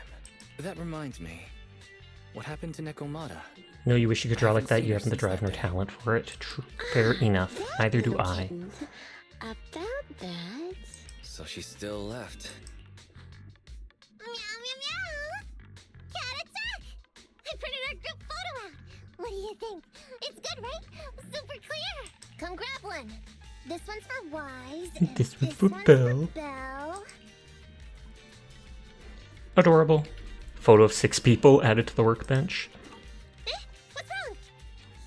That reminds me. What happened to Nekomata? No, you wish you could draw like that, you haven't the drive nor talent for it. Fair enough. Neither do I. About that... So she still left. Meow, meow, meow! Cat attack! I printed our group photo out! What do you think? It's good, right? Super clear! Come grab one! This one's for Wise, and This one's for Belle. Belle. Adorable. Photo of 6 people added to the workbench. What's wrong?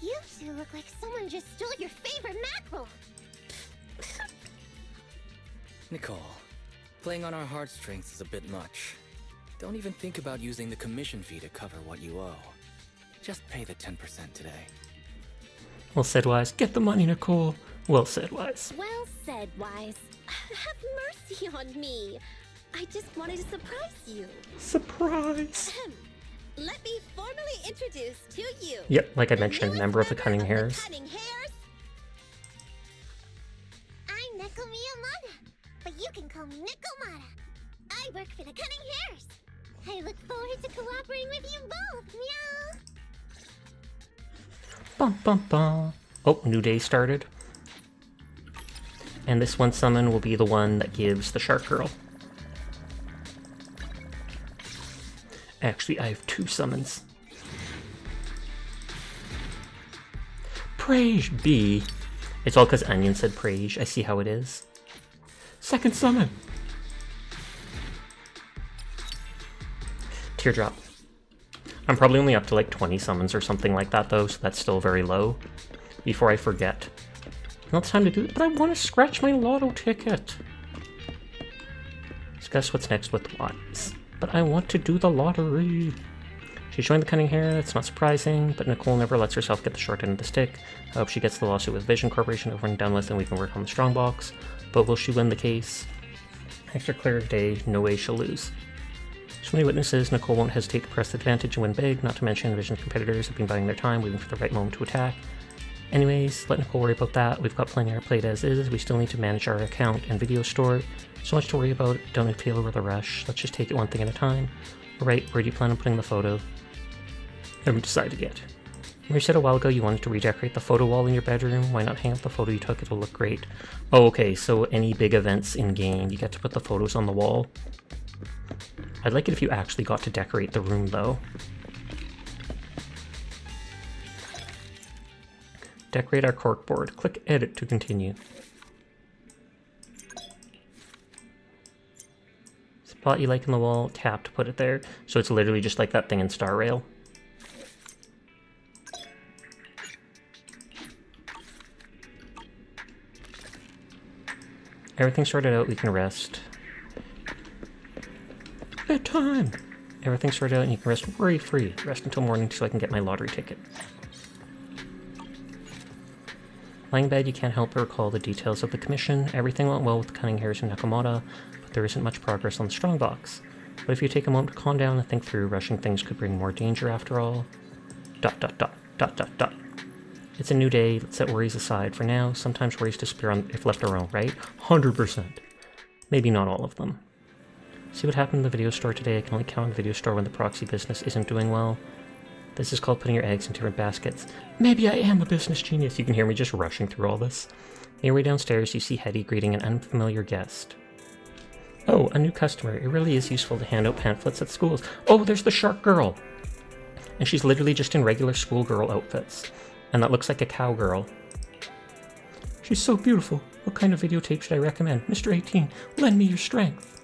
You two look like someone just stole your favorite mackerel! Nicole, playing on our heartstrings is a bit much. Don't even think about using the commission fee to cover what you owe. Just pay the 10% today. Well said, Wise. Get the money, Nicole. Well said, Wise. Well said, Wise. Have mercy on me. I just wanted to surprise you. Surprise! Let me formally introduce to you. Yep, like I mentioned, member of the Cunning Hares. Cunning Hares. I'm Neko Miyamada, but you can call me Nekomata. I work for the Cunning Hares. I look forward to cooperating with you both, meow! Bum bum bum. Oh, new day started. And this one summon will be the one that gives the Shark Girl. Actually, I have 2 summons. Praise B. It's all because Onion said praise. I see how it is. Second summon. Teardrop. I'm probably only up to like 20 summons or something like that though, so that's still very low. Before I forget. Now it's time to do it, but I want to scratch my lotto ticket. So guess what's next with Wise? But I want to do the lottery. She joined the Cunning Hair, that's not surprising, but Nicole never lets herself get the short end of the stick. I hope she gets the lawsuit with Vision Corporation over and done with and we can work on the Strongbox. But will she win the case? Extra clear day, no way she'll lose. So many witnesses, Nicole won't hesitate to press the advantage and win big, not to mention Vision's competitors have been biding their time, waiting for the right moment to attack. Anyways, let Nicole worry about that. We've got plenty of our plate as is. We still need to manage our account and video store. So much to worry about. Don't feel over the rush. Let's just take it one thing at a time. Alright, where do you plan on putting the photo? Haven't decided yet. You said a while ago you wanted to redecorate the photo wall in your bedroom. Why not hang up the photo you took? It'll look great. Oh, okay, so any big events in game, you get to put the photos on the wall. I'd like it if you actually got to decorate the room, though. Decorate our corkboard. Click Edit to continue. Spot you like in the wall, tap to put it there. So it's literally just like that thing in Star Rail. Everything sorted out, we can rest. Bedtime! Everything's sorted out and you can rest worry-free. Rest until morning so I can get my lottery ticket. Lying in bed, you can't help but recall the details of the commission. Everything went well with Cunning Hares and Nekomata, but there isn't much progress on the Strongbox. But if you take a moment to calm down and think through, rushing things could bring more danger after all. ... It's a new day, let's set worries aside for now. Sometimes worries disappear if left alone, right? 100%. Maybe not all of them. See what happened in the video store today? I can only count on the video store when the proxy business isn't doing well. This is called putting your eggs in different baskets. Maybe I am a business genius. You can hear me just rushing through all this. On your way downstairs, you see Hetty greeting an unfamiliar guest. Oh, a new customer. It really is useful to hand out pamphlets at schools. Oh, there's the Shark Girl! And she's literally just in regular schoolgirl outfits. And that looks like a cowgirl. She's so beautiful. What kind of videotape should I recommend? Mr. 18, lend me your strength.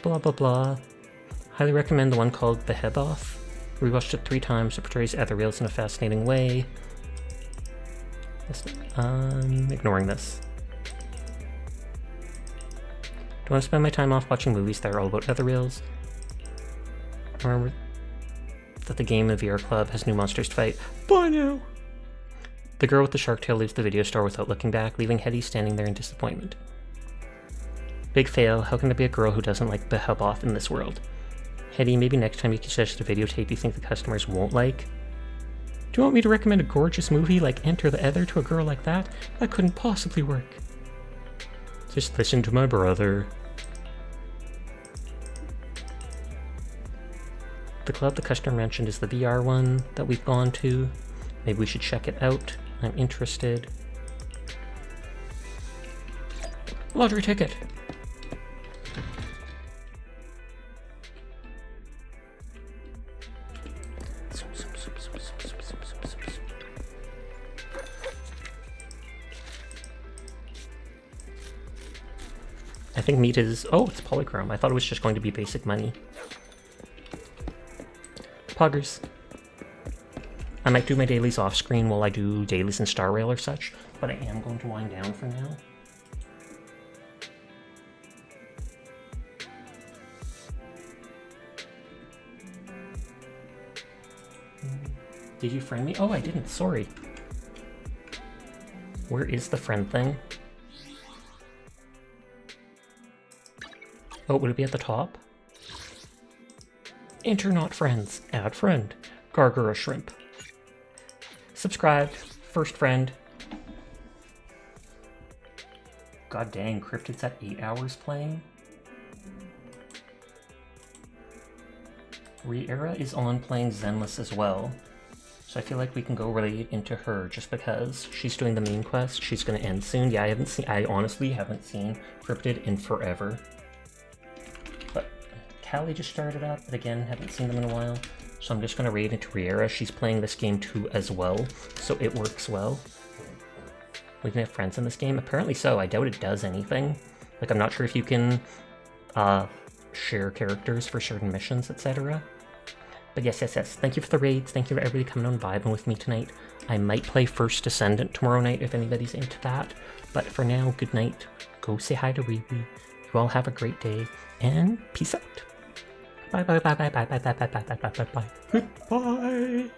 Blah blah blah. Highly recommend the one called The Heboth. Rewatched it 3 times. It portrays Ethereals in a fascinating way. I'm ignoring this. Do I want to spend my time off watching movies that are all about Ethereals? Remember that the game of VR Club has new monsters to fight. Bye now! The girl with the shark tail leaves the video store without looking back, leaving Hetty standing there in disappointment. Big fail. How can there be a girl who doesn't like Behemoth in this world? Hetty, maybe next time you can suggest a videotape you think the customers won't like? Do you want me to recommend a gorgeous movie like Enter the Ether to a girl like that? That couldn't possibly work. Just listen to my brother. The club the customer mentioned is the VR one that we've gone to. Maybe we should check it out. I'm interested. Lottery ticket! I think meat is... Oh, it's polychrome. I thought it was just going to be basic money. Poggers. I might do my dailies off screen while I do dailies in Star Rail or such, but I am going to wind down for now. Did you friend me? Oh, I didn't. Sorry. Where is the friend thing? Oh, would it be at the top? Enter not friends. Add friend. Gargura shrimp. Subscribed. First friend. God dang, Cryptid's at 8 hours playing? Re-Era is on playing Zenless as well. So I feel like we can go right into her just because she's doing the main quest. She's gonna end soon. Yeah, I honestly haven't seen Cryptid in forever. But Callie just started up, but again, haven't seen them in a while. So I'm just gonna raid into Re-Era. She's playing this game too as well, so it works well. We can have friends in this game? Apparently so. I doubt it does anything. Like, I'm not sure if you can share characters for certain missions, etc. But yes. Thank you for the raids. Thank you for everybody coming on vibing with me tonight. I might play First Descendant tomorrow night if anybody's into that. But for now, good night. Go say hi to Riri. You all have a great day, and peace out. Bye. Goodbye.